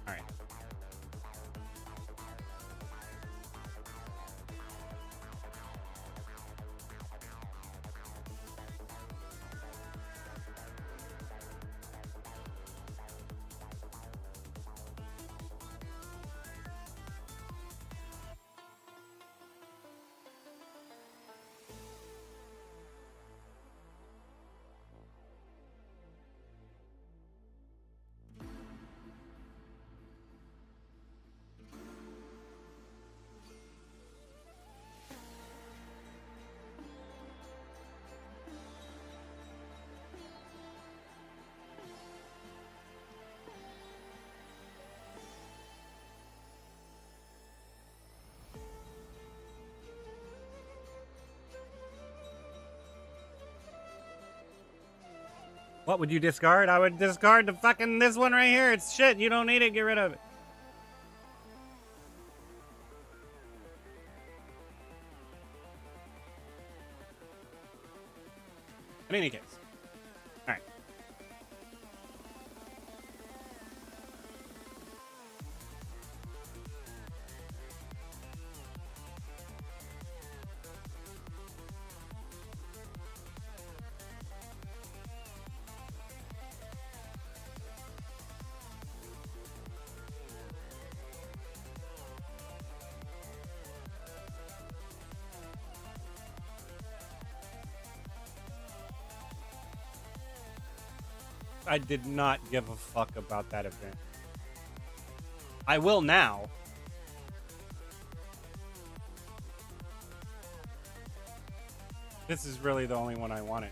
All right. What would you discard? I would discard the fucking this one right here. It's shit. You don't need it. Get rid of it. In any case. All right. I did not give a fuck about that event. I will now. This is really the only one I wanted.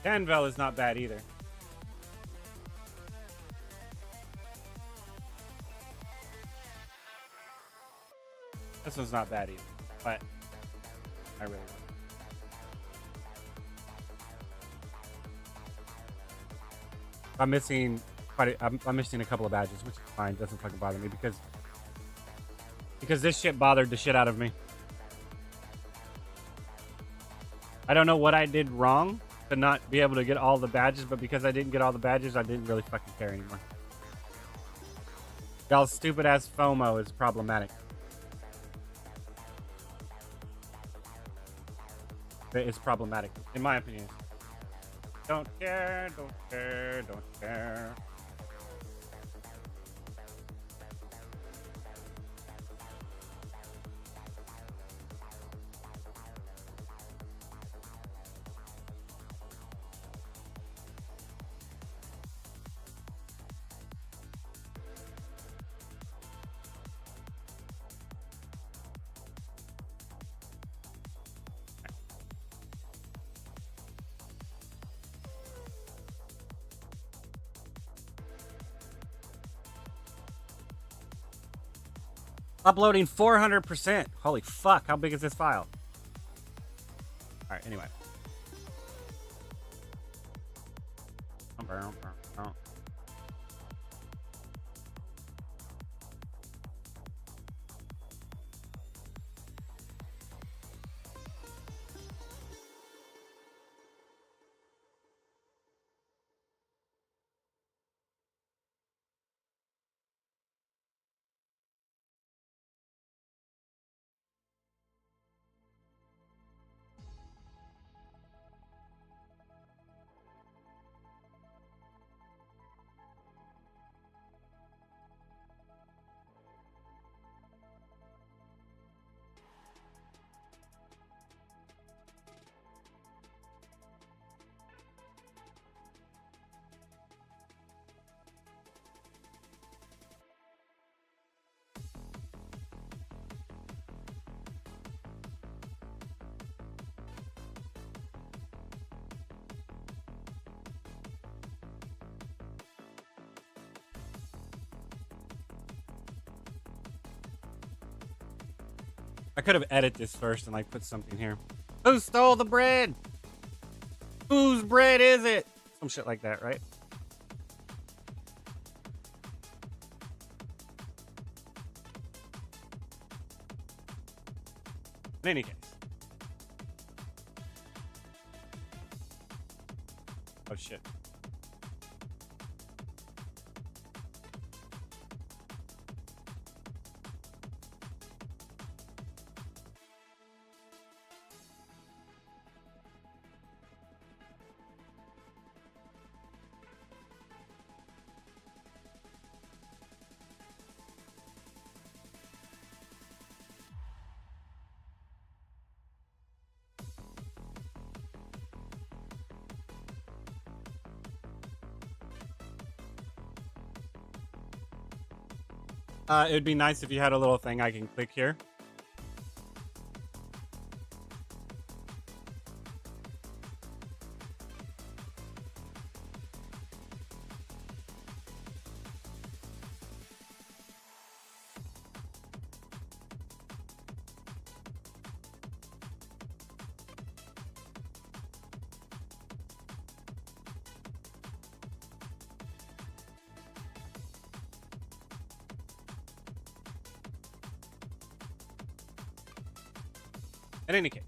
Danville is not bad either. This one's not bad either, but I really want it. I'm missing I'm missing a couple of badges, which is fine. Doesn't fucking bother me because this shit bothered the shit out of me. I don't know what I did wrong to not be able to get all the badges, but because I didn't get all the badges, I didn't really fucking care anymore. Y'all's stupid ass FOMO is problematic. It's problematic, in my opinion. Don't care, don't care, don't care. Uploading 400%. Holy fuck, how big is this file? Alright, anyway. I could have edited this first and like put something here. Who stole the bread? Whose bread is it? Some shit like that, right? In any case. Oh shit. It would be nice if you had a little thing I can click here. In any case.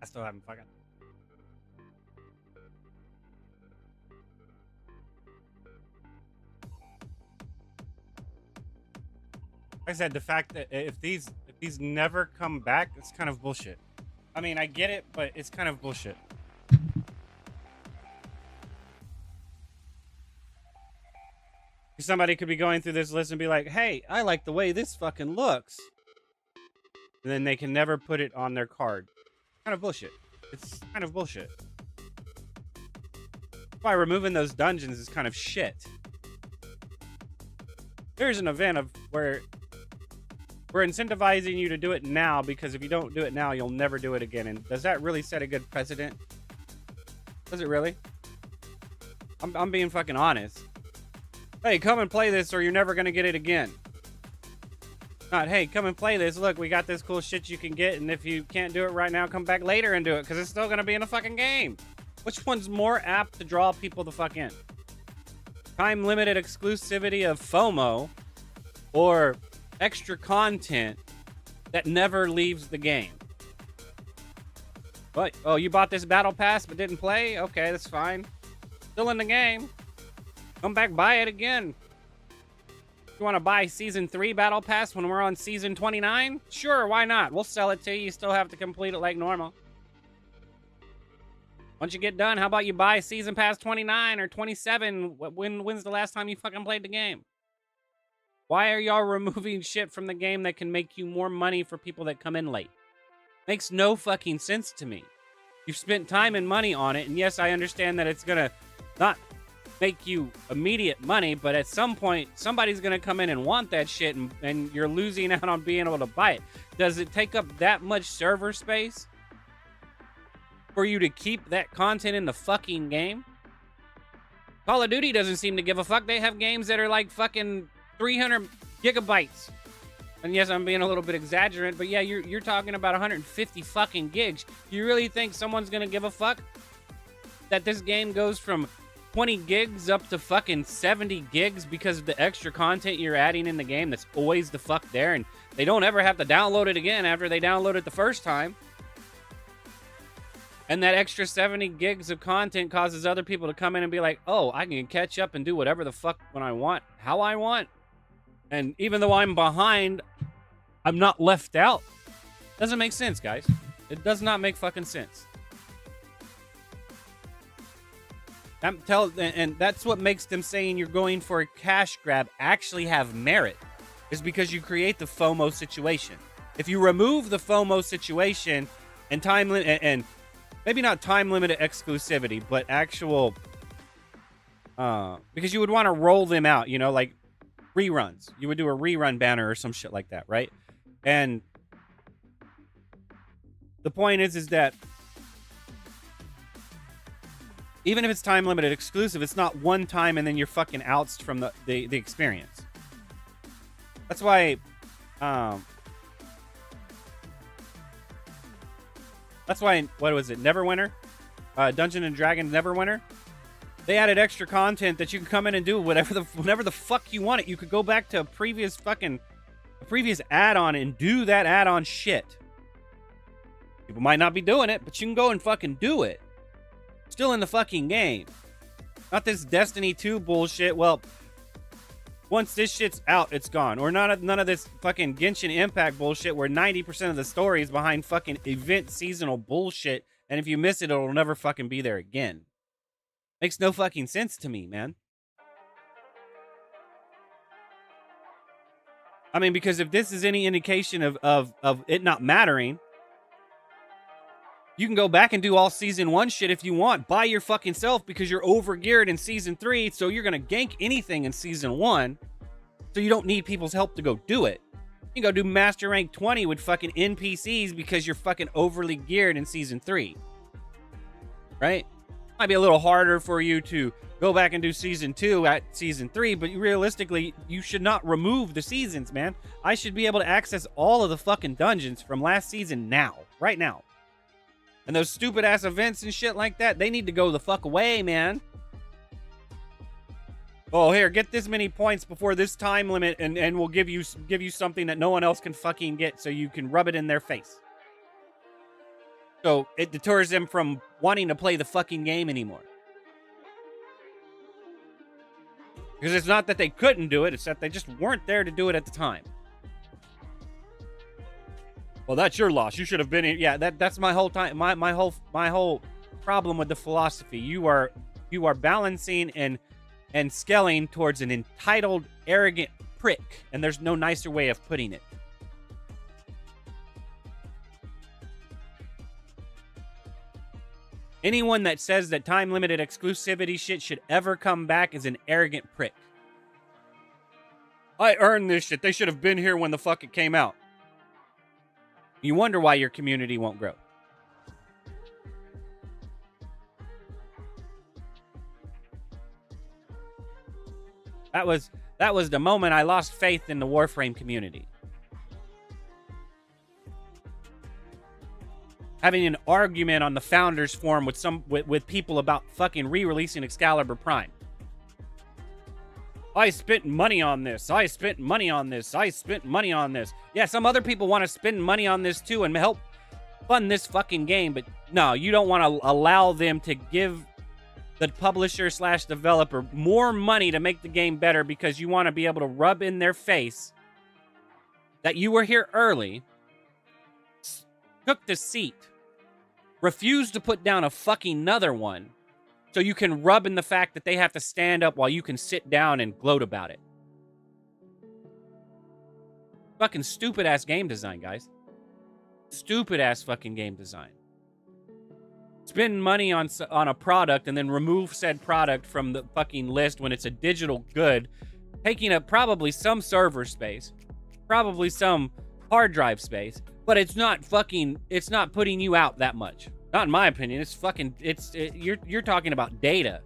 I still haven't fucking. Like I said, the fact that if these never come back, it's kind of bullshit. I mean, I get it, but it's kind of bullshit. Somebody could be going through this list and be like, "Hey, I like the way this fucking looks," and then they can never put it on their card. Kind of bullshit. It's kind of bullshit. That's why removing those dungeons is kind of shit. There's an event of where we're incentivizing you to do it now, because if you don't do it now, you'll never do it again. And does that really set a good precedent? Does it really? I'm being fucking honest. Hey, come and play this or you're never going to get it again. Not, hey, come and play this. Look, we got this cool shit you can get, and if you can't do it right now, come back later and do it, because it's still going to be in the fucking game. Which one's more apt to draw people the fuck in? Time-limited exclusivity of FOMO or extra content that never leaves the game? What? Oh, you bought this battle pass but didn't play? Okay, that's fine. Still in the game. Come back, buy it again. You want to buy Season 3 Battle Pass when we're on Season 29? Sure, why not? We'll sell it to you. You still have to complete it like normal. Once you get done, how about you buy Season Pass 29 or 27? When's the last time you fucking played the game? Why are y'all removing shit from the game that can make you more money for people that come in late? Makes no fucking sense to me. You've spent time and money on it, and yes, I understand that it's gonna not make you immediate money, but at some point somebody's gonna come in and want that shit, and you're losing out on being able to buy it. Does it take up that much server space for you to keep that content in the fucking game? Call of Duty doesn't seem to give a fuck. They have games that are like fucking 300 gigabytes. And yes, I'm being a little bit exaggerant, but yeah, you're talking about 150 fucking gigs. You really think someone's gonna give a fuck that this game goes from 20 gigs up to fucking 70 gigs because of the extra content you're adding in the game that's always the fuck there, and they don't ever have to download it again after they download it the first time? And that extra 70 gigs of content causes other people to come in and be like, oh, I can catch up and do whatever the fuck when I want, how I want. And even though I'm behind, I'm not left out. Doesn't make sense, guys. It does not make fucking sense. And that's what makes them saying you're going for a cash grab actually have merit, is because you create the FOMO situation. If you remove the FOMO situation and and maybe not time limited exclusivity, but actual, because you would want to roll them out, you know, like reruns. You would do a rerun banner or some shit like that, right? And the point is that even if it's time limited exclusive, it's not one time and then you're fucking ousted from the experience. That's why, what was it? Neverwinter? Dungeon and Dragon Neverwinter? They added extra content that you can come in and do whenever the fuck you want it. You could go back to a previous previous add-on and do that add-on shit. People might not be doing it, but you can go and fucking do it. Still in the fucking game. Not this Destiny 2 bullshit. Well, once this shit's out, it's gone. Or none of this fucking Genshin Impact bullshit where 90% of the story is behind fucking event seasonal bullshit. And if you miss it, it'll never fucking be there again. Makes no fucking sense to me, man. I mean, because if this is any indication of it not mattering, you can go back and do all Season 1 shit if you want by your fucking self because you're overgeared in Season 3, so you're going to gank anything in Season 1, so you don't need people's help to go do it. You can go do Master Rank 20 with fucking NPCs because you're fucking overly geared in Season 3. Right? Might be a little harder for you to go back and do Season 2 at Season 3, but realistically, you should not remove the seasons, man. I should be able to access all of the fucking dungeons from last season now. Right now. And those stupid ass events and shit like that, they need to go the fuck away, man. Oh, here, get this many points before this time limit and we'll give you something that no one else can fucking get so you can rub it in their face. So it deters them from wanting to play the fucking game anymore. Because it's not that they couldn't do it, it's that they just weren't there to do it at the time. Well, that's your loss. You should have been in. Yeah, that's my whole time. My whole problem with the philosophy. You are balancing and scaling towards an entitled, arrogant prick, and there's no nicer way of putting it. Anyone that says that time-limited exclusivity shit should ever come back is an arrogant prick. I earned this shit. They should have been here when the fuck it came out. You wonder why your community won't grow. That was the moment I lost faith in the Warframe community. Having an argument on the Founders Forum with people about fucking re-releasing Excalibur Prime. I spent money on this. I spent money on this. I spent money on this. Yeah, some other people want to spend money on this too and help fund this fucking game. But no, you don't want to allow them to give the publisher / developer more money to make the game better because you want to be able to rub in their face that you were here early, took the seat, refused to put down a fucking another one, so you can rub in the fact that they have to stand up while you can sit down and gloat about it. Fucking stupid-ass game design, guys. Stupid-ass fucking game design. Spend money on a product and then remove said product from the fucking list when it's a digital good, taking up probably some server space, probably some hard drive space, but it's not putting you out that much. Not in my opinion. It's fucking, you're talking about data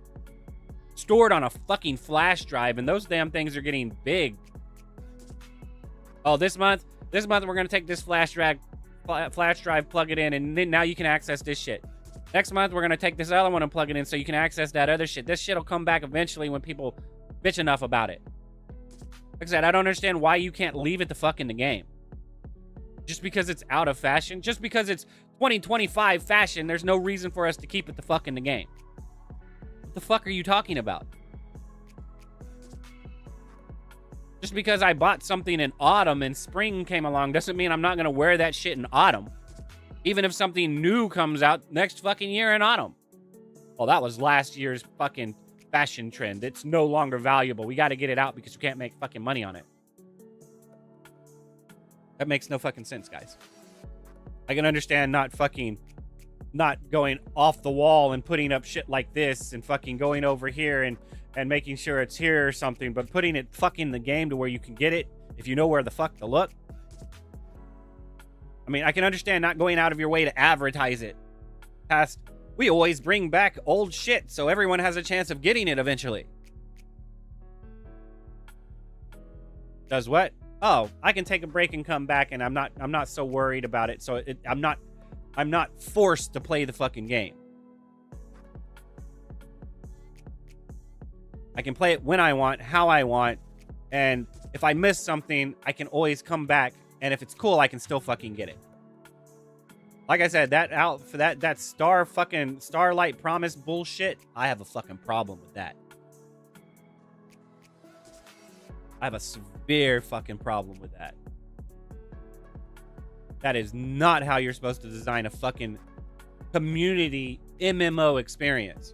stored on a fucking flash drive, and those damn things are getting big. Oh, this month we're going to take this flash drive, plug it in, and then now you can access this shit. Next month, we're going to take this other one and plug it in so you can access that other shit. This shit will come back eventually when people bitch enough about it. Like I said, I don't understand why you can't leave it the fuck in the game. Just because it's out of fashion, just because it's 2025 fashion, there's no reason for us to keep it the fuck in the game. What the fuck are you talking about? Just because I bought something in autumn and spring came along doesn't mean I'm not going to wear that shit in autumn. Even if something new comes out next fucking year in autumn. Well, that was last year's fucking fashion trend. It's no longer valuable. We got to get it out because we can't make fucking money on it. That makes no fucking sense, guys. I can understand not going off the wall and putting up shit like this and fucking going over here and making sure it's here or something, but putting it fucking in the game to where you can get it if you know where the fuck to look. I mean, I can understand not going out of your way to advertise it. We always bring back old shit so everyone has a chance of getting it eventually. Does what? Oh, I can take a break and come back, and I'm not so worried about it. So I'm not forced to play the fucking game. I can play it when I want, how I want, And if I miss something, I can always come back. And if it's cool, I can still fucking get it. Like I said, that Starlight Promise bullshit, I have a fucking problem with that. I have a severe fucking problem with that. That is not how you're supposed to design a fucking community MMO experience.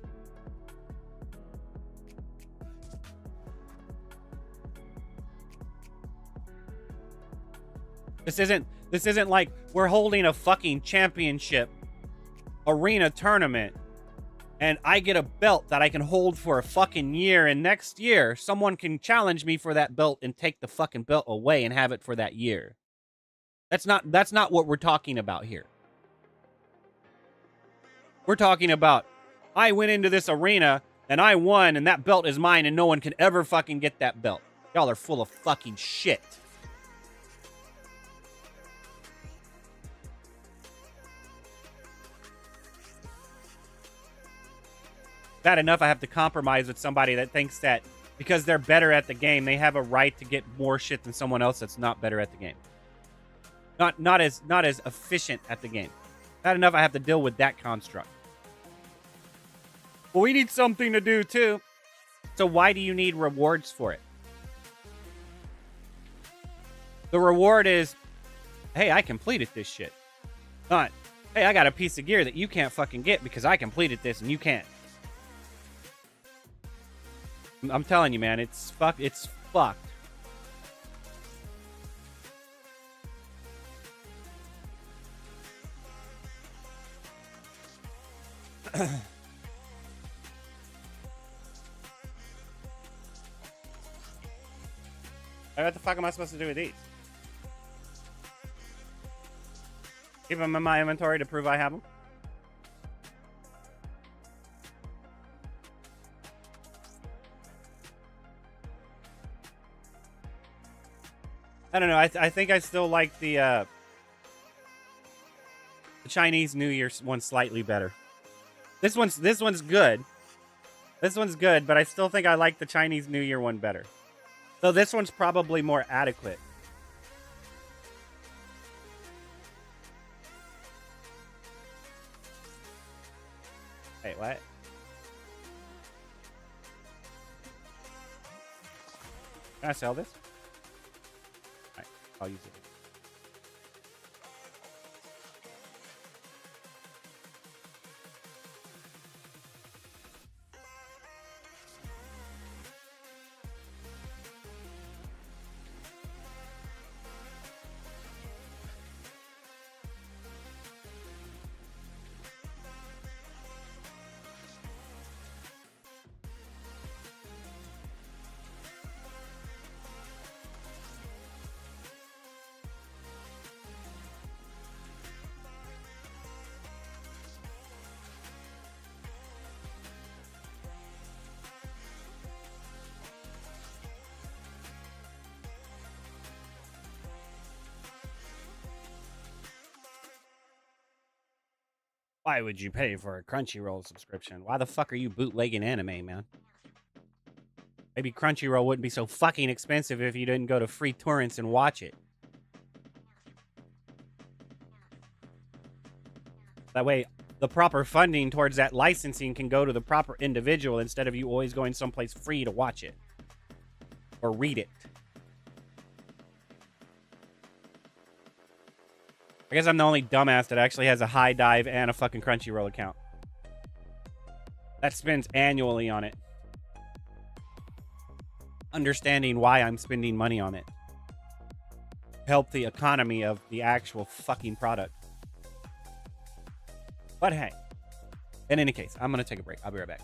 This isn't like we're holding a fucking championship arena tournament and I get a belt that I can hold for a fucking year, and next year someone can challenge me for that belt and take the fucking belt away and have it for that year. That's not what we're talking about here. We're talking about I went into this arena and I won and that belt is mine and no one can ever fucking get that belt. Y'all are full of fucking shit. Bad enough I have to compromise with somebody that thinks that because they're better at the game, they have a right to get more shit than someone else that's not better at the game. Not as efficient at the game. Bad enough I have to deal with that construct. Well, we need something to do too. So why do you need rewards for it? The reward is, hey, I completed this shit. Not, hey, I got a piece of gear that you can't fucking get because I completed this and you can't. I'm telling you, man, it's fucked. It's fucked. What the fuck am I supposed to do with these? Keep them in my inventory to prove I have them? I don't know. I think I still like the Chinese New Year one slightly better. This one's good. This one's good, but I still think I like the Chinese New Year one better. So this one's probably more adequate. Wait, what? Can I sell this? Alright, I'll use it. Why would you pay for a Crunchyroll subscription? Why the fuck are you bootlegging anime, man? Maybe Crunchyroll wouldn't be so fucking expensive if you didn't go to free torrents and watch it. That way, the proper funding towards that licensing can go to the proper individual instead of you always going someplace free to watch it. Or read it. I guess I'm the only dumbass that actually has a High Dive and a fucking Crunchyroll account. That spends annually on it. Understanding why I'm spending money on it. Help the economy of the actual fucking product. But hey, in any case, I'm going to take a break. I'll be right back.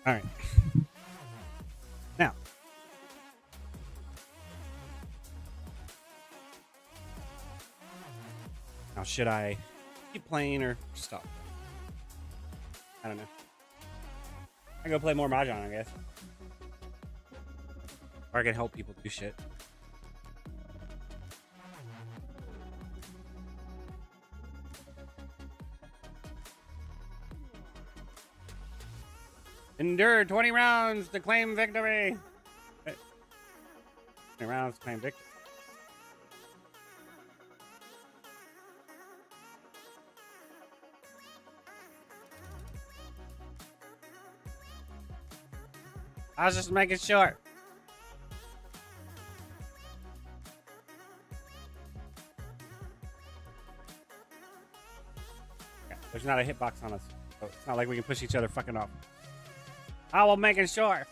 All right. Now. Now, should I keep playing or stop? I don't know. I go play more mahjong, I guess. Or I can help people do shit. Endure 20 rounds to claim victory. 20 rounds to claim victory. I was just making sure. Okay, there's not a hitbox on us. So it's not like we can push each other fucking off. I was making sure.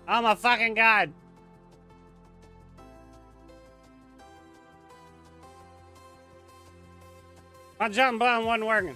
Oh my fucking god. My jump button wasn't working.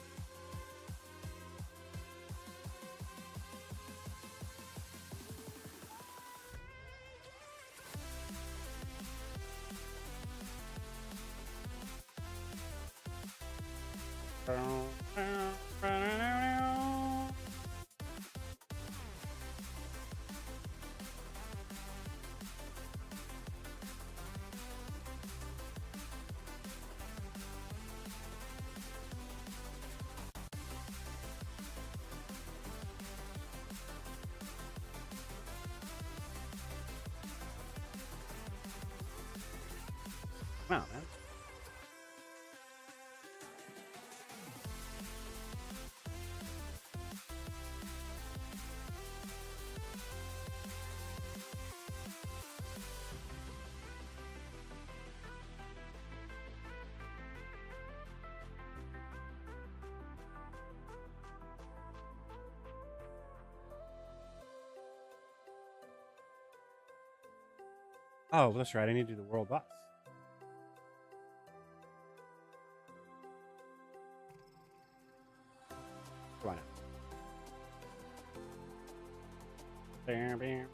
Come on, man. Oh, that's right. I need to do the world boss. Come on now. Bam, bam.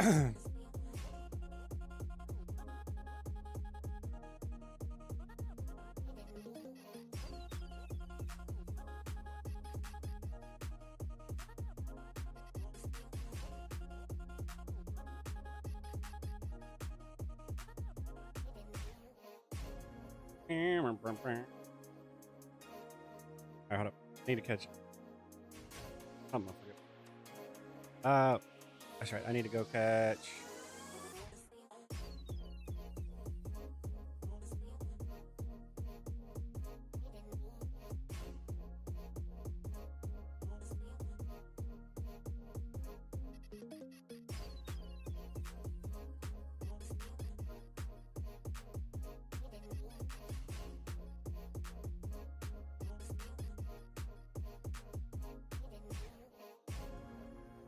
Alright, hold up. Need to catch something. I forget. That's right. I need to go catch.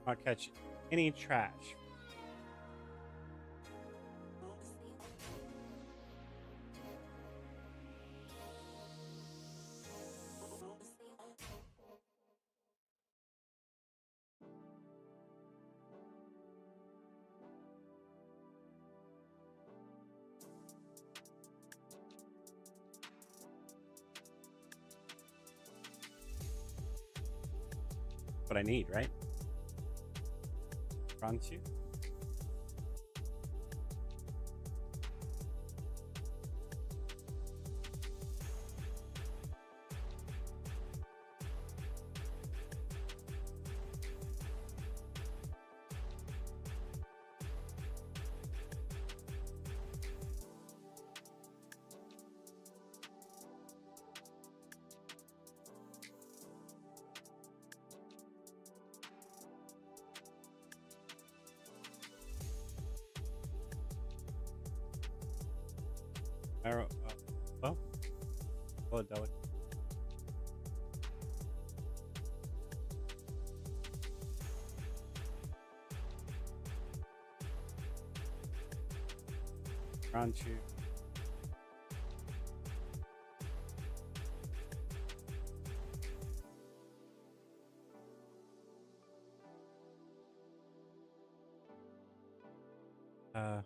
I'll catch any trash. What I need, right? Aren't you? Arrow. Oh, Philadelphia. Aren't you? Uh.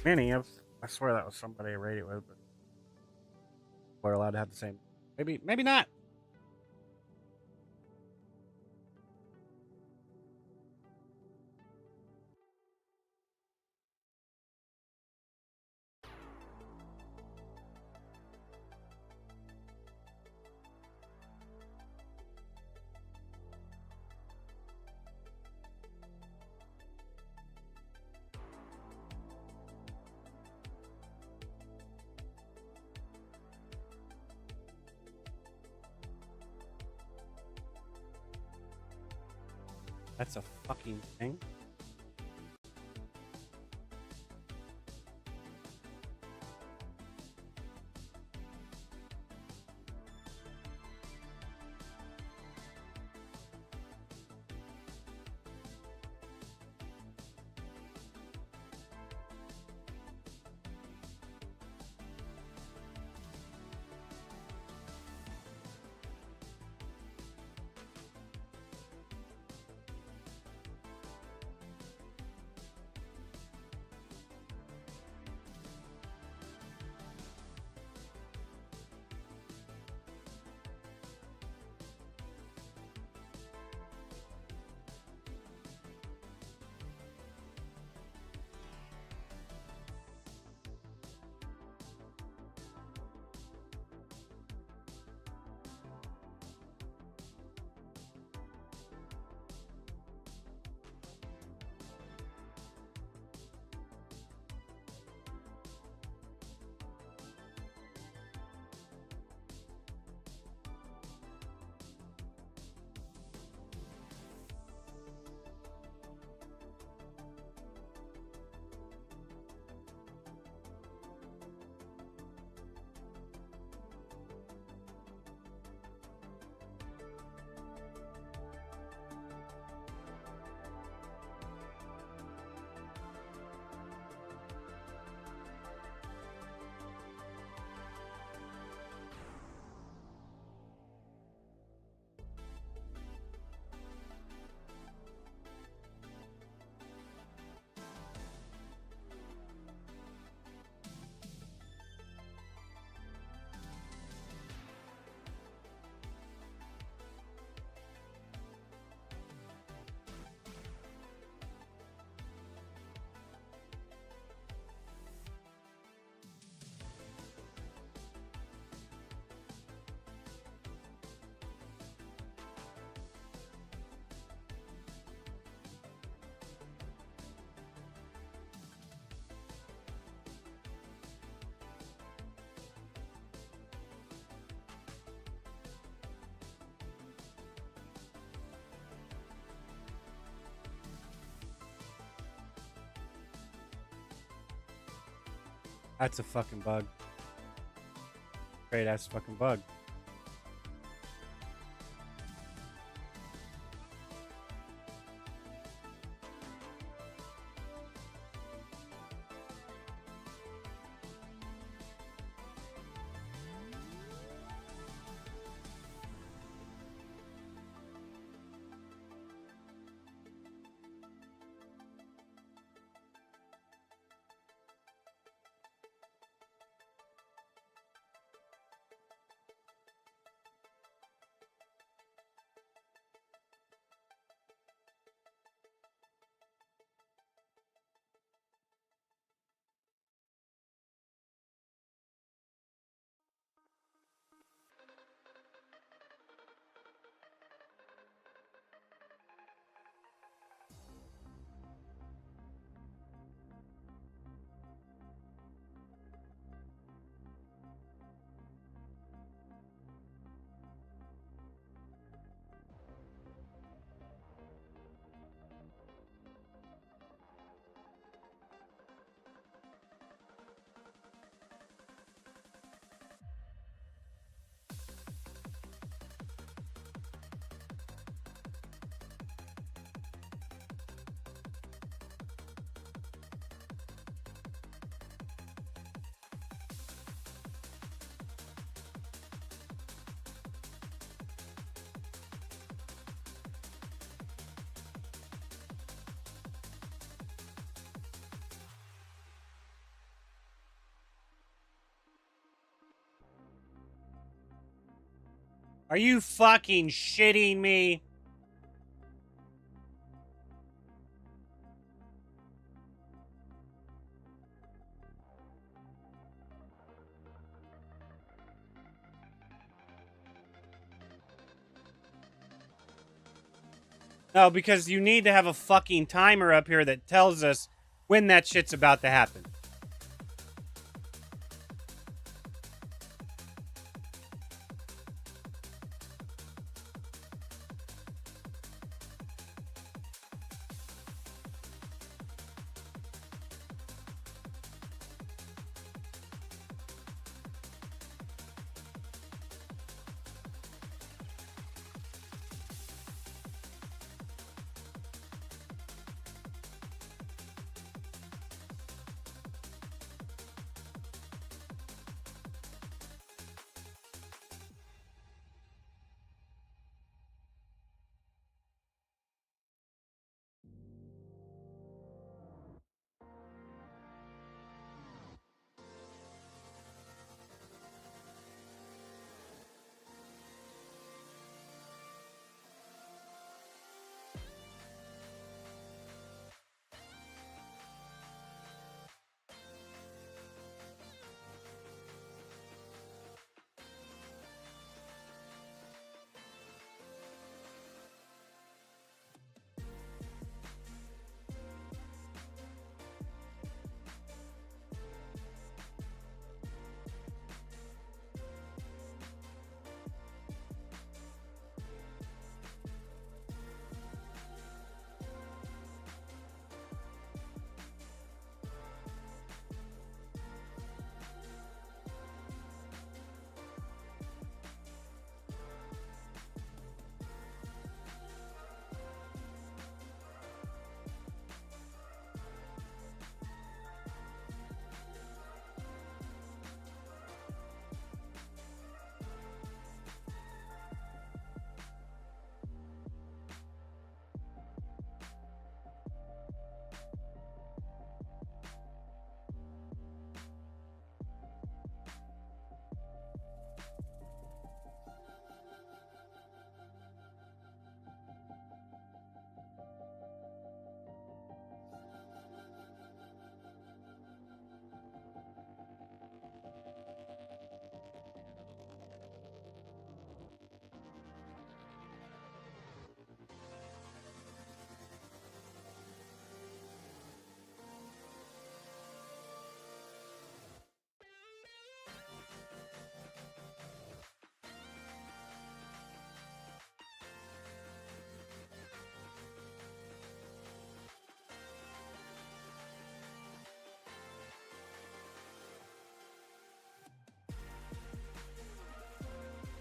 Many of, I swear that was somebody I rated with, but we're allowed to have the same. Maybe not. That's a fucking thing. That's a fucking bug. Great ass fucking bug. Are you fucking shitting me? No, because you need to have a fucking timer up here that tells us when that shit's about to happen.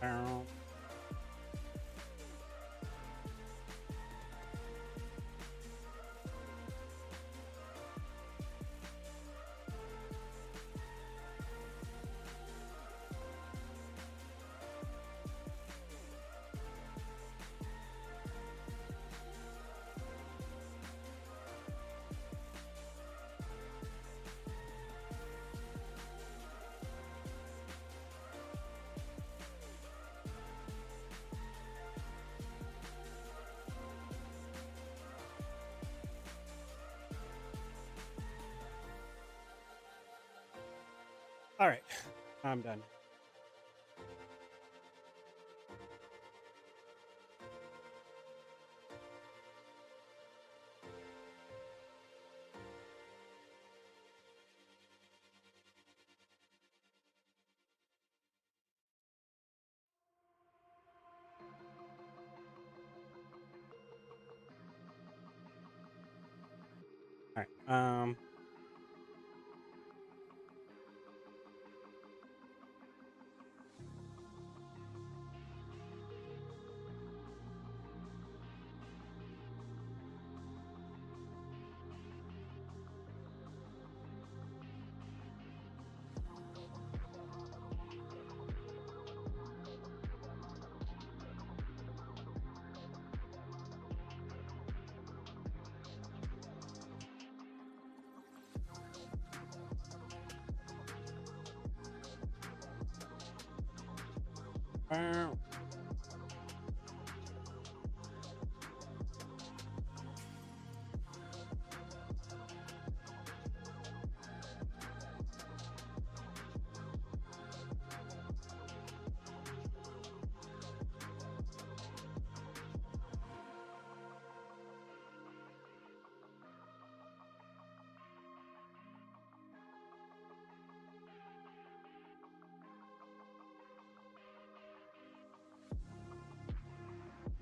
Bow. All right, I'm done. All right. Bow.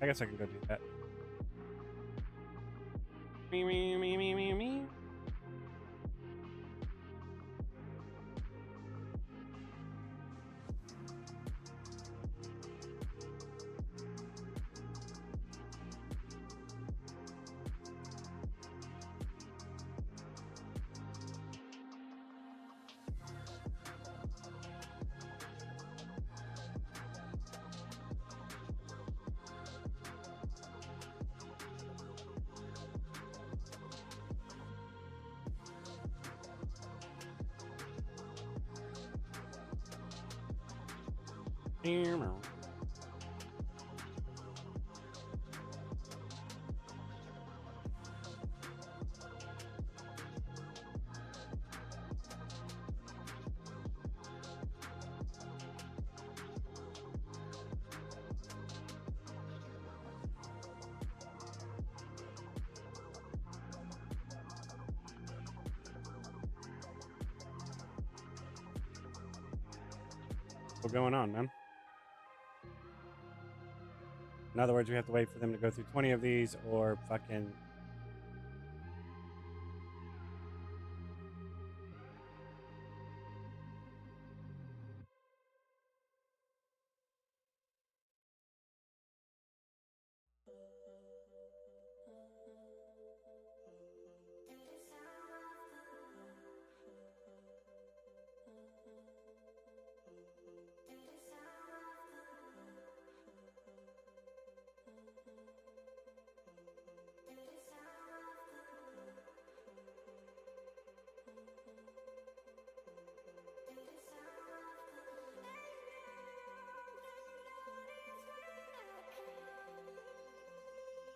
I guess I can go do that. Me, me, me, me, me, me. What's going on, man? In other words, we have to wait for them to go through 20 of these or fucking...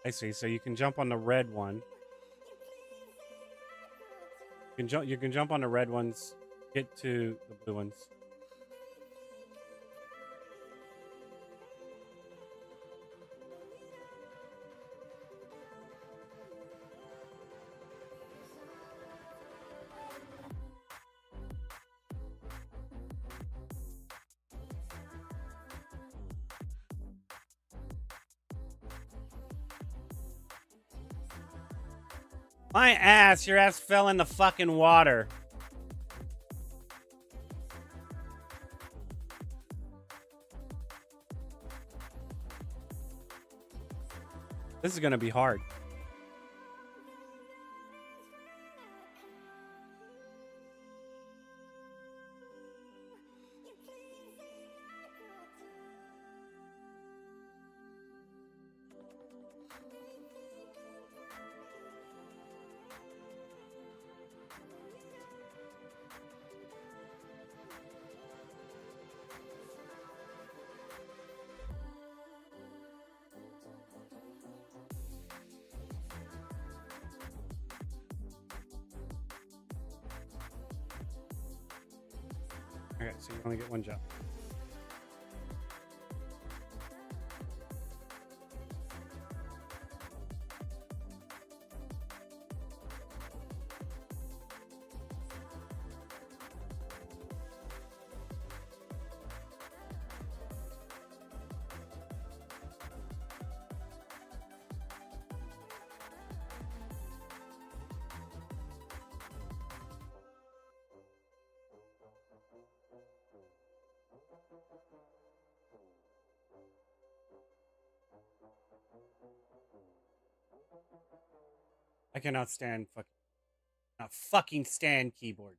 I see. So you can jump on the red one. You can jump on the red ones, get to the blue ones. My ass, your ass fell in the fucking water. This is gonna be hard. Okay, so you only get one job. I cannot stand fucking stand keyboard.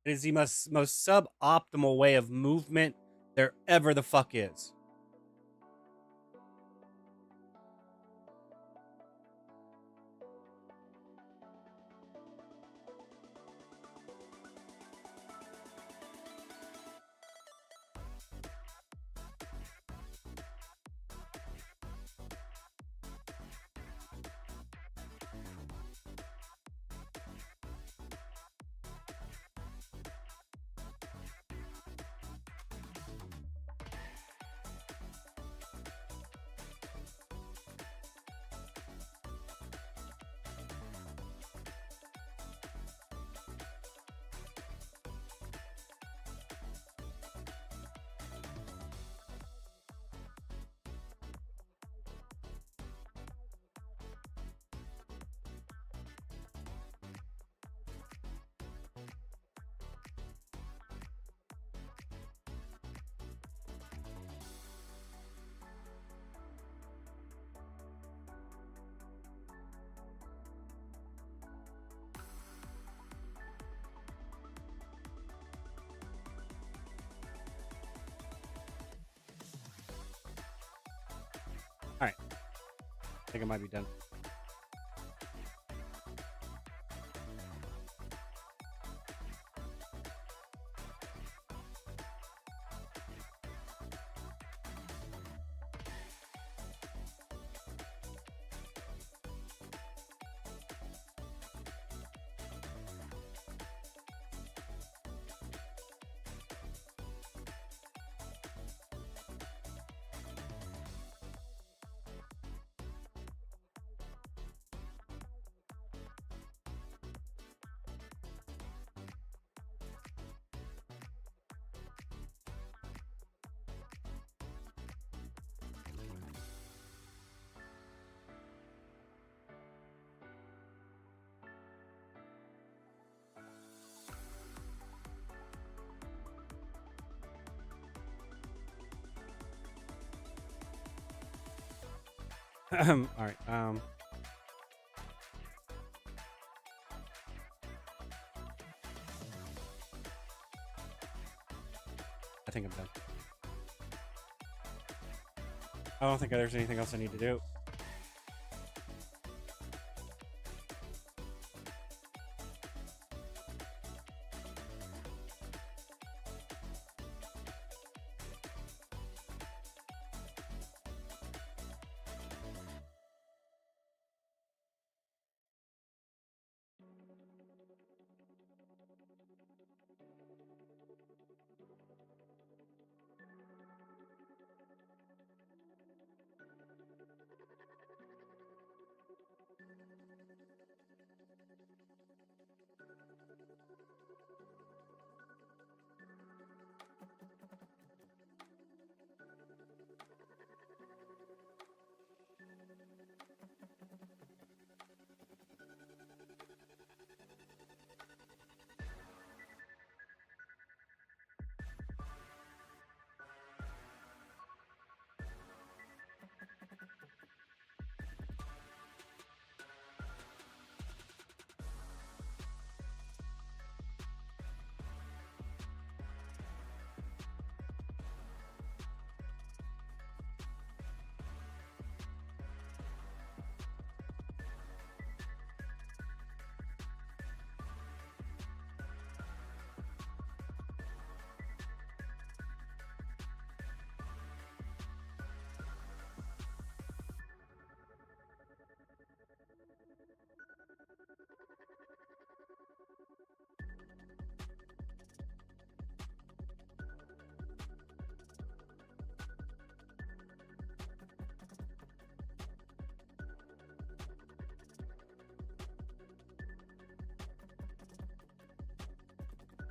It is the most suboptimal way of movement there ever the fuck is. All right, I think I might be done. All right. I think I'm done. I don't think there's anything else I need to do.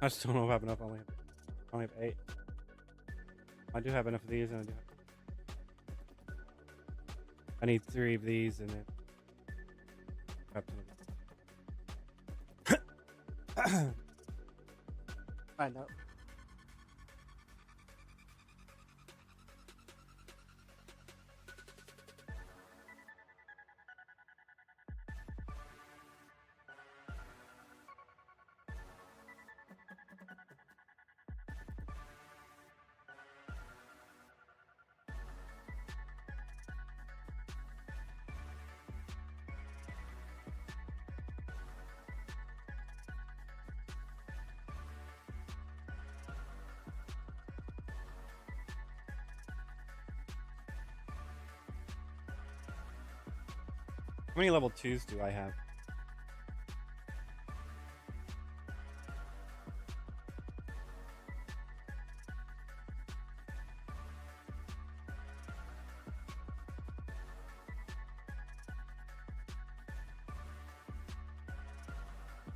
I still don't have enough. I only have 8. I do have enough of these, and I need 3 of these, and then find out. How many level 2s do I have?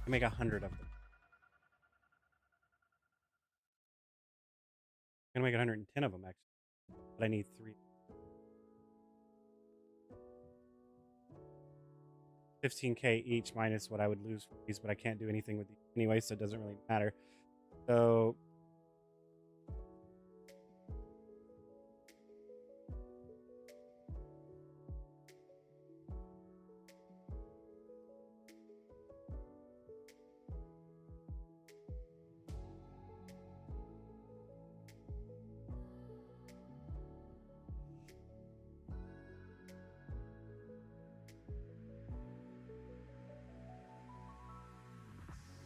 I make 100 of them. I'm gonna make 110 of them actually, but I need 3. 15k each minus what I would lose for these, but I can't do anything with these anyway, so it doesn't really matter. So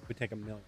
we take 1,000,000.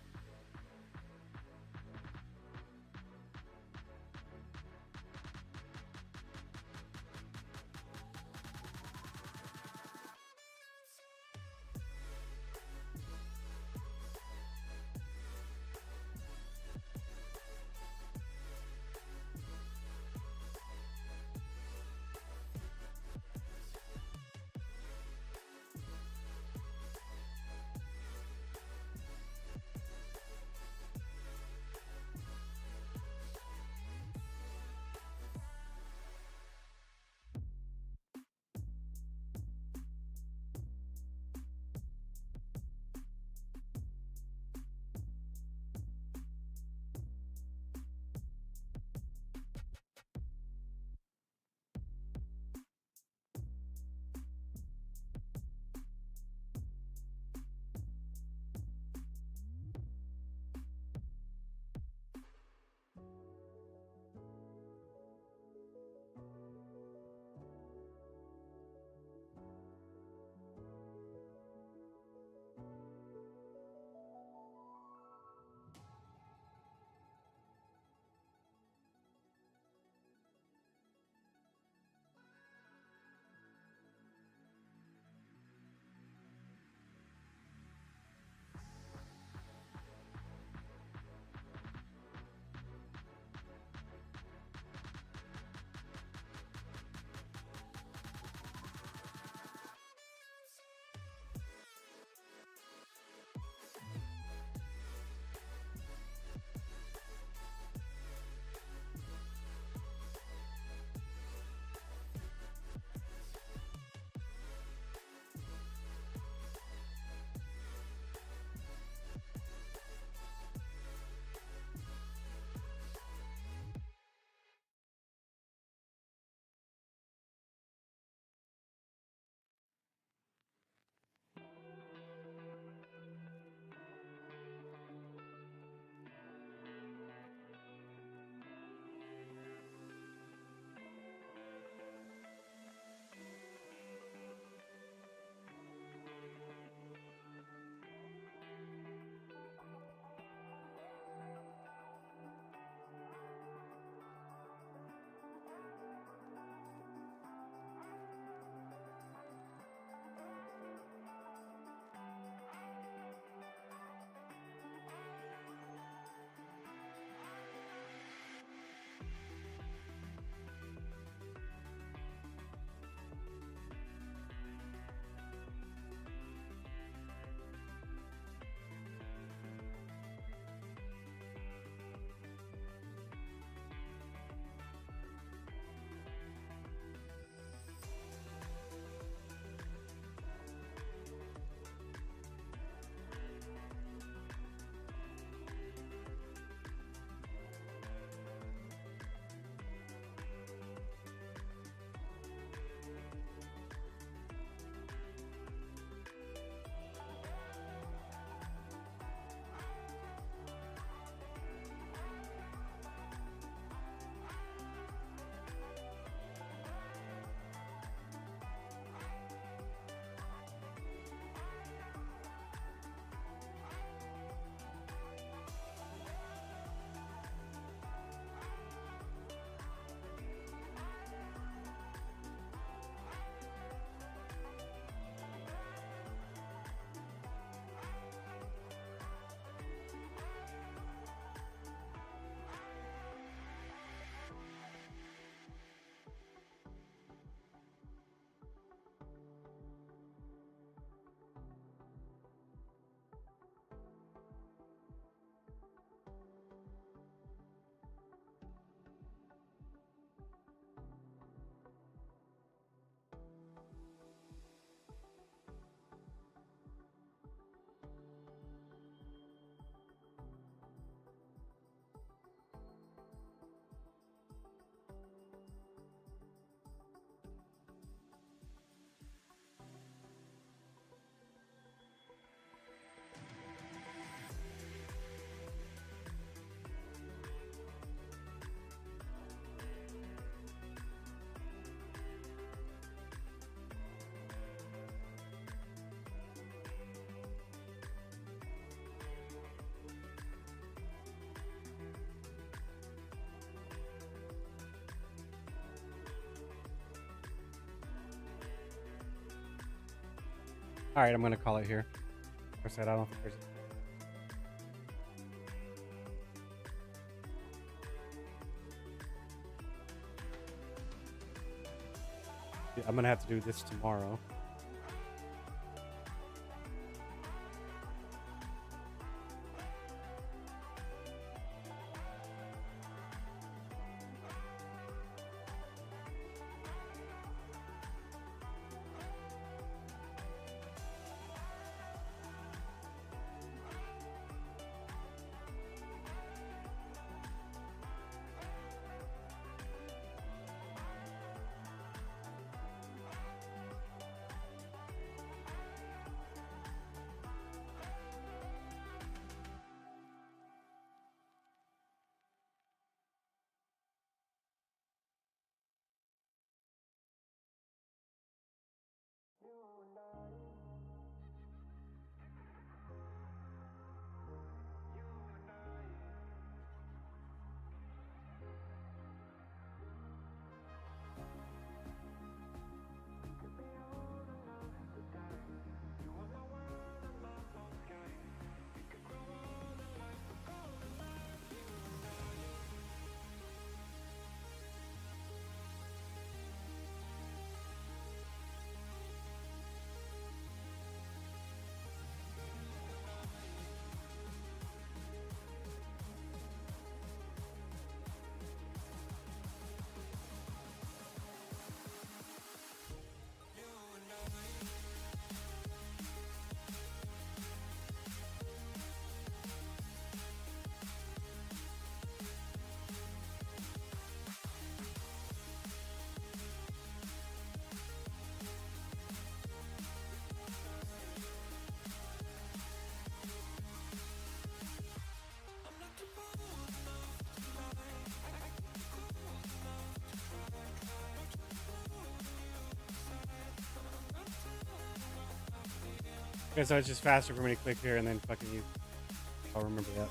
All right, I'm gonna call it here. Like I said, I don't think there's. I'm gonna have to do this tomorrow. Okay, so it's just faster for me to click here and then fucking use. I'll remember that.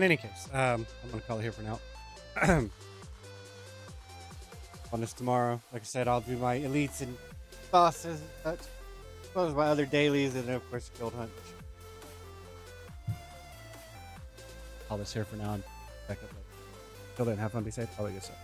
In any case, I'm gonna call it here for now. On this tomorrow, like I said, I'll do my elites and bosses, as well as my other dailies, and then of course guild hunt. All this here for now. And back up later. Till then, have fun, be safe, all that good stuff.